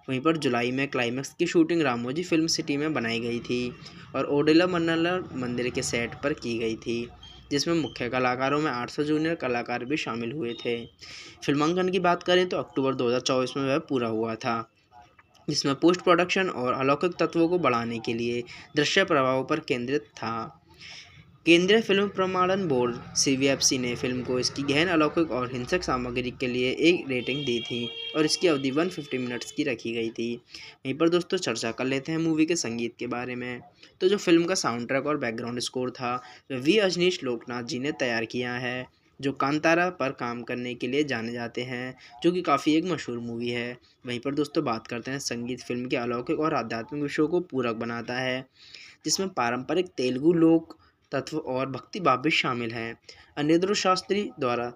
वहीं पर जुलाई में क्लाइमैक्स की शूटिंग रामोजी फिल्म सिटी में बनाई गई थी और ओडिला मन्नला मंदिर के सेट पर की गई थी, जिसमें मुख्य कलाकारों में 800 जूनियर कलाकार भी शामिल हुए थे। फिल्मांकन की बात करें तो अक्टूबर 2024 में वह पूरा हुआ था, जिसमें पोस्ट प्रोडक्शन और अलौकिक तत्वों को बढ़ाने के लिए दृश्य प्रभावों पर केंद्रित था। केंद्रीय फिल्म प्रमाणन बोर्ड CBFC ने फिल्म को इसकी गहन, अलौकिक और हिंसक सामग्री के लिए एक रेटिंग दी थी और इसकी अवधि 150 मिनट्स की रखी गई थी। वहीं पर दोस्तों चर्चा कर लेते हैं मूवी के संगीत के बारे में। तो जो फिल्म का साउंड ट्रैक और बैकग्राउंड स्कोर था वह V अजनीश लोकनाथ जी ने तैयार किया है, जो कांतारा पर काम करने के लिए जाने जाते हैं, जो कि काफ़ी एक मशहूर मूवी है। वहीं पर दोस्तों बात करते हैं संगीत। फिल्म के अलौकिक और आध्यात्मिक विषयों को पूरक बनाता है, जिसमें पारंपरिक तेलुगु लोक तत्व और भक्ति भाव भी शामिल हैं। अनिरुद्ध शास्त्री द्वारा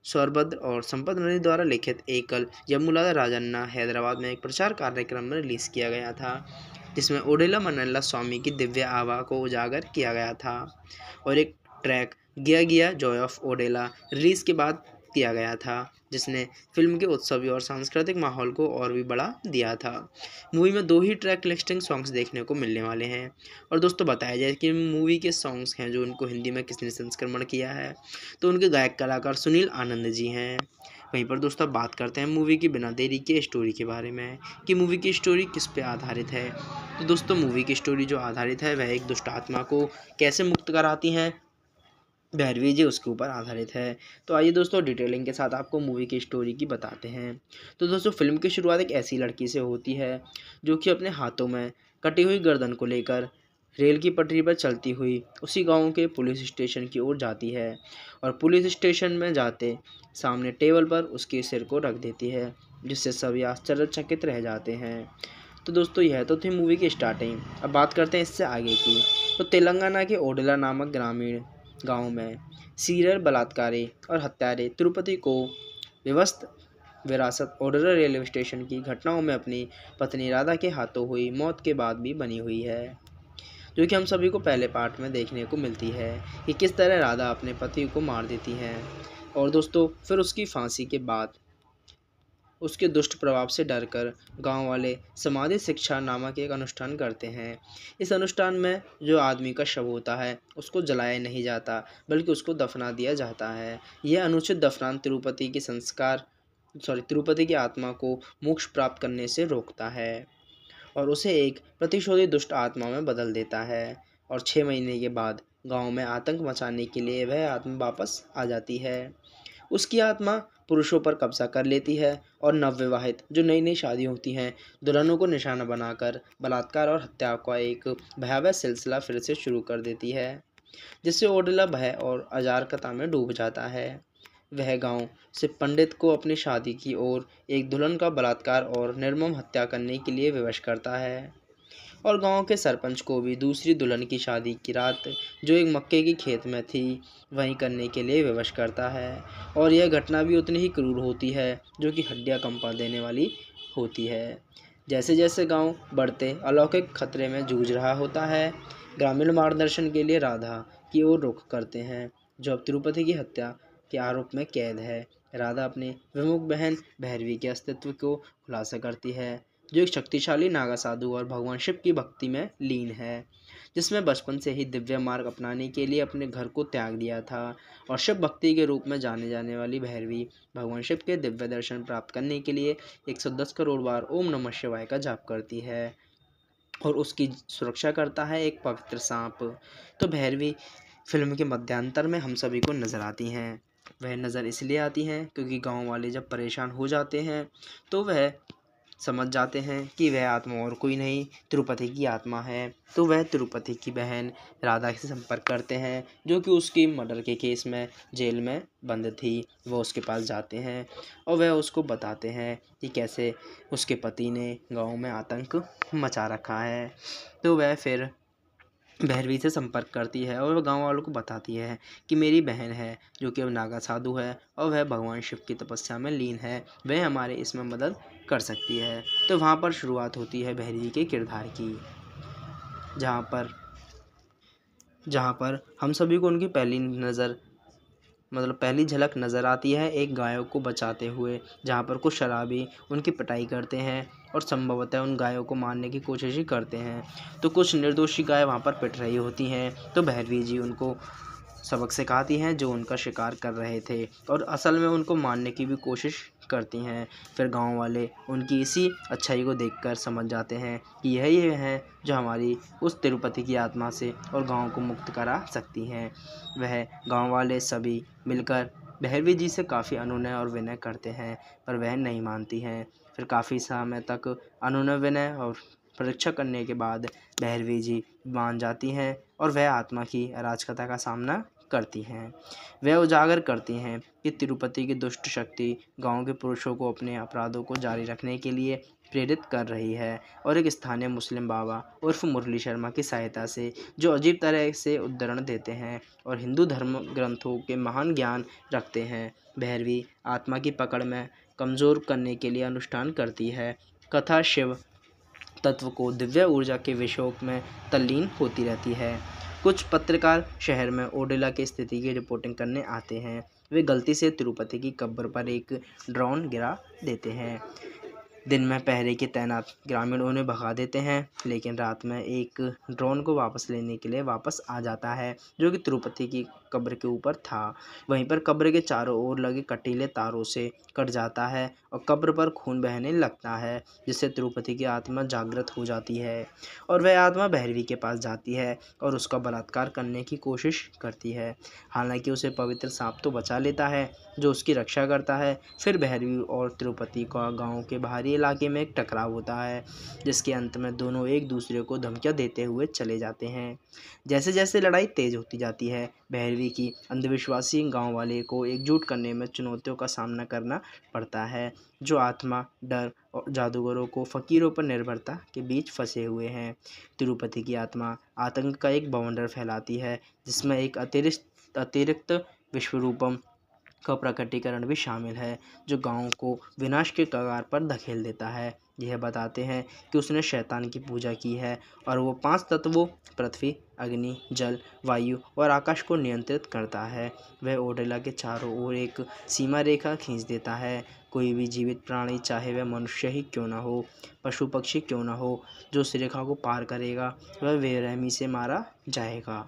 स्वरबद्ध और संपत नदी द्वारा लिखित एकल यमुला राजन्ना हैदराबाद में एक प्रचार कार्यक्रम में रिलीज़ किया गया था। जिसमें ओडेला मनल्ला स्वामी की दिव्य आभा को उजागर किया गया था। और एक ट्रैक गिया गिया जॉय ऑफ ओडेला रिलीज़ के बाद किया गया था, जिसने फिल्म के उत्सवी और सांस्कृतिक माहौल को और भी बढ़ा दिया था। मूवी में 2 ही ट्रैक लिस्टिंग सॉन्ग्स देखने को मिलने वाले हैं। और दोस्तों बताया जाए कि मूवी के सॉन्ग्स हैं जो उनको हिंदी में किसने संस्करण किया है, तो उनके गायक कलाकार सुनील आनंद जी हैं। वहीं पर दोस्तों बात करते हैं मूवी की बिना देरी के स्टोरी के बारे में कि मूवी की स्टोरी किस पे आधारित है। तो दोस्तों मूवी की स्टोरी जो आधारित है वह एक दुष्ट आत्मा को कैसे मुक्त कराती हैं भैरवी जी, उसके ऊपर आधारित है। तो आइए दोस्तों डिटेलिंग के साथ आपको मूवी की स्टोरी की बताते हैं। तो दोस्तों फिल्म की शुरुआत एक ऐसी लड़की से होती है जो कि अपने हाथों में कटी हुई गर्दन को लेकर रेल की पटरी पर चलती हुई उसी गांव के पुलिस स्टेशन की ओर जाती है और पुलिस स्टेशन में जाते सामने टेबल पर उसके सिर को रख देती है, जिससे सभी आश्चर्यचकित रह जाते हैं। तो दोस्तों यह तो थी मूवी की स्टार्टिंग। अब बात करते हैं इससे आगे की। तो तेलंगाना के ओडेला नामक ग्रामीण गांव में सीरियल बलात्कारी और हत्यारे तिरुपति को विवस्त विरासत ओडेला रेलवे स्टेशन की घटनाओं में अपनी पत्नी राधा के हाथों हुई मौत के बाद भी बनी हुई है, जो कि हम सभी को पहले पार्ट में देखने को मिलती है कि किस तरह राधा अपने पति को मार देती है। और दोस्तों फिर उसकी फांसी के बाद उसके दुष्ट प्रभाव से डरकर गांव वाले समाधि शिक्षा नामक एक अनुष्ठान करते हैं। इस अनुष्ठान में जो आदमी का शव होता है उसको जलाया नहीं जाता, बल्कि उसको दफना दिया जाता है। यह अनुचित दफनान तिरुपति की आत्मा को मोक्ष प्राप्त करने से रोकता है और उसे एक प्रतिशोधी दुष्ट आत्मा में बदल देता है। और 6 महीने के बाद गांव में आतंक मचाने के लिए वह आत्मा वापस आ जाती है। उसकी आत्मा पुरुषों पर कब्जा कर लेती है और नवविवाहित जो नई नई शादी होती हैं दुल्हनों को निशाना बनाकर बलात्कार और हत्या का एक भयावह सिलसिला फिर से शुरू कर देती है, जिससे ओडेला भय और अराजकता में डूब जाता है। वह गांव से पंडित को अपनी शादी की ओर एक दुल्हन का बलात्कार और निर्मम हत्या करने के लिए विवश करता है और गांव के सरपंच को भी दूसरी दुल्हन की शादी की रात जो एक मक्के की खेत में थी वहीं करने के लिए विवश करता है। और यह घटना भी उतनी ही क्रूर होती है जो कि हड्डियां कंपा देने वाली होती है। जैसे जैसे गांव बढ़ते अलौकिक खतरे में जूझ रहा होता है, ग्रामीण मार्गदर्शन के लिए राधा की ओर रुख करते हैं, जो अब तिरुपति की हत्या के आरोप में कैद है। राधा अपनी विमुख बहन भैरवी के अस्तित्व को खुलासा करती है, जो एक शक्तिशाली नागा साधु और भगवान शिव की भक्ति में लीन है, जिसमें बचपन से ही दिव्य मार्ग अपनाने के लिए अपने घर को त्याग दिया था। और शिव भक्ति के रूप में जाने जाने वाली भैरवी भगवान शिव के दिव्य दर्शन प्राप्त करने के लिए 110 करोड़ बार ओम नमः शिवाय का जाप करती है और उसकी सुरक्षा करता है एक पवित्र सांप। तो भैरवी फिल्म के मध्यांतर में हम सभी को नज़र आती हैं। वह नज़र इसलिए आती हैं क्योंकि गांव वाले जब परेशान हो जाते हैं तो वह समझ जाते हैं कि वह आत्मा और कोई नहीं तिरुपति की आत्मा है। तो वह तिरुपति की बहन राधा से संपर्क करते हैं, जो कि उसकी मर्डर के केस में जेल में बंद थी। वह उसके पास जाते हैं और वह उसको बताते हैं कि कैसे उसके पति ने गांव में आतंक मचा रखा है। तो वह फिर भैरवी से संपर्क करती है और वह गांव वालों को बताती है कि मेरी बहन है जो कि अब नागा साधु है और वह भगवान शिव की तपस्या में लीन है, वह हमारे इसमें मदद कर सकती है। तो वहाँ पर शुरुआत होती है भैरवी के किरदार की, जहाँ पर हम सभी को उनकी पहली झलक नज़र आती है एक गायों को बचाते हुए, जहाँ पर कुछ शराबी उनकी पिटाई करते हैं और संभवतः उन गायों को मारने की कोशिश ही करते हैं। तो कुछ निर्दोषी गाय वहाँ पर पिट रही होती हैं, तो भैरवी जी उनको सबक सिखाती हैं जो उनका शिकार कर रहे थे और असल में उनको मारने की भी कोशिश करती हैं। फिर गांव वाले उनकी इसी अच्छाई को देखकर समझ जाते हैं कि यही है जो हमारी उस तिरुपति की आत्मा से और गांव को मुक्त करा सकती हैं। वह गांव वाले सभी मिलकर भैरवी जी से काफ़ी अनुनय और विनय करते हैं, पर वह नहीं मानती हैं। फिर काफ़ी समय तक अनुनय विनय और परीक्षा करने के बाद भैरवी जी मान जाती हैं और वह आत्मा की अराजकता का सामना करती हैं। वह उजागर करती हैं कि तिरुपति की दुष्ट शक्ति गांव के पुरुषों को अपने अपराधों को जारी रखने के लिए प्रेरित कर रही है और एक स्थानीय मुस्लिम बाबा उर्फ मुरली शर्मा की सहायता से, जो अजीब तरह से उद्धरण देते हैं और हिंदू धर्म ग्रंथों के महान ज्ञान रखते हैं, भैरवी आत्मा की पकड़ में कमज़ोर करने के लिए अनुष्ठान करती है। कथा शिव तत्व को दिव्य ऊर्जा के विषयों में तल्लीन होती रहती है। कुछ पत्रकार शहर में ओडेला की स्थिति की रिपोर्टिंग करने आते हैं। वे गलती से तिरुपति की कब्र पर एक ड्रोन गिरा देते हैं। दिन में पहरे की तैनात ग्रामीण उन्हें भगा देते हैं, लेकिन रात में एक ड्रोन को वापस लेने के लिए वापस आ जाता है, जो कि तिरुपति की कब्र के ऊपर था। वहीं पर कब्र के चारों ओर लगे कटीले तारों से कट जाता है और कब्र पर खून बहने लगता है, जिससे तिरुपति की आत्मा जागृत हो जाती है और वह आत्मा भैरवी के पास जाती है और उसका बलात्कार करने की कोशिश करती है। हालांकि उसे पवित्र सांप तो बचा लेता है, जो उसकी रक्षा करता है। फिर भैरवी और तिरुपति का गांव के बाहरी इलाके में एक टकराव होता है, जिसके अंत में दोनों एक दूसरे को धमकियां देते हुए चले जाते हैं। जैसे जैसे लड़ाई तेज होती जाती है, भैरवी की अंधविश्वासी गांव वाले को एकजुट करने में चुनौतियों का सामना करना पड़ता है, जो आत्मा, डर और जादूगरों को फकीरों पर निर्भरता के बीच फंसे हुए हैं। तिरुपति की आत्मा आतंक का एक बवंडर फैलाती है, जिसमें एक अतिरिक्त विश्वरूपम का प्रकटीकरण भी शामिल है, जो गांव को विनाश के कगार पर धकेल देता है। यह बताते हैं कि उसने शैतान की पूजा की है और वो 5 तत्वों पृथ्वी, अग्नि, जल, वायु और आकाश को नियंत्रित करता है। वह ओडेला के चारों ओर एक सीमा रेखा खींच देता है। कोई भी जीवित प्राणी, चाहे वह मनुष्य ही क्यों न हो, पशु पक्षी क्यों न हो, जो उस रेखा को पार करेगा वह बेरहमी से मारा जाएगा।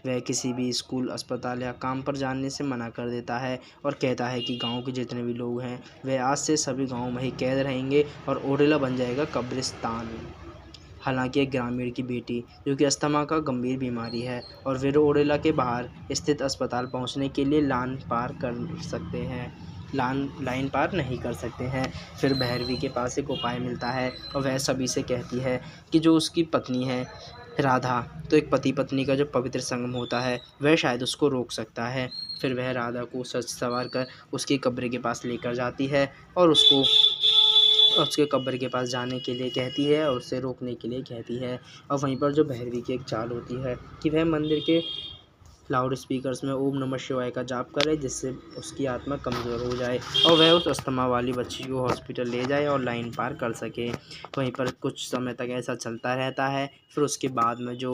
वह किसी भी स्कूल, अस्पताल या काम पर जाने से मना कर देता है और कहता है कि गांव के जितने भी लोग हैं वे आज से सभी गांव में ही कैद रहेंगे और ओडेला बन जाएगा कब्रिस्तान। हालांकि एक ग्रामीण की बेटी, जो कि अस्थमा का गंभीर बीमारी है, और वे ओडेला के बाहर स्थित अस्पताल पहुंचने के लिए लाइन पार नहीं कर सकते हैं। फिर भैरवी के पास एक उपाय मिलता है और वह सभी से कहती है कि जो उसकी पत्नी है राधा, तो एक पति पत्नी का जो पवित्र संगम होता है वह शायद उसको रोक सकता है। फिर वह राधा को सच सवार कर उसकी कब्र के पास लेकर जाती है और उसको उसके कब्र के पास जाने के लिए कहती है और उसे रोकने के लिए कहती है। और वहीं पर जो भैरवी की एक चाल होती है कि वह मंदिर के लाउड स्पीकर्स में ओम नमः शिवाय का जाप करे, जिससे उसकी आत्मा कमज़ोर हो जाए और वह उस अस्थमा वाली बच्ची को हॉस्पिटल ले जाए और लाइन पार कर सके। वहीं पर कुछ समय तक ऐसा चलता रहता है। फिर उसके बाद में जो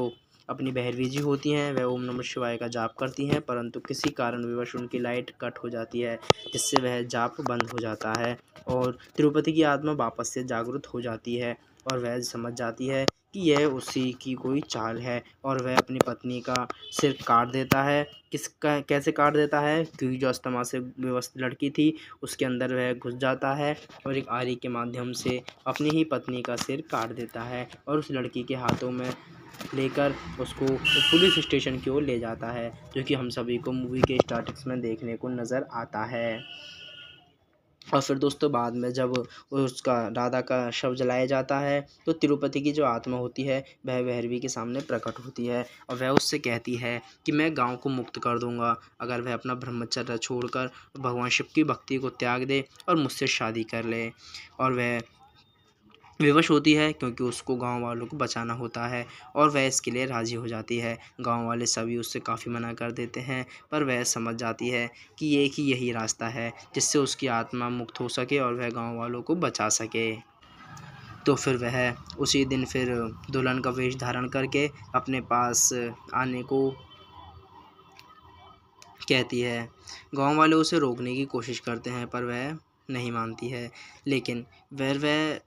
अपनी भैरवी जी होती हैं वह ओम नमः शिवाय का जाप करती हैं, परंतु किसी कारणवश उनकी लाइट कट हो जाती है, जिससे वह जाप बंद हो जाता है और तिरुपति की आत्मा वापस से जागृत हो जाती है और वह समझ जाती है कि यह उसी की कोई चाल है और वह अपनी पत्नी का सिर काट देता है। कैसे काट देता है? क्योंकि जो अस्थमा से विवश लड़की थी उसके अंदर वह घुस जाता है और एक आरी के माध्यम से अपनी ही पत्नी का सिर काट देता है और उस लड़की के हाथों में लेकर उसको पुलिस स्टेशन की ओर ले जाता है, जो कि हम सभी को मूवी के स्टार्टिंग्स में देखने को नज़र आता है। और फिर दोस्तों बाद में जब उसका राधा का शव जलाया जाता है तो तिरुपति की जो आत्मा होती है वह भैरवी के सामने प्रकट होती है और वह उससे कहती है कि मैं गांव को मुक्त कर दूंगा अगर वह अपना ब्रह्मचर्य छोड़कर भगवान शिव की भक्ति को त्याग दे और मुझसे शादी कर ले। और वह विवश होती है क्योंकि उसको गांव वालों को बचाना होता है और वह इसके लिए राज़ी हो जाती है। गांव वाले सभी उससे काफ़ी मना कर देते हैं, पर वह समझ जाती है कि एक ही यही रास्ता है जिससे उसकी आत्मा मुक्त हो सके और वह गांव वालों को बचा सके। तो फिर वह उसी दिन फिर दुल्हन का वेश धारण करके अपने पास आने को कहती है। गांव वाले उसे रोकने की कोशिश करते हैं पर वह नहीं मानती है, लेकिन वह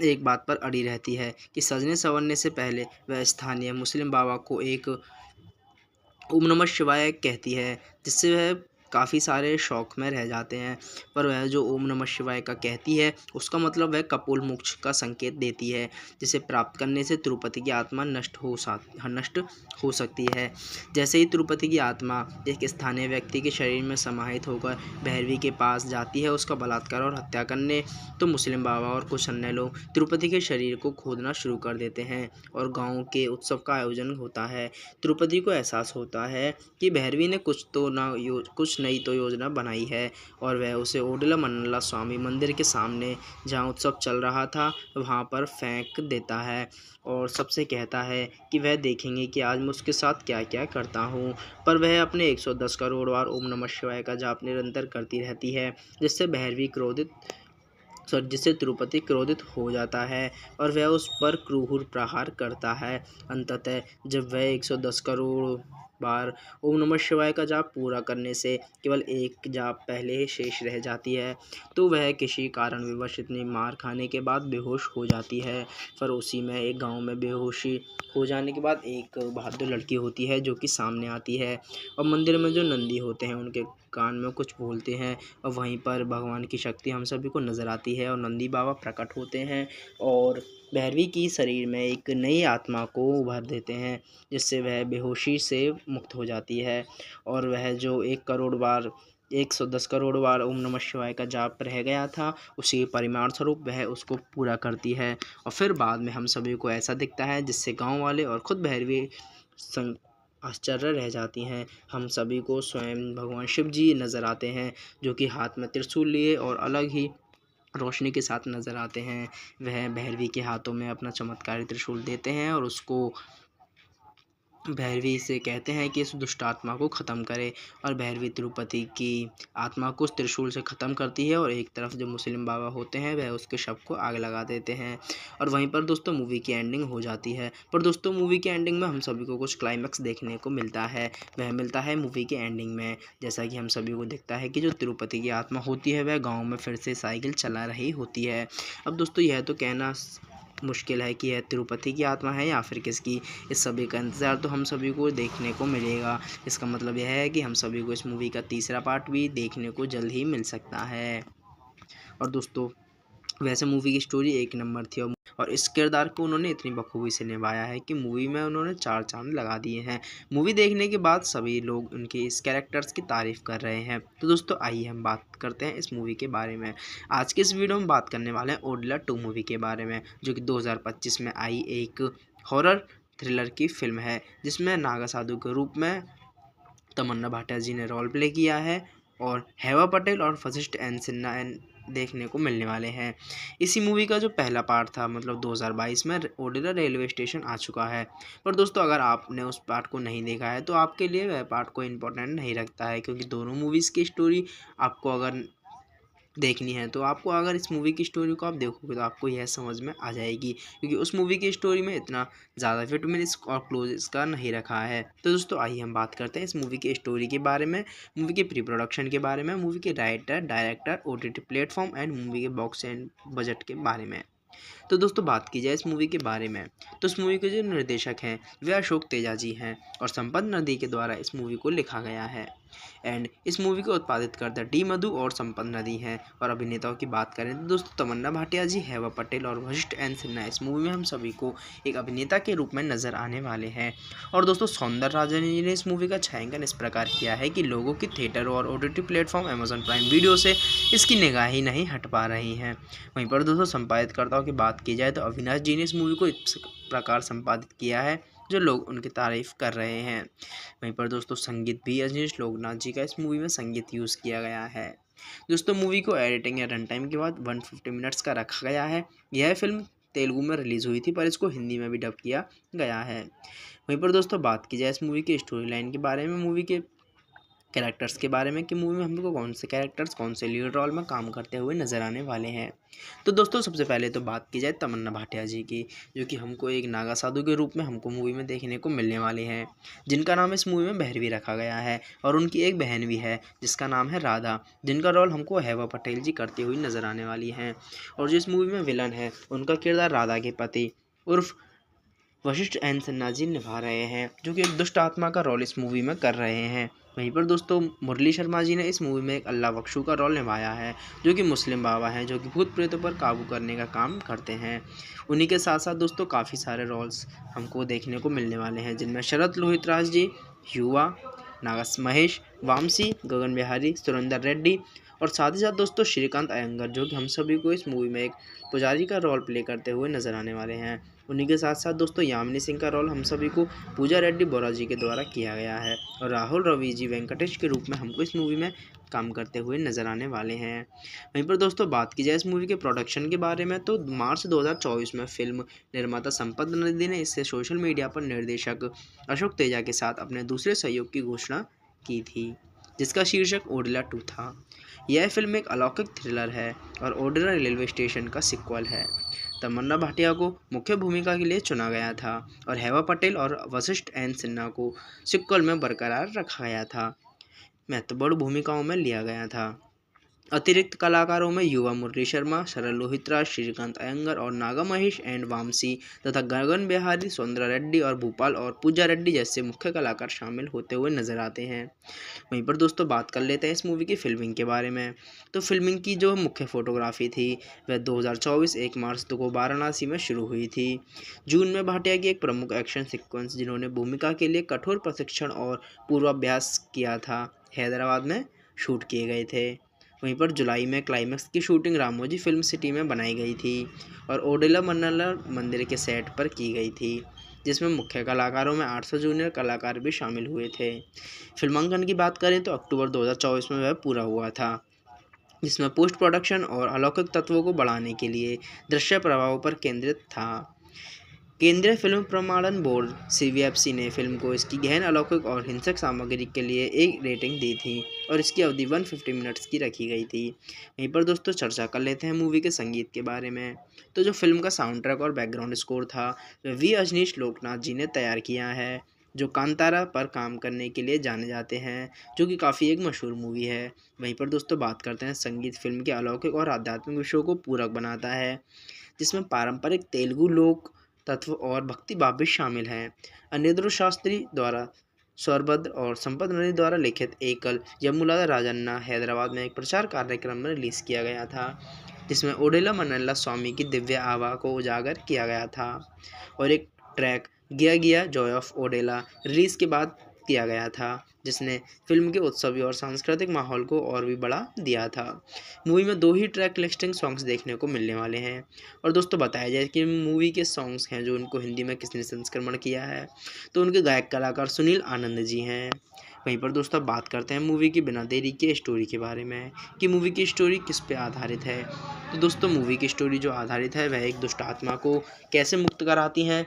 एक बात पर अड़ी रहती है कि सजने संवरने से पहले वह स्थानीय मुस्लिम बाबा को एक ओम नमः शिवाय कहती है, जिससे वह काफ़ी सारे शौक में रह जाते हैं। पर वह जो ओम नमः शिवाय का कहती है उसका मतलब वह कपोल मोक्ष का संकेत देती है, जिसे प्राप्त करने से तिरुपति की आत्मा नष्ट हो सकती है। जैसे ही तिरुपति की आत्मा एक स्थानीय व्यक्ति के शरीर में समाहित होकर भैरवी के पास जाती है उसका बलात्कार और हत्या करने, तो मुस्लिम बाबा और कुछ अन्य लोग तिरुपति के शरीर को खोदना शुरू कर देते हैं और गाँव के उत्सव का आयोजन होता है। तिरुपति को एहसास होता है कि भैरवी ने कुछ नई तो योजना बनाई है और वह उसे ओडेला मन्नला स्वामी मंदिर के सामने जहां उत्सव चल रहा था वहां पर फेंक देता है और सबसे कहता है कि वह देखेंगे कि आज मैं उसके साथ क्या क्या करता हूं। पर वह अपने 110 करोड़ बार ओम नमः शिवाय का जाप निरंतर करती रहती है, जिससे भैरवी क्रोधित जिससे तिरुपति क्रोधित हो जाता है और वह उस पर क्रूर प्रहार करता है। अंततः जब वह 110 करोड़ बार ओम नमः शिवाय का जाप पूरा करने से केवल एक जाप पहले ही शेष रह जाती है तो वह किसी कारणवश इतनी मार खाने के बाद बेहोश हो जाती है। फिर उसी में एक गांव में बेहोशी हो जाने के बाद एक बहादुर लड़की होती है जो कि सामने आती है और मंदिर में जो नंदी होते हैं उनके कान में कुछ बोलते हैं और वहीं पर भगवान की शक्ति हम सभी को नज़र आती है और नंदी बाबा प्रकट होते हैं और भैरवी की शरीर में एक नई आत्मा को उभर देते हैं जिससे वह बेहोशी से मुक्त हो जाती है और वह जो 110 करोड़ बार ओम नमः शिवाय का जाप रह गया था उसी परिमाण स्वरूप वह उसको पूरा करती है और फिर बाद में हम सभी को ऐसा दिखता है जिससे गांव वाले और खुद भैरवी आश्चर्य रह जाती हैं। हम सभी को स्वयं भगवान शिव जी नज़र आते हैं जो कि हाथ में त्रिशूल लिए और अलग ही रोशनी के साथ नज़र आते हैं। वह भैरवी के हाथों में अपना चमत्कारी त्रिशूल देते हैं और उसको भैरवी से कहते हैं कि इस दुष्ट आत्मा को ख़त्म करे और भैरवी तिरुपति की आत्मा को उस त्रिशूल से ख़त्म करती है और एक तरफ जो मुस्लिम बाबा होते हैं वह उसके शव को आग लगा देते हैं और वहीं पर दोस्तों मूवी की एंडिंग हो जाती है। पर दोस्तों मूवी की एंडिंग में हम सभी को कुछ क्लाइमैक्स देखने को मिलता है। वह मिलता है मूवी के एंडिंग में, जैसा कि हम सभी को दिखता है कि जो तिरुपति की आत्मा होती है वह गाँव में फिर से साइकिल चला रही होती है। अब दोस्तों यह तो कहना मुश्किल है कि यह तिरुपति की आत्मा है या फिर किसकी। इस सभी का इंतज़ार तो हम सभी को देखने को मिलेगा। इसका मतलब यह है कि हम सभी को इस मूवी का तीसरा पार्ट भी देखने को जल्द ही मिल सकता है। और दोस्तों वैसे मूवी की स्टोरी एक नंबर थी और इस किरदार को उन्होंने इतनी बखूबी से निभाया है कि मूवी में उन्होंने 4 चांद लगा दिए हैं। मूवी देखने के बाद सभी लोग उनके इस कैरेक्टर्स की तारीफ़ कर रहे हैं। तो दोस्तों आइए हम बात करते हैं इस मूवी के बारे में। आज के इस वीडियो में बात करने वाले हैं ओडिला 2 मूवी के बारे में, जो कि 2025 में आई एक हॉरर थ्रिलर की फिल्म है जिसमें नागा साधु के रूप में तमन्ना भाटिया जी ने रोल प्ले किया है और हेवा पटेल और वशिष्ठ एन सिन्हा देखने को मिलने वाले हैं। इसी मूवी का जो पहला पार्ट था मतलब 2022 में ओडिला रेलवे स्टेशन आ चुका है। पर दोस्तों अगर आपने उस पार्ट को नहीं देखा है तो आपके लिए वह पार्ट को इम्पोर्टेंट नहीं रखता है, क्योंकि दोनों मूवीज़ की स्टोरी आपको अगर देखनी है तो आपको अगर इस मूवी की स्टोरी को आप देखोगे तो आपको यह समझ में आ जाएगी, क्योंकि उस मूवी की स्टोरी में इतना ज़्यादा विटामिन और क्लोज इसका नहीं रखा है। तो दोस्तों आइए हम बात करते हैं इस मूवी की स्टोरी के बारे में, मूवी के प्री प्रोडक्शन के बारे में, मूवी के writer, director, OTT platform and movie के बॉक्स एंड बजट के बारे में। तो दोस्तों बात की जाए इस मूवी के बारे में तो इस मूवी के जो निर्देशक हैं वे अशोक तेजा जी हैं और संपत नदी के द्वारा इस मूवी को लिखा गया है एंड इस मूवी को उत्पादित करता डी मधु और संपत नदी हैं। और अभिनेताओं की बात करें तो दोस्तों तमन्ना भाटिया जी, हेवा पटेल और वशिष्ठ एन सिन्हा इस मूवी में हम सभी को एक अभिनेता के रूप में नजर आने वाले हैं। और दोस्तों सौंदर्य राजन जी ने इस मूवी का छायांकन इस प्रकार किया है कि लोगों की थिएटर और OTT platform Amazon prime video से इसकी निगाह ही नहीं हट पा रही हैं। वहीं पर दोस्तों संपादितकर्ताओं की बात की जाए तो अविनाश जी ने इस मूवी को इस प्रकार संपादित किया है जो लोग उनकी तारीफ़ कर रहे हैं। वहीं पर दोस्तों संगीत भी अजनीश लोकनाथ जी का इस मूवी में संगीत यूज़ किया गया है। दोस्तों मूवी को एडिटिंग या रन टाइम के बाद 150 मिनट्स का रखा गया है। यह फिल्म तेलुगु में रिलीज़ हुई थी पर इसको हिंदी में भी डब किया गया है। वहीं पर दोस्तों बात की जाए इस मूवी की स्टोरी लाइन के बारे में, मूवी के कैरेक्टर्स के बारे में कि मूवी में हमको कौन से कैरेक्टर्स कौन से लीड रोल में काम करते हुए नज़र आने वाले हैं। तो दोस्तों सबसे पहले तो बात की जाए तमन्ना भाटिया जी की, जो कि हमको एक नागा साधु के रूप में हमको मूवी में देखने को मिलने वाले हैं, जिनका नाम इस मूवी में भैरवी रखा गया है और उनकी एक बहन भी है जिसका नाम है राधा, जिनका रोल हमको हेवा पटेल जी करती हुई नज़र आने वाली हैं। और जो इस मूवी में विलन है उनका किरदार राधा के पति उर्फ वशिष्ठ एन सिन्हा जी निभा रहे हैं, जो कि एक दुष्ट आत्मा का रोल इस मूवी में कर रहे हैं। वहीं पर दोस्तों मुरली शर्मा जी ने इस मूवी में एक अल्लाह बख्शू का रोल निभाया है, जो कि मुस्लिम बाबा हैं जो कि भूत प्रेतों पर काबू करने का काम करते हैं। उन्हीं के साथ साथ दोस्तों काफ़ी सारे रोल्स हमको देखने को मिलने वाले हैं, जिनमें शरद लोहितराज जी, युवा, नागस महेश, वामसी, गगन बिहारी, सुरेंदर रेड्डी और साथ ही साथ दोस्तों श्रीकांत अयंगर, जो कि हम सभी को इस मूवी में एक पुजारी का रोल प्ले करते हुए नज़र आने वाले हैं। उन्हीं के साथ साथ दोस्तों यामिनी सिंह का रोल हम सभी को पूजा रेड्डी बोरा जी के द्वारा किया गया है और राहुल रवि जी वेंकटेश के रूप में हमको इस मूवी में काम करते हुए नज़र आने वाले हैं। वहीं पर दोस्तों बात की जाए इस मूवी के प्रोडक्शन के बारे में तो मार्च 2024 में फिल्म निर्माता संपत नदी ने इससे सोशल मीडिया पर निर्देशक अशोक तेजा के साथ अपने दूसरे सहयोग की घोषणा की थी। जिसका शीर्षक ओडेला 2 था। यह फिल्म एक अलौकिक थ्रिलर है और ओडेला रेलवे स्टेशन का सिक्वल है। तमन्ना भाटिया को मुख्य भूमिका के लिए चुना गया था और हेमा पटेल और वशिष्ठ एन सिन्हा को सिक्वल में बरकरार रखा गया था, महत्वपूर्ण भूमिकाओं में लिया गया था। अतिरिक्त कलाकारों में युवा मुरली शर्मा, सरल लोहितराज, श्रीकांत अयंगर और नागा महेश एंड वामसी तथा गगन बिहारी, सौंदर्या रेड्डी और भूपाल और पूजा रेड्डी जैसे मुख्य कलाकार शामिल होते हुए नजर आते हैं। वहीं पर दोस्तों बात कर लेते हैं इस मूवी की फिल्मिंग के बारे में। तो फिल्मिंग की जो मुख्य फोटोग्राफी थी वह 2024 1 मार्च को वाराणसी में शुरू हुई थी। जून में भाटिया की एक प्रमुख एक्शन सिक्वेंस जिन्होंने भूमिका के लिए कठोर प्रशिक्षण और पूर्वाभ्यास किया था, हैदराबाद में शूट किए गए थे। वहीं पर जुलाई में क्लाइमैक्स की शूटिंग रामोजी फिल्म सिटी में बनाई गई थी और ओडेला मन्नला मंदिर के सेट पर की गई थी, जिसमें मुख्य कलाकारों में 800 जूनियर कलाकार भी शामिल हुए थे। फिल्मांकन की बात करें तो अक्टूबर 2024 में वह पूरा हुआ था, जिसमें पोस्ट प्रोडक्शन और अलौकिक तत्वों को बढ़ाने के लिए दृश्य प्रभावों पर केंद्रित था। केंद्रीय फिल्म प्रमाणन बोर्ड CBFC ने फिल्म को इसकी गहन, अलौकिक और हिंसक सामग्री के लिए एक रेटिंग दी थी और इसकी अवधि 150 मिनट्स की रखी गई थी। वहीं पर दोस्तों चर्चा कर लेते हैं मूवी के संगीत के बारे में। तो जो फिल्म का साउंड ट्रैक और बैकग्राउंड स्कोर था वह V अजनीश लोकनाथ जी ने तैयार किया है, जो कांतारा पर काम करने के लिए जाने जाते हैं, जो कि काफ़ी एक मशहूर मूवी है। वहीं पर दोस्तों बात करते हैं संगीत फिल्म के अलौकिक और आध्यात्मिक विषयों को पूरक बनाता है, जिसमें पारंपरिक तेलुगु लोक तत्व और भक्ति भाव भी शामिल हैं। अनिरुद्ध शास्त्री द्वारा स्वरभद्र और संपत नदी द्वारा लिखित एकल यमुला राजन्ना हैदराबाद में एक प्रचार कार्यक्रम में रिलीज़ किया गया था, जिसमें ओडेला मन्नला स्वामी की दिव्य आभा को उजागर किया गया था और एक ट्रैक गिया गिया जॉय ऑफ ओडेला रिलीज़ के बाद किया गया था, जिसने फिल्म के उत्सवी और सांस्कृतिक माहौल को और भी बढ़ा दिया था। मूवी में 2 ही ट्रैक लिस्टिंग सॉन्ग्स देखने को मिलने वाले हैं और दोस्तों बताया जाए कि मूवी के सॉन्ग्स हैं जो उनको हिंदी में किसने संस्करण किया है, तो उनके गायक कलाकार सुनील आनंद जी हैं। वहीं पर दोस्तों बात करते हैं मूवी की बिना देरी के स्टोरी के बारे में कि मूवी की स्टोरी किस पे आधारित है। तो दोस्तों मूवी की स्टोरी जो आधारित है वह एक दुष्ट आत्मा को कैसे मुक्त कराती हैं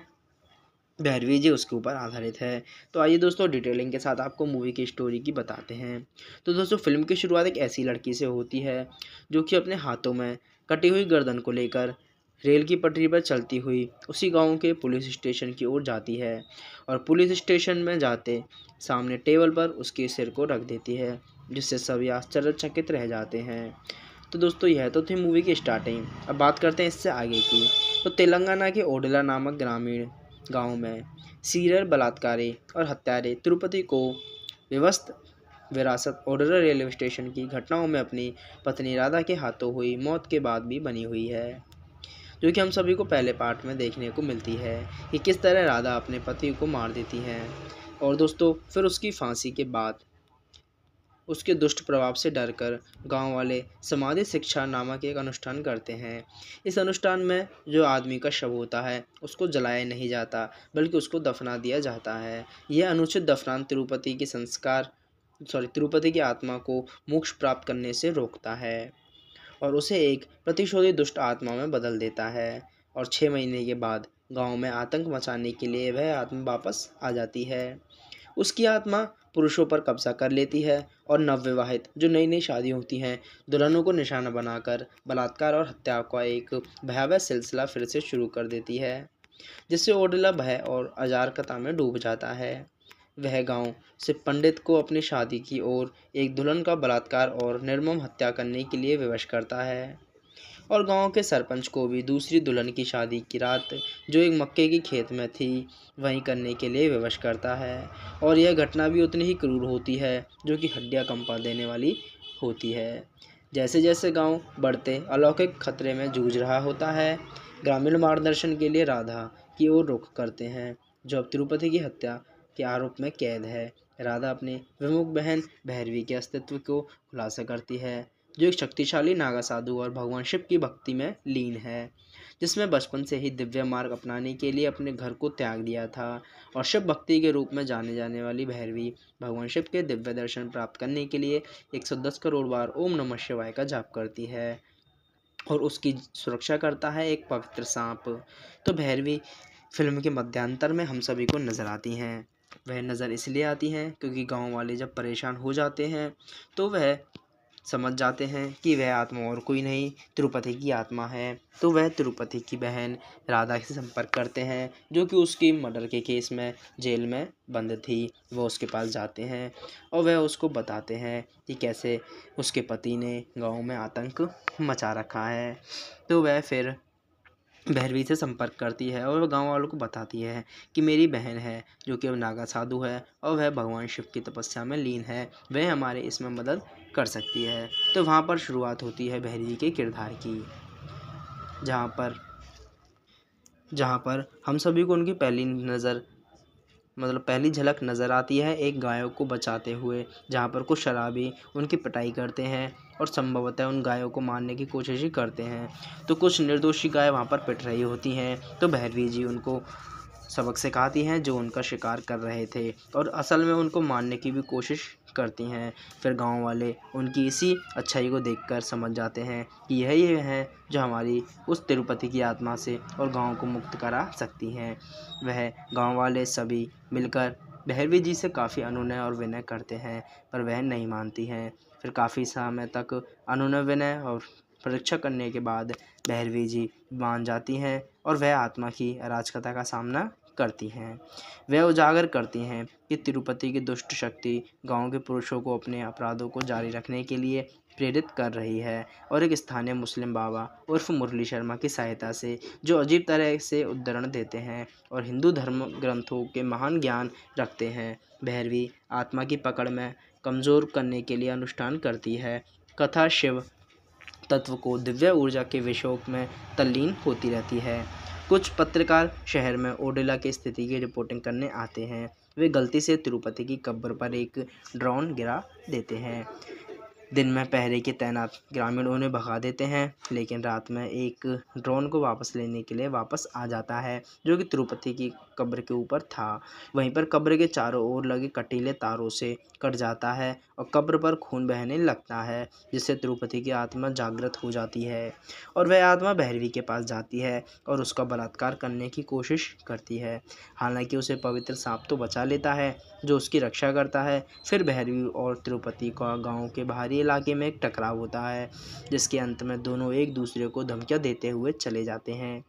भैरवी जी, उसके ऊपर आधारित है। तो आइए दोस्तों डिटेलिंग के साथ आपको मूवी की स्टोरी की बताते हैं। तो दोस्तों फिल्म की शुरुआत एक ऐसी लड़की से होती है जो कि अपने हाथों में कटी हुई गर्दन को लेकर रेल की पटरी पर चलती हुई उसी गांव के पुलिस स्टेशन की ओर जाती है और पुलिस स्टेशन में जाते सामने टेबल पर उसके सिर को रख देती है, जिससे सभी आश्चर्यचकित रह जाते हैं। तो दोस्तों यह तो थी मूवी की स्टार्टिंग। अब बात करते हैं इससे आगे की। तो तेलंगाना के ओडेला नामक ग्रामीण गांव में सीरियल बलात्कारी और हत्यारे तिरुपति को विरासत ओडेला रेलवे स्टेशन की घटनाओं में अपनी पत्नी राधा के हाथों हुई मौत के बाद भी बनी हुई है, जो कि हम सभी को पहले पार्ट में देखने को मिलती है कि किस तरह राधा अपने पति को मार देती है और दोस्तों फिर उसकी फांसी के बाद उसके दुष्ट प्रभाव से डरकर गांव वाले समाधि शिक्षा नामक एक अनुष्ठान करते हैं। इस अनुष्ठान में जो आदमी का शव होता है उसको जलाया नहीं जाता बल्कि उसको दफना दिया जाता है। यह अनुचित दफनान तिरुपति की आत्मा को मोक्ष प्राप्त करने से रोकता है और उसे एक प्रतिशोधी दुष्ट आत्मा में बदल देता है और 6 महीने के बाद गाँव में आतंक मचाने के लिए वह आत्मा वापस आ जाती है। उसकी आत्मा पुरुषों पर कब्जा कर लेती है और नवविवाहित जो नई नई शादी होती हैं दुल्हनों को निशाना बनाकर बलात्कार और हत्या का एक भयावह सिलसिला फिर से शुरू कर देती है, जिससे ओडेला भय और अराजकता में डूब जाता है। वह गांव से पंडित को अपनी शादी की ओर एक दुल्हन का बलात्कार और निर्मम हत्या करने के लिए विवश करता है और गांव के सरपंच को भी दूसरी दुल्हन की शादी की रात जो एक मक्के की खेत में थी वहीं करने के लिए विवश करता है और यह घटना भी उतनी ही क्रूर होती है जो कि हड्डियां कंपा देने वाली होती है। जैसे जैसे गांव बढ़ते अलौकिक खतरे में जूझ रहा होता है, ग्रामीण मार्गदर्शन के लिए राधा की ओर रुख करते हैं जो अब तिरुपति की हत्या के आरोप में कैद है। राधा अपनी विमुख बहन भैरवी के अस्तित्व को खुलासा करती है, जो एक शक्तिशाली नागा साधु और भगवान शिव की भक्ति में लीन है, जिसमें बचपन से ही दिव्य मार्ग अपनाने के लिए अपने घर को त्याग दिया था और शिव भक्ति के रूप में जाने जाने वाली भैरवी भगवान शिव के दिव्य दर्शन प्राप्त करने के लिए 110 करोड़ बार ओम नमः शिवाय का जाप करती है और उसकी सुरक्षा करता है एक पवित्र सांप। तो भैरवी फिल्म के मध्यांतर में हम सभी को नजर आती हैं वह नज़र इसलिए आती हैं क्योंकि गांव वाले जब परेशान हो जाते हैं तो वह समझ जाते हैं कि वह आत्मा और कोई नहीं तिरुपति की आत्मा है। तो वह तिरुपति की बहन राधा से संपर्क करते हैं जो कि उसकी मर्डर के केस में जेल में बंद थी। वो उसके पास जाते हैं और वह उसको बताते हैं कि कैसे उसके पति ने गांव में आतंक मचा रखा है। तो वह फिर भैरवी से संपर्क करती है और वह गांव वालों को बताती है कि मेरी बहन है जो कि अब नागा साधु है और वह भगवान शिव की तपस्या में लीन है, वह हमारे इसमें मदद कर सकती है। तो वहाँ पर शुरुआत होती है भैरवी के किरदार की, जहाँ पर हम सभी को उनकी पहली झलक नज़र आती है एक गायों को बचाते हुए, जहाँ पर कुछ शराबी उनकी पिटाई करते हैं और संभवतः उन गायों को मारने की कोशिश ही करते हैं। तो कुछ निर्दोषी गाय वहाँ पर पिट रही होती हैं, तो भैरवी जी उनको सबक सिखाती हैं जो उनका शिकार कर रहे थे और असल में उनको मारने की भी कोशिश करती हैं। फिर गांव वाले उनकी इसी अच्छाई को देखकर समझ जाते हैं कि यही है जो हमारी उस तिरुपति की आत्मा से और गांव को मुक्त करा सकती हैं। वह गांव वाले सभी मिलकर भैरवी जी से काफ़ी अनुनय और विनय करते हैं पर वह नहीं मानती हैं। फिर काफ़ी समय तक अनुनय विनय और परीक्षा करने के बाद भैरवी जी मान जाती हैं और वह आत्मा की अराजकता का सामना करती हैं। वह उजागर करती हैं कि तिरुपति की दुष्ट शक्ति गांव के पुरुषों को अपने अपराधों को जारी रखने के लिए प्रेरित कर रही है और एक स्थानीय मुस्लिम बाबा उर्फ मुरली शर्मा की सहायता से जो अजीब तरह से उद्धरण देते हैं और हिंदू धर्म ग्रंथों के महान ज्ञान रखते हैं। भैरवी आत्मा की पकड़ में कमज़ोर करने के लिए अनुष्ठान करती है, कथा शिव तत्व को दिव्य ऊर्जा के विषयों में तल्लीन होती रहती है। कुछ पत्रकार शहर में ओडेला की स्थिति की रिपोर्टिंग करने आते हैं। वे गलती से तिरुपति की कब्र पर एक ड्रोन गिरा देते हैं। दिन में पहरे के तैनात ग्रामीण उन्हें भगा देते हैं, लेकिन रात में एक ड्रोन को वापस लेने के लिए वापस आ जाता है जो कि तिरुपति की कब्र के ऊपर था। वहीं पर कब्र के चारों ओर लगे कटीले तारों से कट जाता है और कब्र पर खून बहने लगता है, जिससे तिरुपति की आत्मा जागृत हो जाती है और वह आत्मा भैरवी के पास जाती है और उसका बलात्कार करने की कोशिश करती है। हालांकि उसे पवित्र सांप तो बचा लेता है जो उसकी रक्षा करता है। फिर भैरवी और तिरुपति का गांव के बाहरी इलाके में एक टकराव होता है, जिसके अंत में दोनों एक दूसरे को धमकियां देते हुए चले जाते हैं।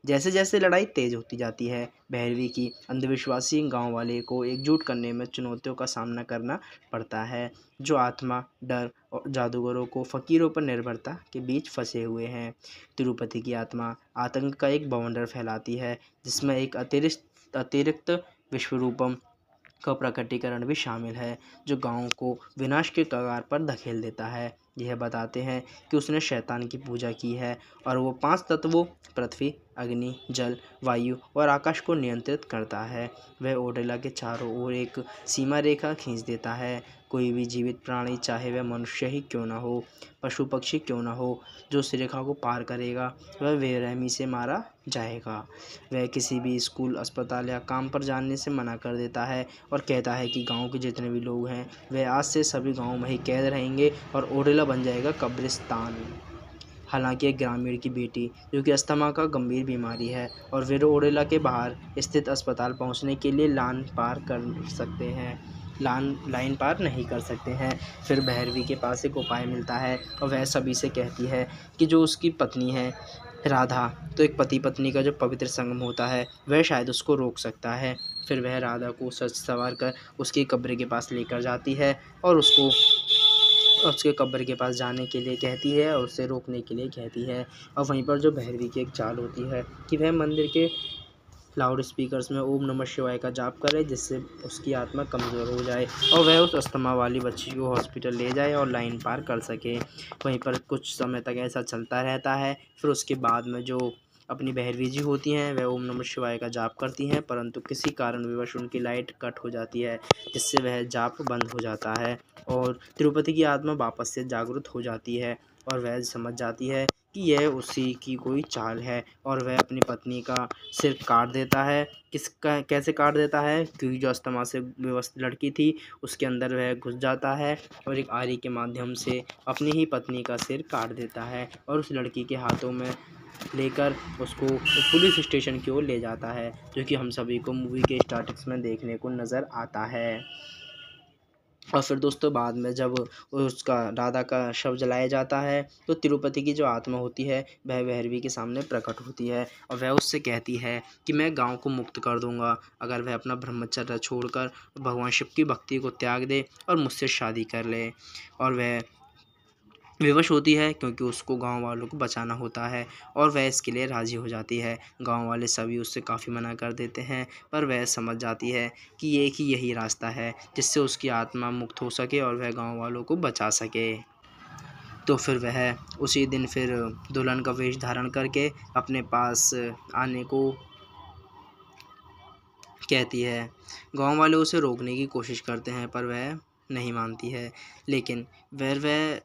जैसे जैसे लड़ाई तेज होती जाती है, भैरवी की अंधविश्वासी गांव वाले को एकजुट करने में चुनौतियों का सामना करना पड़ता है, जो आत्मा, डर और जादूगरों को फकीरों पर निर्भरता के बीच फंसे हुए हैं। तिरुपति की आत्मा आतंक का एक बवंडर फैलाती है, जिसमें एक अतिरिक्त विश्वरूपम का प्रकटीकरण भी शामिल है, जो गांव को विनाश के कगार पर धकेल देता है। यह बताते हैं कि उसने शैतान की पूजा की है और वो 5 तत्वों पृथ्वी, अग्नि, जल, वायु और आकाश को नियंत्रित करता है। वह ओडेला के चारों ओर एक सीमा रेखा खींच देता है। कोई भी जीवित प्राणी, चाहे वह मनुष्य ही क्यों न हो, पशु पक्षी क्यों न हो, जो उस रेखा को पार करेगा वह बेरहमी से मारा जाएगा। वह किसी भी स्कूल, अस्पताल या काम पर जाने से मना कर देता है और कहता है कि गांव के जितने भी लोग हैं वह आज से सभी गांव में ही कैद रहेंगे और ओडेला बन जाएगा कब्रिस्तान। हालांकि एक ग्रामीण की बेटी जो कि अस्थमा का गंभीर बीमारी है और वे ओडेला के बाहर स्थित अस्पताल पहुंचने के लिए लाइन पार नहीं कर सकते हैं। फिर भैरवी के पास एक उपाय मिलता है और वह सभी से कहती है कि जो उसकी पत्नी है राधा, तो एक पति पत्नी का जो पवित्र संगम होता है वह शायद उसको रोक सकता है। फिर वह राधा को सच सवार कर उसकी कब्र के पास लेकर जाती है और उसको उसके कब्र के पास जाने के लिए कहती है और उसे रोकने के लिए कहती है। और वहीं पर जो भैरवी की एक चाल होती है कि वह मंदिर के लाउड स्पीकर्स में ओम नमः शिवाय का जाप करे, जिससे उसकी आत्मा कमज़ोर हो जाए और वह उस अस्थमा वाली बच्ची को हॉस्पिटल ले जाए और लाइन पार कर सके। वहीं पर कुछ समय तक ऐसा चलता रहता है। फिर उसके बाद में जो अपनी भैरवी जी होती हैं वह ओम नमः शिवाय का जाप करती हैं, परंतु किसी कारणवश उनकी लाइट कट हो जाती है, जिससे वह जाप बंद हो जाता है और तिरुपति की आत्मा वापस से जागृत हो जाती है और वह समझ जाती है कि यह उसी की कोई चाल है और वह अपनी पत्नी का सिर काट देता है। कैसे काट देता है? क्योंकि जो अस्थमा से व्यवस्थित लड़की थी उसके अंदर वह घुस जाता है और एक आरी के माध्यम से अपनी ही पत्नी का सिर काट देता है और उस लड़की के हाथों में लेकर उसको पुलिस स्टेशन की ओर ले जाता है, जो कि हम सभी को मूवी के स्टार्टिंग्स में देखने को नज़र आता है। और फिर दोस्तों बाद में जब उसका राधा का शव जलाया जाता है तो तिरुपति की जो आत्मा होती है वह भैरवी के सामने प्रकट होती है और वह उससे कहती है कि मैं गांव को मुक्त कर दूंगा अगर वह अपना ब्रह्मचर्य छोड़कर भगवान शिव की भक्ति को त्याग दे और मुझसे शादी कर ले। और वह विवश होती है क्योंकि उसको गांव वालों को बचाना होता है और वह इसके लिए राज़ी हो जाती है। गांव वाले सभी उससे काफ़ी मना कर देते हैं पर वह समझ जाती है कि एक ही यही रास्ता है जिससे उसकी आत्मा मुक्त हो सके और वह गांव वालों को बचा सके। तो फिर वह उसी दिन फिर दुल्हन का वेश धारण करके अपने पास आने को कहती है। गांव वाले उसे रोकने की कोशिश करते हैं पर वह नहीं मानती है, लेकिन वह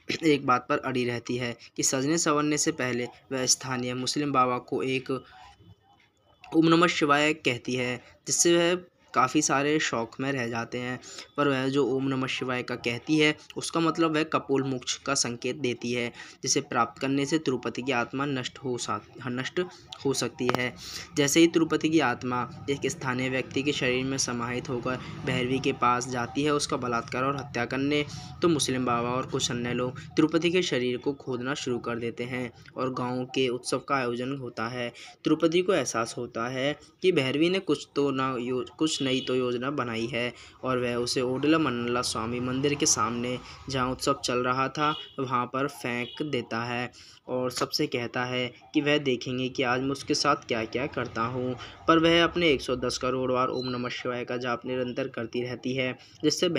एक बात पर अड़ी रहती है कि सजने संवरने से पहले वह स्थानीय मुस्लिम बाबा को एक ओम नमः शिवाय कहती है, जिससे वह काफ़ी सारे शौक में रह जाते हैं। पर वह जो ओम नमः शिवाय का कहती है उसका मतलब वह कपोल मोक्ष का संकेत देती है, जिसे प्राप्त करने से तिरुपति की आत्मा नष्ट हो सकती है। जैसे ही तिरुपति की आत्मा एक स्थानीय व्यक्ति के शरीर में समाहित होकर भैरवी के पास जाती है उसका बलात्कार और हत्या करने, तो मुस्लिम बाबा और कुछ अन्य लोग तिरुपति के शरीर को खोदना शुरू कर देते हैं और गाँव के उत्सव का आयोजन होता है। तिरुपति को एहसास होता है कि भैरवी ने कुछ नई तो योजना बनाई है और वह उसे ओडला मन्नला स्वामी मंदिर के सामने जहां उत्सव चल रहा था वहां पर फेंक देता है और सबसे कहता है कि वह देखेंगे कि आज मैं उसके साथ क्या क्या करता हूं। पर वह अपने 110 करोड़ बार ओम नमः शिवाय का जाप निरंतर करती रहती है, जिससे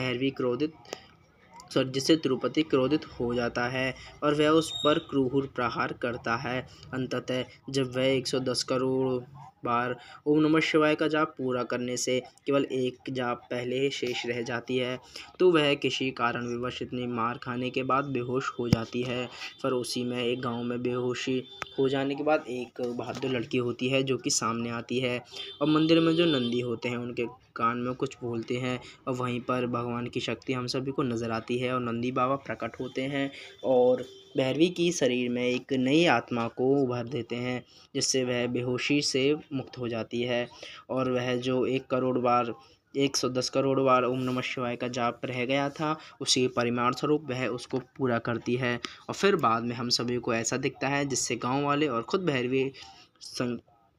तिरुपति क्रोधित हो जाता है और वह उस पर क्रूर प्रहार करता है। अंततः जब वह 110 करोड़ बार ओम नमः शिवाय का जाप पूरा करने से केवल एक जाप पहले ही शेष रह जाती है तो वह किसी कारणवश इतनी मार खाने के बाद बेहोश हो जाती है। फिर उसी में एक गांव में बेहोशी हो जाने के बाद एक बहादुर लड़की होती है जो कि सामने आती है और मंदिर में जो नंदी होते हैं उनके कान में कुछ बोलते हैं और वहीं पर भगवान की शक्ति हम सभी को नज़र आती है और नंदी बाबा प्रकट होते हैं और भैरवी की शरीर में एक नई आत्मा को उभर देते हैं, जिससे वह बेहोशी से मुक्त हो जाती है और वह जो 110 करोड़ बार ओम नमः शिवाय का जाप रह गया था उसी परिमाण स्वरूप वह उसको पूरा करती है। और फिर बाद में हम सभी को ऐसा दिखता है जिससे गांव वाले और ख़ुद भैरवी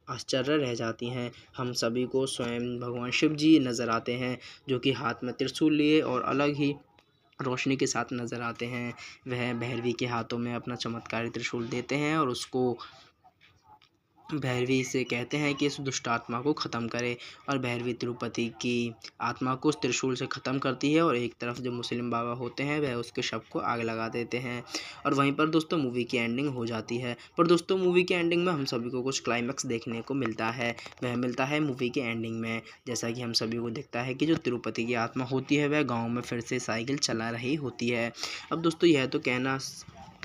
आश्चर्य रह जाती हैं। हम सभी को स्वयं भगवान शिव जी नज़र आते हैं जो कि हाथ में त्रिशूल लिए और अलग ही रोशनी के साथ नज़र आते हैं। वह भैरवी के हाथों में अपना चमत्कारी त्रिशूल देते हैं और उसको भैरवी से कहते हैं कि इस दुष्ट आत्मा को ख़त्म करे और भैरवी तिरुपति की आत्मा को उस त्रिशूल से ख़त्म करती है और एक तरफ जो मुस्लिम बाबा होते हैं वह उसके शव को आग लगा देते हैं और वहीं पर दोस्तों मूवी की एंडिंग हो जाती है। पर दोस्तों मूवी की एंडिंग में हम सभी को कुछ क्लाइमैक्स देखने को मिलता है, वह मिलता है मूवी के एंडिंग में। जैसा कि हम सभी को दिखता है कि जो तिरुपति की आत्मा होती है वह गाँव में फिर से साइकिल चला रही होती है। अब दोस्तों यह तो कहना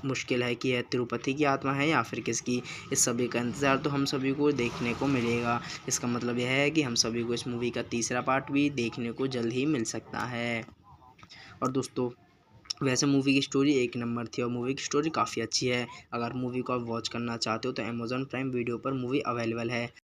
मुश्किल है कि यह तिरुपति की आत्मा है या फिर किसकी, इस सभी का इंतज़ार तो हम सभी को देखने को मिलेगा। इसका मतलब यह है कि हम सभी को इस मूवी का तीसरा पार्ट भी देखने को जल्द ही मिल सकता है। और दोस्तों वैसे मूवी की स्टोरी एक नंबर थी और मूवी की स्टोरी काफ़ी अच्छी है। अगर मूवी को आप वॉच करना चाहते हो तो अमेज़ॉन प्राइम वीडियो पर मूवी अवेलेबल है।